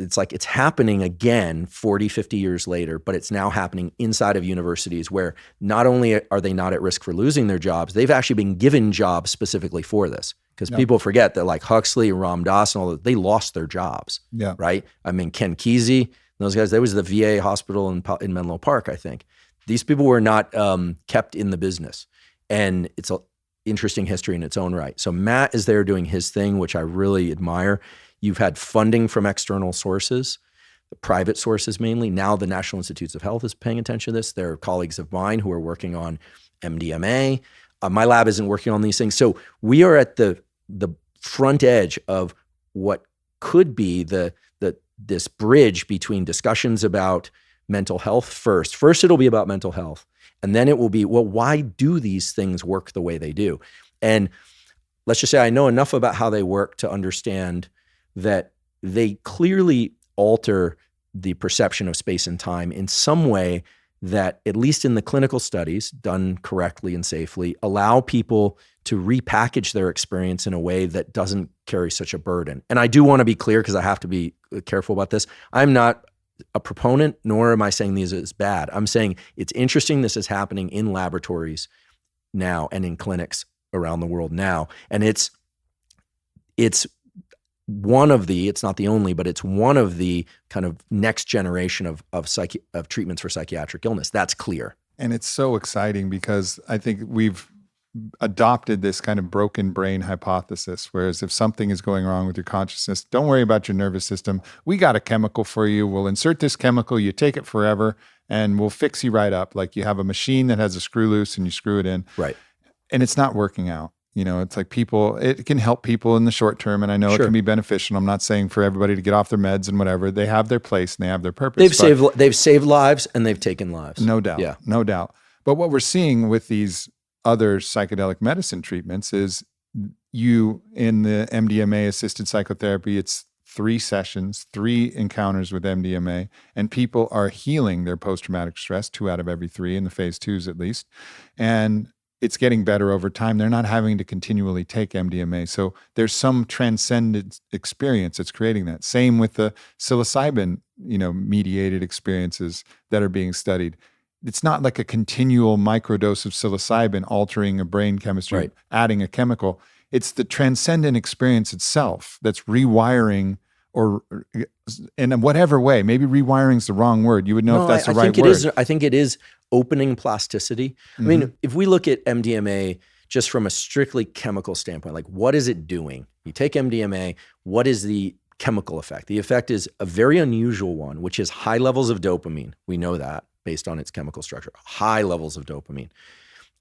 S2: it's happening again 40, 50 years later, but it's now happening inside of universities where not only are they not at risk for losing their jobs, they've actually been given jobs specifically for this. Because people forget that like Huxley and Ram Dass and all that, they lost their jobs, right? I mean, Ken Kesey, those guys, that was the VA hospital in Menlo Park, I think. These people were not kept in the business. And it's an interesting history in its own right. So Matt is there doing his thing, which I really admire. You've had funding from external sources, private sources mainly. Now the National Institutes of Health is paying attention to this. There are colleagues of mine who are working on MDMA. My lab isn't working on these things. So we are at the front edge of what could be this bridge between discussions about mental health first. First, it'll be about mental health. And then it will be, well, why do these things work the way they do? And let's just say I know enough about how they work to understand that they clearly alter the perception of space and time in some way that, at least in the clinical studies done correctly and safely, allow people to repackage their experience in a way that doesn't carry such a burden. And I do want to be clear, because I have to be careful about this. I'm not a proponent, nor am I saying these is bad. I'm saying it's interesting this is happening in laboratories now and in clinics around the world now. And it's one of the, it's not the only, but it's one of the kind of next generation of treatments for psychiatric illness. That's clear.
S3: And it's so exciting because I think we've adopted this kind of broken brain hypothesis, whereas if something is going wrong with your consciousness, don't worry about your nervous system. We got a chemical for you. We'll insert this chemical. You take it forever and we'll fix you right up. Like you have a machine that has a screw loose and you screw it in.
S2: Right.
S3: And it's not working out. You know, it's like it can help people in the short term. And I know
S2: Sure.
S3: it can be beneficial. I'm not saying for everybody to get off their meds and whatever. They have their place and they have their purpose.
S2: They've saved lives and they've taken lives.
S3: No doubt.
S2: Yeah.
S3: No doubt. But what we're seeing with these other psychedelic medicine treatments is in the MDMA assisted psychotherapy, it's 3 sessions, 3 encounters with MDMA, and people are healing their post-traumatic stress, 2 out of every 3 in the phase 2s at least. And it's getting better over time. They're not having to continually take MDMA. So there's some transcendent experience that's creating that. Same with the psilocybin, mediated experiences that are being studied. It's not like a continual microdose of psilocybin altering a brain chemistry,
S2: Right.
S3: adding a chemical. It's the transcendent experience itself that's rewiring, or in whatever way. Maybe rewiring is the wrong word. You would know if that's the right word.
S2: I think it is opening plasticity. I mean, if we look at MDMA just from a strictly chemical standpoint, like what is it doing? You take MDMA, what is the chemical effect? The effect is a very unusual one, which is high levels of dopamine. We know that based on its chemical structure, high levels of dopamine,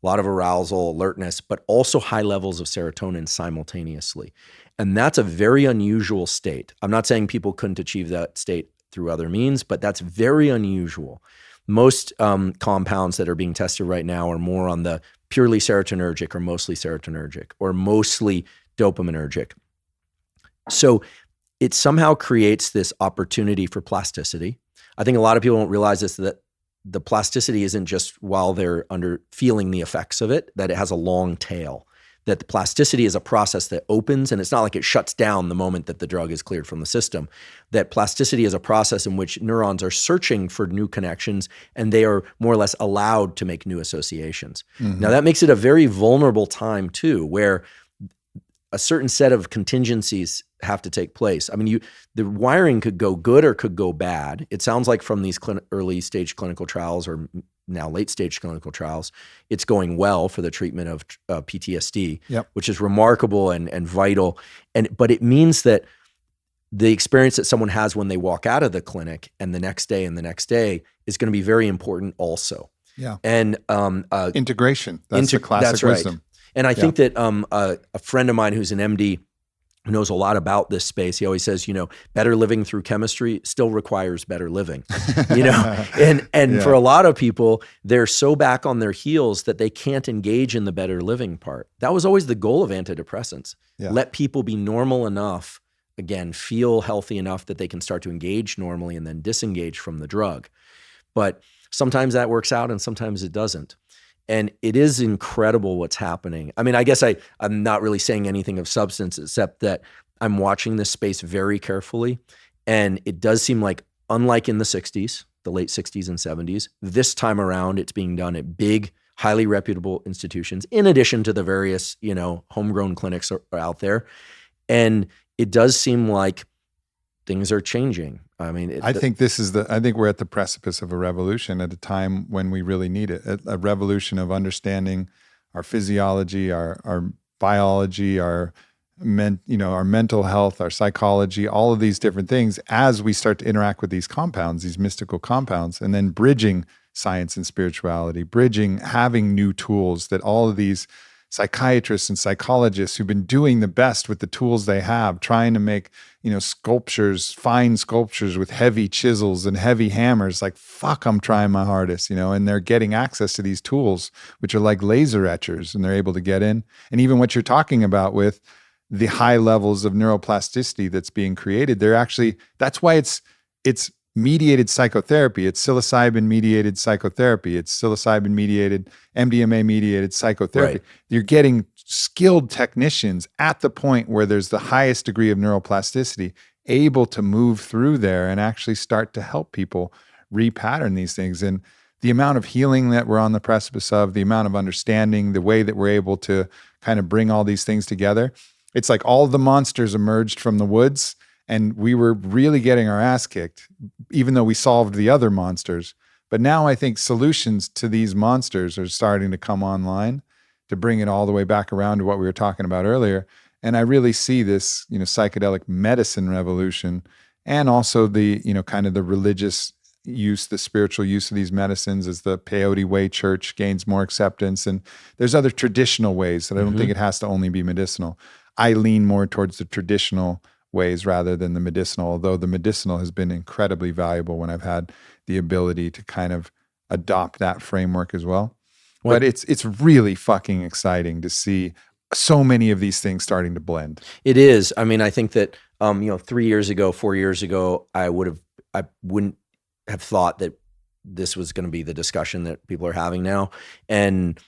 S2: a lot of arousal, alertness, but also high levels of serotonin simultaneously. And that's a very unusual state. I'm not saying people couldn't achieve that state through other means, but that's very unusual. Most compounds that are being tested right now are more on the purely serotonergic or mostly serotonergic or mostly dopaminergic. So it somehow creates this opportunity for plasticity. I think a lot of people don't realize this, that the plasticity isn't just while they're feeling the effects of it, that it has a long tail. That the plasticity is a process that opens, and it's not like it shuts down the moment that the drug is cleared from the system. That plasticity is a process in which neurons are searching for new connections, and they are more or less allowed to make new associations. Now, that makes it a very vulnerable time too, where a certain set of contingencies have to take place. I mean, the wiring could go good or could go bad. It sounds like from these early stage clinical trials, or now late stage clinical trials, it's going well for the treatment of PTSD, which is remarkable and vital. But it means that the experience that someone has when they walk out of the clinic and the next day is going to be very important also.
S3: Yeah.
S2: And
S3: integration. That's the classic
S2: that's right.
S3: wisdom.
S2: And I think that a friend of mine who's an MD who knows a lot about this space, he always says, better living through chemistry still requires better living, and for a lot of people, they're so back on their heels that they can't engage in the better living part. That was always the goal of antidepressants. Yeah. Let people be normal enough, again, feel healthy enough that they can start to engage normally and then disengage from the drug. But sometimes that works out and sometimes it doesn't. And it is incredible what's happening. I mean, I guess I'm not really saying anything of substance except that I'm watching this space very carefully. And it does seem like, unlike in the 60s, the late 60s and 70s, this time around it's being done at big, highly reputable institutions, in addition to the various, homegrown clinics are out there. And it does seem like things are changing. I mean,
S3: I think we're at the precipice of a revolution at a time when we really need it. A revolution of understanding our physiology, our biology, our mental health, our psychology, all of these different things as we start to interact with these compounds, these mystical compounds, and then bridging science and spirituality, having new tools that all of these psychiatrists and psychologists who've been doing the best with the tools they have, trying to make, sculptures, fine sculptures with heavy chisels and heavy hammers. Like, fuck, I'm trying my hardest, and they're getting access to these tools, which are like laser etchers, and they're able to get in. And even what you're talking about with the high levels of neuroplasticity that's being created, that's why it's mediated psychotherapy. It's psilocybin mediated psychotherapy. It's psilocybin mediated, MDMA mediated psychotherapy.
S2: Right.
S3: You're getting skilled technicians at the point where there's the highest degree of neuroplasticity able to move through there and actually start to help people repattern these things. And the amount of healing that we're on the precipice of, the amount of understanding, the way that we're able to kind of bring all these things together. It's like all the monsters emerged from the woods, and we were really getting our ass kicked, even though we solved the other monsters. But now I think solutions to these monsters are starting to come online to bring it all the way back around to what we were talking about earlier. And I really see this, psychedelic medicine revolution, and also the, kind of the religious use, the spiritual use of these medicines as the peyote way church gains more acceptance. And there's other traditional ways that I don't think it has to only be medicinal. I lean more towards the traditional ways rather than the medicinal, although the medicinal has been incredibly valuable when I've had the ability to kind of adopt that framework as well. But it's really fucking exciting to see so many of these things starting to blend.
S2: It is. I mean, I think that 3 years ago, 4 years ago, I wouldn't have thought that this was going to be the discussion that people are having now. And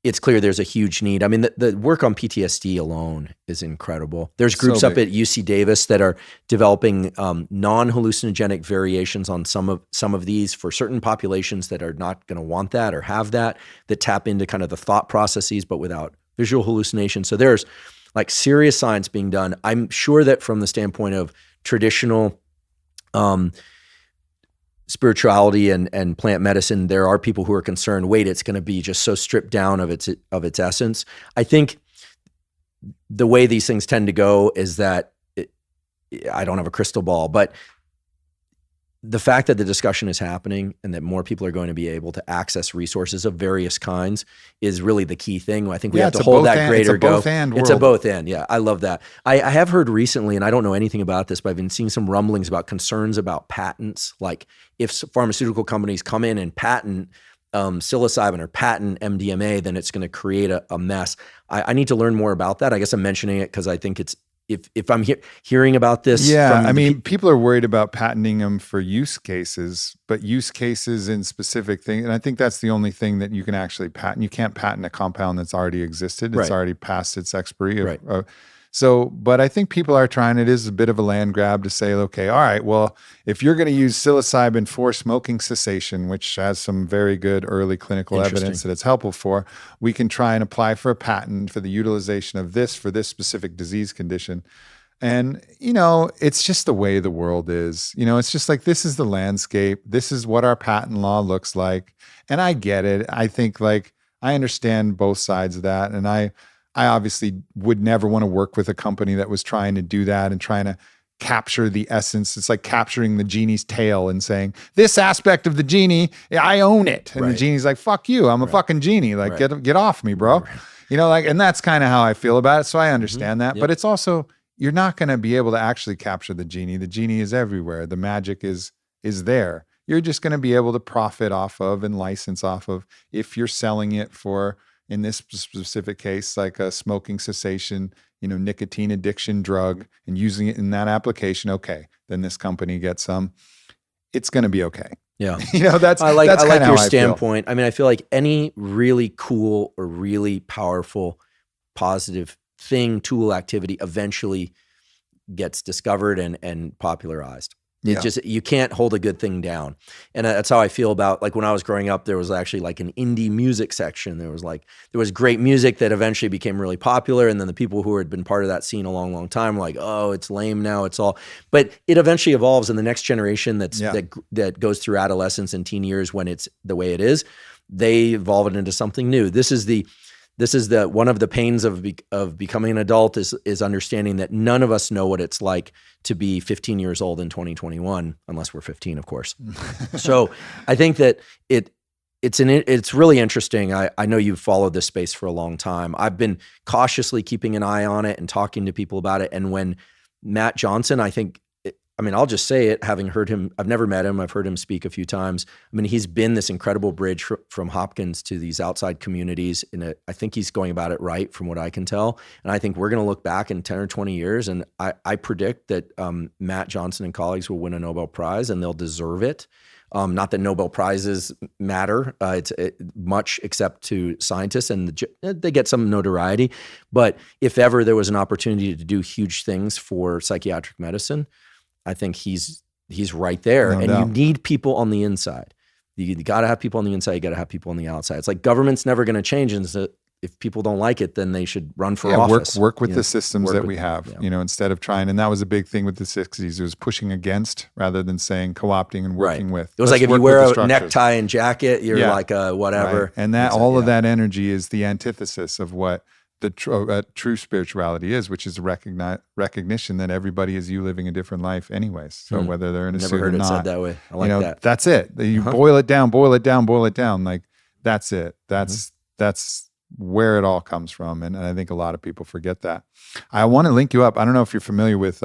S2: it's clear there's a huge need. I mean, the work on PTSD alone is incredible. There's groups up at UC Davis that are developing non-hallucinogenic variations on some of these for certain populations that are not going to want that or have that tap into kind of the thought processes, but without visual hallucination. So there's like serious science being done. I'm sure that from the standpoint of traditional spirituality and plant medicine, there are people who are concerned, wait, it's going to be just so stripped down of its essence. I think the way these things tend to go is that I don't have a crystal ball, but the fact that the discussion is happening and that more people are going to be able to access resources of various kinds is really the key thing. I think we have to hold that greater go. It's a both and. Yeah, I love that. I have heard recently, and I don't know anything about this, but I've been seeing some rumblings about concerns about patents. Like if pharmaceutical companies come in and patent psilocybin or patent MDMA, then it's going to create a mess. I need to learn more about that. I guess I'm mentioning it because I think it's, if I'm hearing about this.
S3: Yeah, I mean, people are worried about patenting them for use cases, but use cases in specific things. And I think that's the only thing that you can actually patent. You can't patent a compound that's already existed. It's already past its expiry.
S2: Right.
S3: But I think people are trying, it is a bit of a land grab to say, okay, all right, well, if you're going to use psilocybin for smoking cessation, which has some very good early clinical evidence that it's helpful for, we can try and apply for a patent for the utilization of this for this specific disease condition. And, it's just the way the world is. It's just like, this is the landscape. This is what our patent law looks like. And I get it. I think I understand both sides of that. And I obviously would never want to work with a company that was trying to do that and trying to capture the essence. It's like capturing the genie's tail and saying, this aspect of the genie, I own it. And the genie's like, fuck you. I'm a fucking genie. Like, get off me, bro. And that's kind of how I feel about it. So I understand that. Yep. But it's also, you're not going to be able to actually capture the genie. The genie is everywhere. The magic is there. You're just going to be able to profit off of and license off of if you're selling it for, in this specific case, like a smoking cessation, nicotine addiction drug, and using it in that application, okay, then this company gets some. It's going to be okay.
S2: Yeah.
S3: I
S2: like your standpoint. I mean, I feel like any really cool or really powerful, positive thing, tool, activity eventually gets discovered and popularized. You can't hold a good thing down. And that's how I feel about, like, when I was growing up, there was actually like an indie music section. There was great music that eventually became really popular. And then the people who had been part of that scene a long, long time were like, oh, it's lame now. But it eventually evolves, and the next generation that goes through adolescence and teen years, when it's the way it is, they evolve it into something new. This is the one of the pains of becoming an adult is understanding that none of us know what it's like to be 15 years old in 2021, unless we're 15, of course. So I think that it's really interesting. I know you've followed this space for a long time. I've been cautiously keeping an eye on it and talking to people about it. And when Matt Johnson, I'll just say it, having heard him, I've never met him. I've heard him speak a few times. I mean, he's been this incredible bridge from Hopkins to these outside communities. I think he's going about it right from what I can tell. And I think we're going to look back in 10 or 20 years. And I predict that Matt Johnson and colleagues will win a Nobel Prize, and they'll deserve it. Not that Nobel Prizes matter much except to scientists, and they get some notoriety. But if ever there was an opportunity to do huge things for psychiatric medicine, I think he's right there.
S3: No
S2: and
S3: doubt.
S2: You need people on the inside. You got to have people on the inside. You got to have people on the outside. It's like government's never going to change. And so if people don't like it, then they should run for office.
S3: Work with the systems that we have,
S2: yeah.
S3: Instead of trying. And that was a big thing with the 60s. It was pushing against rather than saying co-opting and working with.
S2: It was like if you wear a necktie and jacket, you're like a whatever.
S3: Right. And that all of that energy is the antithesis of what the true spirituality is, which is recognition that everybody is you living a different life anyways. So whether they're in a suit or not.
S2: Never heard it said that way. I like that.
S3: That's it. You boil it down. Like that's it. That's where it all comes from. And I think a lot of people forget that. I want to link you up. I don't know if you're familiar with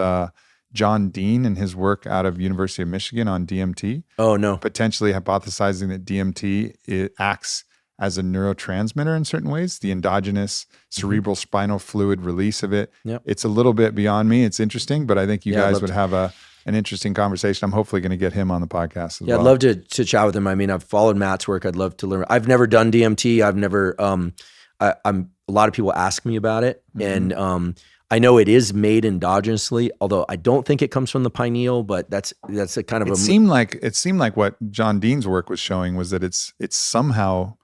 S3: John Dean and his work out of University of Michigan on DMT.
S2: Oh, no.
S3: Potentially hypothesizing that DMT acts as a neurotransmitter in certain ways, the endogenous cerebral spinal fluid release of it.
S2: Yep.
S3: It's a little bit beyond me. It's interesting, but I think you guys would have an interesting conversation. I'm hopefully going to get him on the podcast as well.
S2: I'd love to chat with him. I mean, I've followed Matt's work. I'd love to learn. I've never done DMT. I've never, a lot of people ask me about it.
S3: Mm-hmm.
S2: And I know it is made endogenously, although I don't think it comes from the pineal, but that's a kind of
S3: it seemed like what John Dean's work was showing was that it's somehow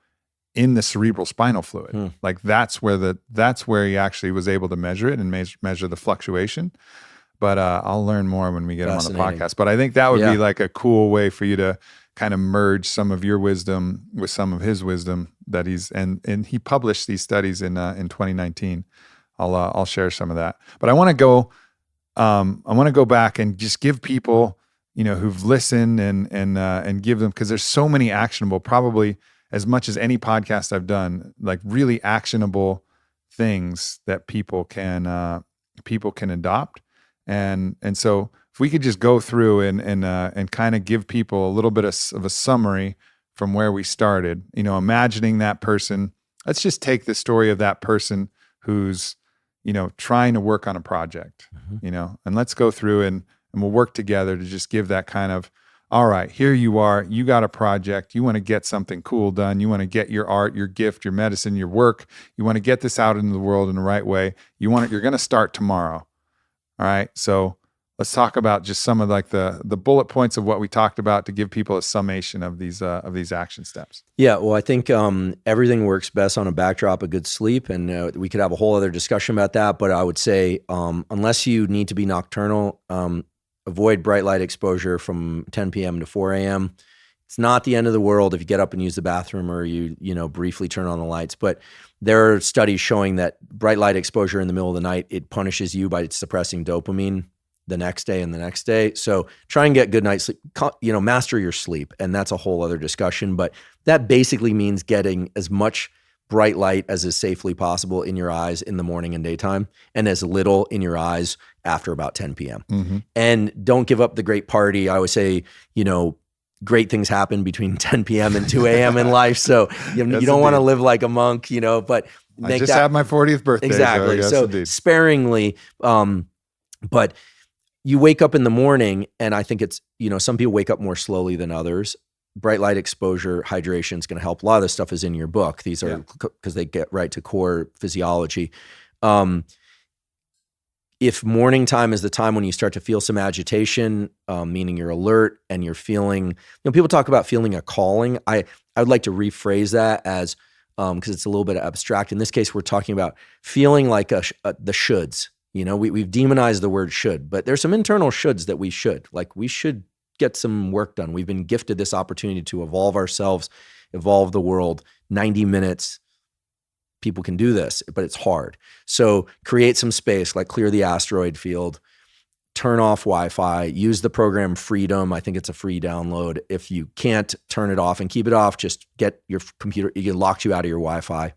S3: in the cerebral spinal fluid. Like that's where he actually was able to measure it and measure the fluctuation. But I'll learn more when we get him on the podcast. But I think that would be like a cool way for you to kind of merge some of your wisdom with some of his wisdom that and he published these studies in 2019. I'll share some of that. But I want to go back and just give people, who've listened and give them, because there's so many actionable, probably as much as any podcast I've done, like really actionable things that people can adopt. And so if we could just go through and kind of give people a little bit of a summary from where we started, imagining that person. Let's just take the story of that person who's, trying to work on a project, and let's go through and we'll work together to just give that kind of, all right, here you are, you got a project, you want to get something cool done, you want to get your art, your gift, your medicine, your work, you want to get this out into the world in the right way. You're going to start tomorrow. All right. So let's talk about just some of like the bullet points of what we talked about to give people a summation of these action steps.
S2: Yeah. Well, I think everything works best on a backdrop of good sleep, and we could have a whole other discussion about that. But I would say unless you need to be nocturnal, avoid bright light exposure from 10 p.m. to 4 a.m. It's not the end of the world if you get up and use the bathroom or you briefly turn on the lights. But there are studies showing that bright light exposure in the middle of the night, it punishes you by suppressing dopamine the next day and the next day. So try and get good night's sleep, master your sleep. And that's a whole other discussion. But that basically means getting as much bright light as is safely possible in your eyes in the morning and daytime, and as little in your eyes after about 10 p.m.
S3: Mm-hmm.
S2: And don't give up the great party. I always say, great things happen between 10 p.m. and 2 a.m. in life. So you don't want to live like a monk, but
S3: I just had my 40th birthday.
S2: Exactly. So sparingly, but you wake up in the morning, and I think it's, some people wake up more slowly than others. Bright light exposure, hydration is going to help. A lot of this stuff is in your book. These are because they get right to core physiology. If morning time is the time when you start to feel some agitation, meaning you're alert and you're feeling, people talk about feeling a calling. I would like to rephrase that as, because it's a little bit abstract. In this case, we're talking about feeling like the shoulds. We've demonized the word should, but there's some internal shoulds that we should get some work done. We've been gifted this opportunity to evolve ourselves, evolve the world. 90 minutes, people can do this, but it's hard. So create some space, like clear the asteroid field, turn off Wi-Fi, use the program Freedom. I think it's a free download. If you can't turn it off and keep it off, just get your computer, it locks you out of your Wi-Fi.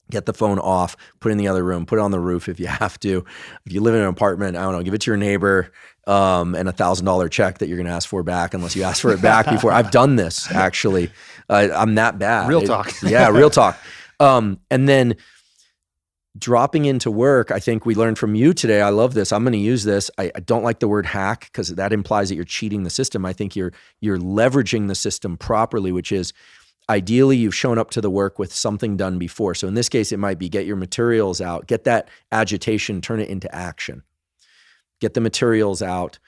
S2: Get the phone off, put it in the other room, put it on the roof if you have to. If you live in an apartment, I don't know, give it to your neighbor and $1,000 check that you're going to ask for back unless you ask for it back before. I've done this, actually. I'm that bad.
S3: Real talk.
S2: Yeah, real talk. And then dropping into work, I think we learned from you today. I love this. I'm going to use this. I don't like the word hack because that implies that you're cheating the system. I think you're leveraging the system properly, which is ideally you've shown up to the work with something done before. So in this case, it might be get your materials out, get that agitation, turn it into action. Get the materials out,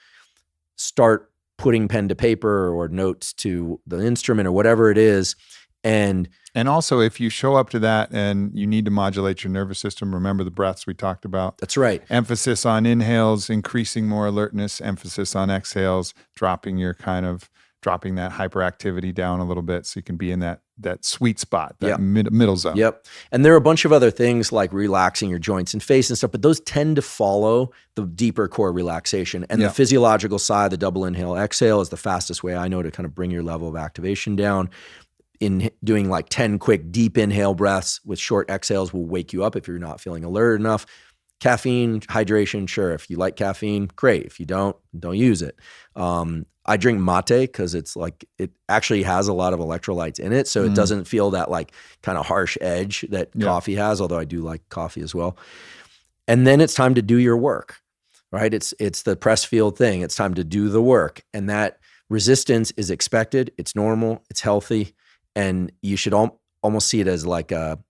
S2: start putting pen to paper or notes to the instrument or whatever it is. And
S3: also, if you show up to that and you need to modulate your nervous system, remember the breaths we talked about.
S2: That's right.
S3: Emphasis on inhales, increasing more alertness, emphasis on exhales, dropping that hyperactivity down a little bit so you can be in that sweet spot, that middle zone.
S2: Yep. And there are a bunch of other things like relaxing your joints and face and stuff, but those tend to follow the deeper core relaxation. And the physiological side, the double inhale exhale is the fastest way I know to kind of bring your level of activation down. In doing like 10 quick deep inhale breaths with short exhales will wake you up if you're not feeling alert enough. Caffeine, hydration, sure. If you like caffeine, great. If you don't use it. I drink mate because it's like, it actually has a lot of electrolytes in it. So it doesn't feel that like kind of harsh edge that coffee has, although I do like coffee as well. And then it's time to do your work, right? It's the Pressfield thing. It's time to do the work. And that resistance is expected. It's normal. It's healthy. And you should almost see it as like a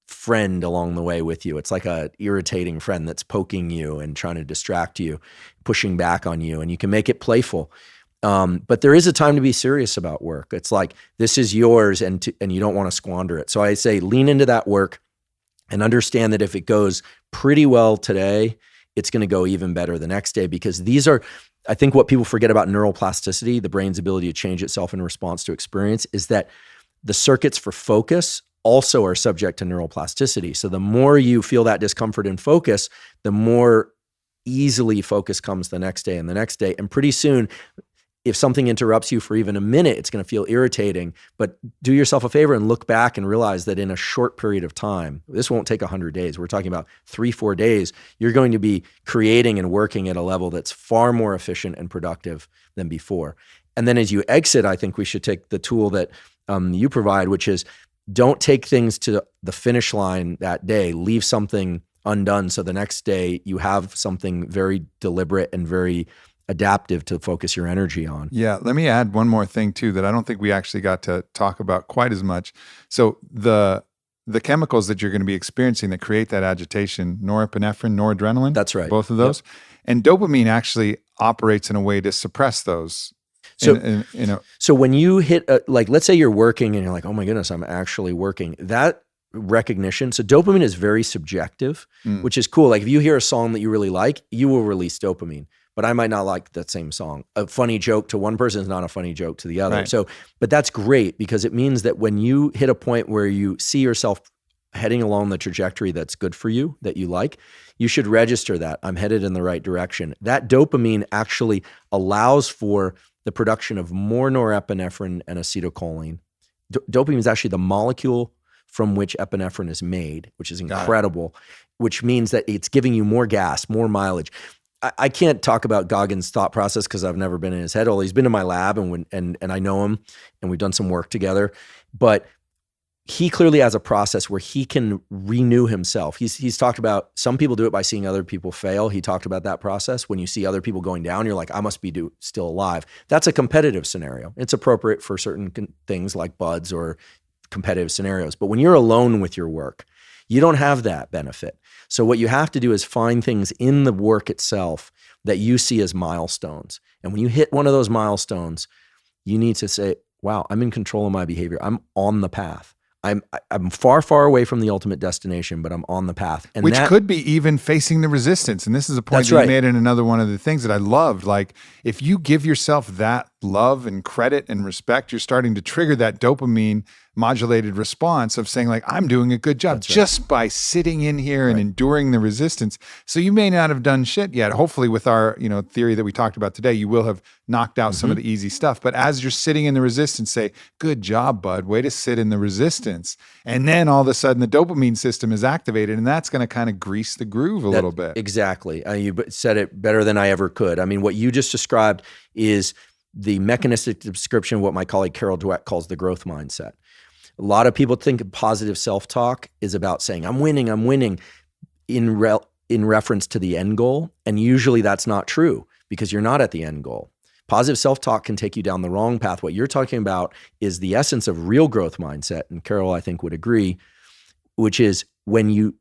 S2: friend along the way with you. It's like a irritating friend that's poking you and trying to distract you, pushing back on you, and you can make it playful. But there is a time to be serious about work. It's like, this is yours and you don't want to squander it. So I say lean into that work and understand that if it goes pretty well today, it's going to go even better the next day, because these are, I think what people forget about neuroplasticity, the brain's ability to change itself in response to experience, is that the circuits for focus also are subject to neuroplasticity. So the more you feel that discomfort in focus, the more easily focus comes the next day and the next day. And pretty soon, if something interrupts you for even a minute, it's going to feel irritating. But do yourself a favor and look back and realize that in a short period of time, this won't take 100 days. We're talking about 3-4 days. You're going to be creating and working at a level that's far more efficient and productive than before. And then as you exit, I think we should take the tool that you provide, which is don't take things to the finish line that day. Leave something undone so the next day you have something very deliberate and very adaptive to focus your energy on.
S3: Yeah, let me add one more thing too that I don't think we actually got to talk about quite as much. So the chemicals that you're going to be experiencing that create that agitation, norepinephrine, noradrenaline.
S2: That's right.
S3: Both of those. Yep. And dopamine actually operates in a way to suppress those.
S2: So when you hit, like, let's say you're working and you're like, oh my goodness, I'm actually working. That recognition. So dopamine is very subjective, which is cool. Like if you hear a song that you really like, you will release dopamine. But I might not like that same song. A funny joke to one person is not a funny joke to the other.
S3: Right.
S2: So, but that's great because it means that when you hit a point where you see yourself heading along the trajectory that's good for you, that you like, you should register that I'm headed in the right direction. That dopamine actually allows for the production of more norepinephrine and acetylcholine. Dopamine is actually the molecule from which epinephrine is made, which is incredible, which means that it's giving you more gas, more mileage. I can't talk about Goggins' thought process because I've never been in his head. Although he's been in my lab and I know him and we've done some work together. But he clearly has a process where he can renew himself. He's talked about some people do it by seeing other people fail. He talked about that process. When you see other people going down, you're like, I must be still alive. That's a competitive scenario. It's appropriate for certain things like buds or competitive scenarios. But when you're alone with your work, you don't have that benefit. So what you have to do is find things in the work itself that you see as milestones. And when you hit one of those milestones, you need to say, wow, I'm in control of my behavior. I'm on the path. I'm far, far away from the ultimate destination, but I'm on the path. And
S3: which could be even facing the resistance. And this is a point that you made in another one of the things that I loved. Like if you give yourself that love and credit and respect, you're starting to trigger that dopamine modulated response of saying like, I'm doing a good job just by sitting in here and enduring the resistance. So you may not have done shit yet. Hopefully with our, theory that we talked about today, you will have knocked out some of the easy stuff. But as you're sitting in the resistance, say, good job, bud, way to sit in the resistance. And then all of a sudden the dopamine system is activated, and that's going to kind of grease the groove a little bit.
S2: Exactly. You said it better than I ever could. I mean, what you just described is the mechanistic description of what my colleague Carol Dweck calls the growth mindset. A lot of people think positive self-talk is about saying, I'm winning in reference to the end goal. And usually that's not true because you're not at the end goal. Positive self-talk can take you down the wrong path. What you're talking about is the essence of real growth mindset. And Carol, I think, would agree, which is when you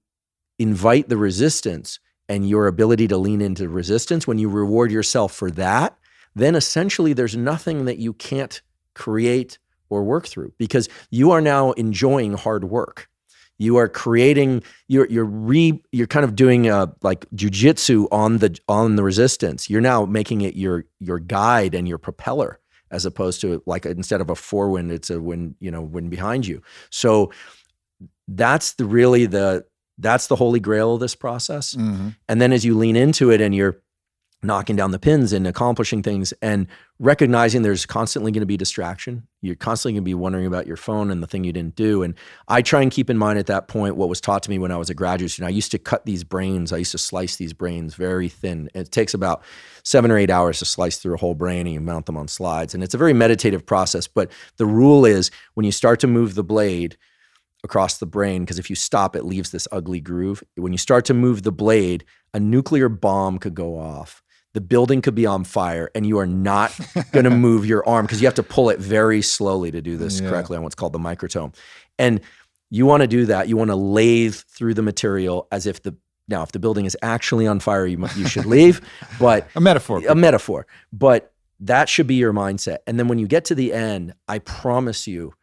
S2: invite the resistance and your ability to lean into resistance, when you reward yourself for that, then essentially there's nothing that you can't create or work through, because you are now enjoying hard work. You are creating, you're kind of doing like jujitsu on the resistance. You're now making it your guide and your propeller, as opposed to like instead of a forewind, it's a wind behind you. So that's the holy grail of this process. Mm-hmm. And then as you lean into it and you're knocking down the pins and accomplishing things and recognizing there's constantly going to be distraction. You're constantly going to be wondering about your phone and the thing you didn't do. And I try and keep in mind at that point what was taught to me when I was a graduate student. I used to cut these brains. I used to slice these brains very thin. It takes about 7 or 8 hours to slice through a whole brain, and you mount them on slides. And it's a very meditative process. But the rule is when you start to move the blade across the brain, because if you stop, it leaves this ugly groove. When you start to move the blade, a nuclear bomb could go off. The building could be on fire, and you are not going to move your arm because you have to pull it very slowly to do this correctly on what's called the microtome. And you want to do that. You want to lathe through the material as if if the building is actually on fire, you should leave. But
S3: a metaphor.
S2: But that should be your mindset. And then when you get to the end, I promise you,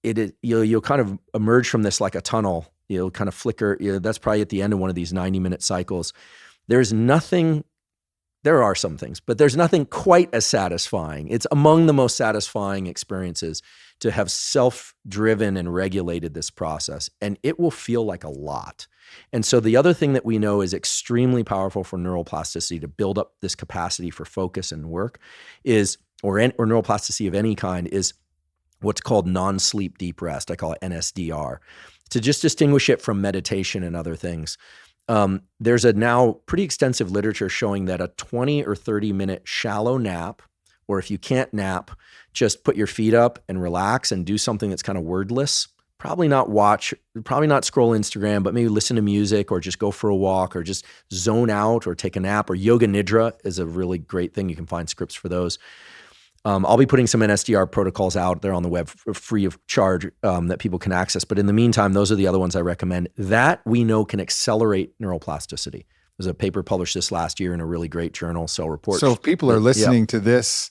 S2: you'll kind of emerge from this like a tunnel. You'll kind of flicker. That's probably at the end of one of these 90-minute cycles. There are some things, but there's nothing quite as satisfying. It's among the most satisfying experiences to have self-driven and regulated this process, and it will feel like a lot. And so the other thing that we know is extremely powerful for neuroplasticity to build up this capacity for focus and work or neuroplasticity of any kind is what's called non-sleep deep rest. I call it NSDR, to just distinguish it from meditation and other things. There's a now pretty extensive literature showing that a 20 or 30-minute shallow nap, or if you can't nap, just put your feet up and relax and do something that's kind of wordless. Probably not scroll Instagram, but maybe listen to music or just go for a walk or just zone out or take a nap. Or yoga nidra is a really great thing. You can find scripts for those. I'll be putting some NSDR protocols out there on the web free of charge that people can access. But in the meantime, those are the other ones I recommend that we know can accelerate neuroplasticity. There's a paper published this last year in a really great journal, Cell Reports.
S3: So if people are listening to this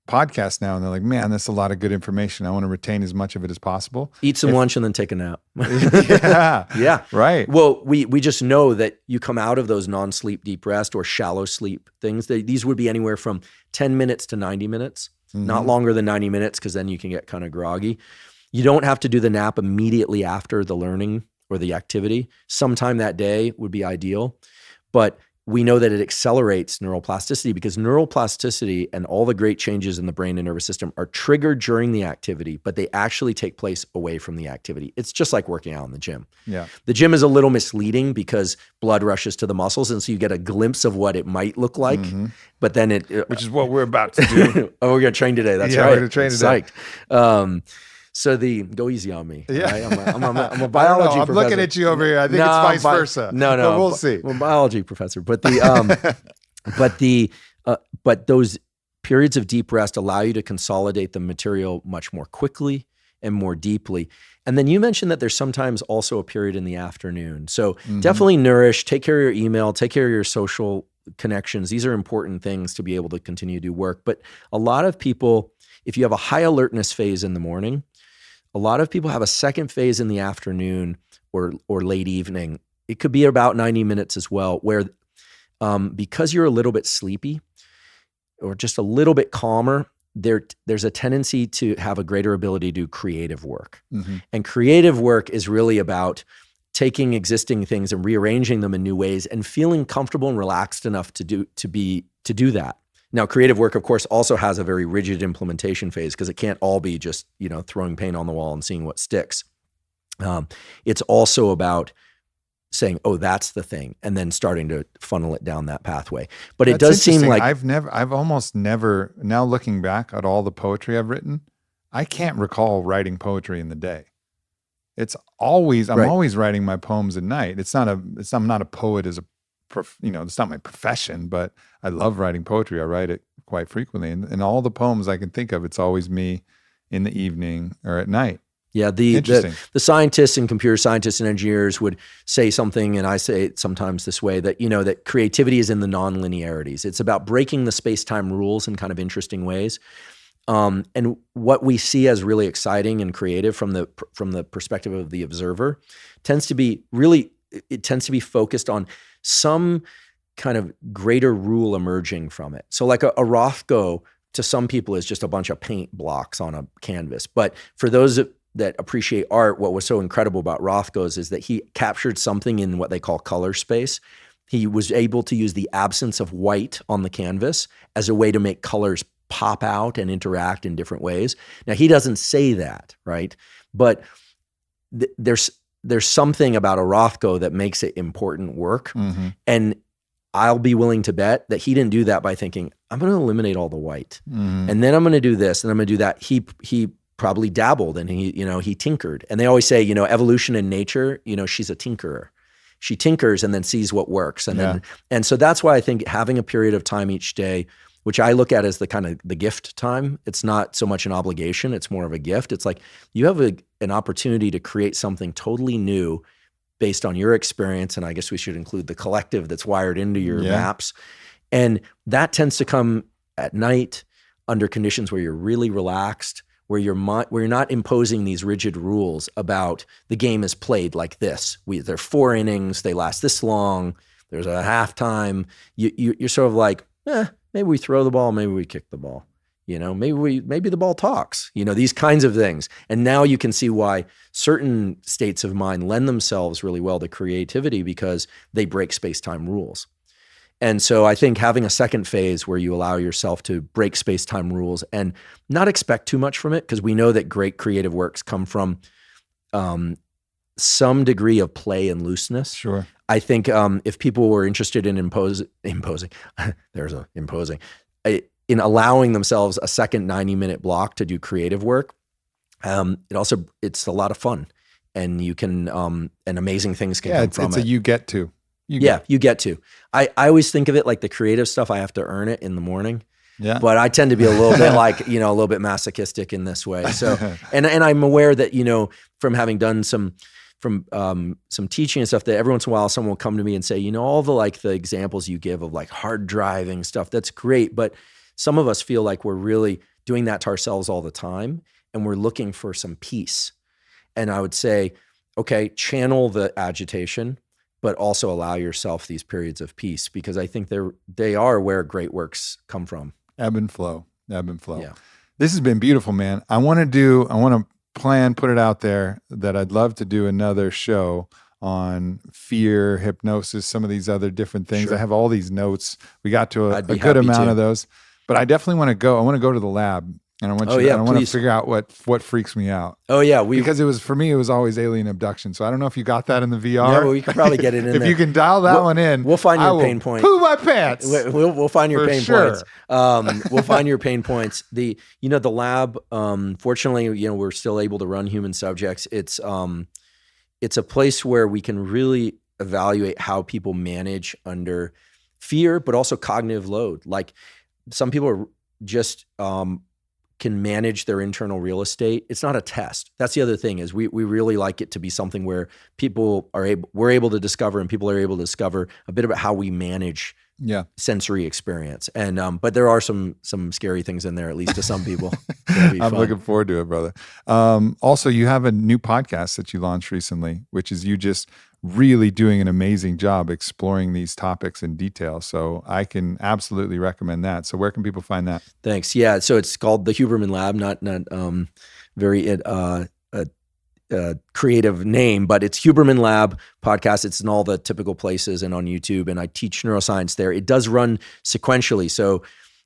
S3: podcast now and they're like, man, that's a lot of good information. I want to retain as much of it as possible.
S2: Eat some lunch and then take a nap.
S3: Yeah. Right.
S2: Well, we just know that you come out of those non-sleep deep rest or shallow sleep things. These would be anywhere from 10 minutes to 90 minutes. Not longer than 90 minutes, because then you can get kind of groggy. You don't have to do the nap immediately after the learning or the activity. Sometime that day would be ideal. But we know that it accelerates neuroplasticity because neuroplasticity and all the great changes in the brain and nervous system are triggered during the activity, but they actually take place away from the activity. It's just like working out in the gym. Yeah. The gym is a little misleading because blood rushes to the muscles, and so you get a glimpse of what it might look like, but then
S3: which is what we're about to do.
S2: Oh, we're going to train today. That's right.
S3: We're going to train today.
S2: Psyched. So go easy on me. Yeah. Right? I'm a biology professor.
S3: I'm looking at you over here. I think it's vice versa.
S2: No.
S3: But we'll see.
S2: I'm a biology professor. But but those periods of deep rest allow you to consolidate the material much more quickly and more deeply. And then you mentioned that there's sometimes also a period in the afternoon. So definitely nourish, take care of your email, take care of your social connections. These are important things to be able to continue to do work. But a lot of people, if you have a high alertness phase in the morning, a lot of people have a second phase in the afternoon or late evening. It could be about 90 minutes as well, where because you're a little bit sleepy or just a little bit calmer, there's a tendency to have a greater ability to do creative work.
S3: Mm-hmm.
S2: And creative work is really about taking existing things and rearranging them in new ways and feeling comfortable and relaxed enough to do that. Now, creative work, of course, also has a very rigid implementation phase because it can't all be just, throwing paint on the wall and seeing what sticks. It's also about saying, oh, that's the thing, and then starting to funnel it down that pathway. But it does seem like
S3: I've almost never, now looking back at all the poetry I've written, I can't recall writing poetry in the day. It's always, I'm always writing my poems at night. I'm not a poet as it's not my profession, but I love writing poetry. I write it quite frequently. And all the poems I can think of, it's always me in the evening or at night.
S2: Yeah, the scientists and computer scientists and engineers would say something, and I say it sometimes this way, that that creativity is in the nonlinearities. It's about breaking the space-time rules in kind of interesting ways. And what we see as really exciting and creative from the perspective of the observer tends to be focused on some kind of greater rule emerging from it. So like a Rothko to some people is just a bunch of paint blocks on a canvas. But for those that appreciate art, what was so incredible about Rothko's is that he captured something in what they call color space. He was able to use the absence of white on the canvas as a way to make colors pop out and interact in different ways. Now, he doesn't say that, right? But there's something about a Rothko that makes it important work.
S3: Mm-hmm.
S2: And I'll be willing to bet that he didn't do that by thinking, I'm going to eliminate all the white.
S3: Mm-hmm.
S2: And then I'm going to do this and I'm going to do that. He probably dabbled and he tinkered. And they always say, evolution in nature, she's a tinkerer. She tinkers and then sees what works. And so that's why I think having a period of time each day, which I look at as the kind of the gift time. It's not so much an obligation. It's more of a gift. It's like you have an opportunity to create something totally new based on your experience. And I guess we should include the collective that's wired into your maps. And that tends to come at night under conditions where you're really relaxed, where you're not imposing these rigid rules about the game is played like this. There are 4 innings. They last this long. There's a halftime. You're sort of like, maybe we throw the ball, maybe we kick the ball. Maybe the ball talks, these kinds of things. And now you can see why certain states of mind lend themselves really well to creativity because they break space-time rules. And so I think having a second phase where you allow yourself to break space-time rules and not expect too much from it, because we know that great creative works come from some degree of play and looseness.
S3: Sure.
S2: I think if people were interested in in allowing themselves a second 90-minute block to do creative work, it's a lot of fun, and you can and amazing things can come from it.
S3: You get to.
S2: You get to. I always think of it like the creative stuff. I have to earn it in the morning.
S3: Yeah.
S2: But I tend to be a little bit like, a little bit masochistic in this way. So, and I'm aware that, from having done some teaching and stuff, that every once in a while someone will come to me and say, all the examples you give of hard driving stuff, that's great. But some of us feel like we're really doing that to ourselves all the time, and we're looking for some peace. And I would say, okay, channel the agitation, but also allow yourself these periods of peace, because I think they are where great works come from.
S3: Ebb and flow.
S2: Yeah.
S3: This has been beautiful, man. I want to put it out there that I'd love to do another show on fear, hypnosis, some of these other different things.
S2: Sure.
S3: I have all these notes. We got to a good amount of those, but I definitely want to go. I want to go to the lab, and I want to figure out what freaks me out.
S2: Oh yeah.
S3: Because for me, it was always alien abduction. So I don't know if you got that in the VR.
S2: No, we could probably get it in
S3: if
S2: there.
S3: you can dial that one in,
S2: we'll find your pain point.
S3: Poo my pants.
S2: We'll find your pain
S3: sure.
S2: points. We'll find your pain points. The lab, fortunately, we're still able to run human subjects. It's a place where we can really evaluate how people manage under fear, but also cognitive load. Like some people are just can manage their internal real estate. It's not a test. That's the other thing, is we really like it to be something where we're able to discover, and people are able to discover a bit about how we manage sensory experience. And but there are some scary things in there, at least to some people.
S3: I'm looking forward to it, brother. Also, you have a new podcast that you launched recently, which is you just really doing an amazing job exploring these topics in detail. So I can absolutely recommend that. So where can people find that?
S2: Thanks. Yeah. So it's called the Huberman Lab, not very creative name, but it's Huberman Lab podcast. It's in all the typical places and on YouTube, and I teach neuroscience there. It does run sequentially. So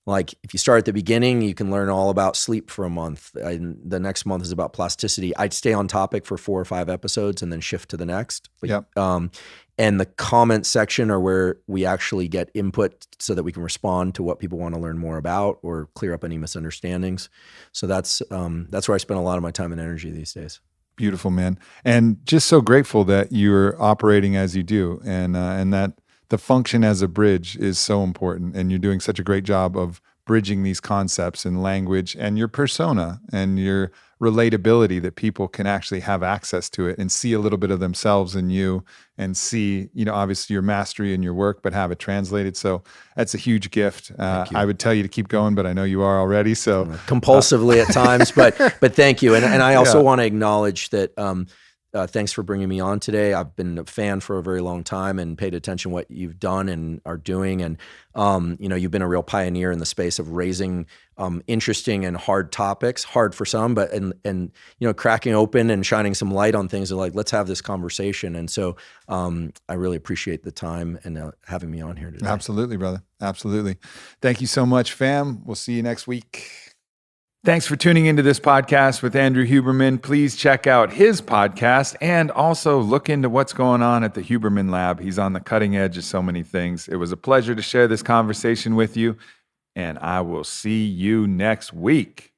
S2: like if you start at the beginning, you can learn all about sleep for a month. And the next month is about plasticity. I'd stay on topic for 4 or 5 episodes and then shift to the next.
S3: Yep.
S2: And the comment section are where we actually get input so that we can respond to what people want to learn more about or clear up any misunderstandings. So that's where I spend a lot of my time and energy these days.
S3: Beautiful, man. And just so grateful that you're operating as you do, and that the function as a bridge is so important. And you're doing such a great job of bridging these concepts and language and your persona and your relatability, that people can actually have access to it and see a little bit of themselves in you, and see, obviously your mastery in your work, but have it translated. So that's a huge gift. I would tell you to keep going, but I know you are already. So
S2: compulsively at times, but thank you. And I also want to acknowledge that, thanks for bringing me on today. I've been a fan for a very long time and paid attention to what you've done and are doing. And, you've been a real pioneer in the space of raising interesting and hard topics, hard for some, but, and cracking open and shining some light on things, like, let's have this conversation. And so I really appreciate the time and having me on here today.
S3: Absolutely, brother. Absolutely. Thank you so much, fam. We'll see you next week.
S1: Thanks for tuning into this podcast with Andrew Huberman. Please check out his podcast and also look into what's going on at the Huberman Lab. He's on the cutting edge of so many things. It was a pleasure to share this conversation with you, and I will see you next week.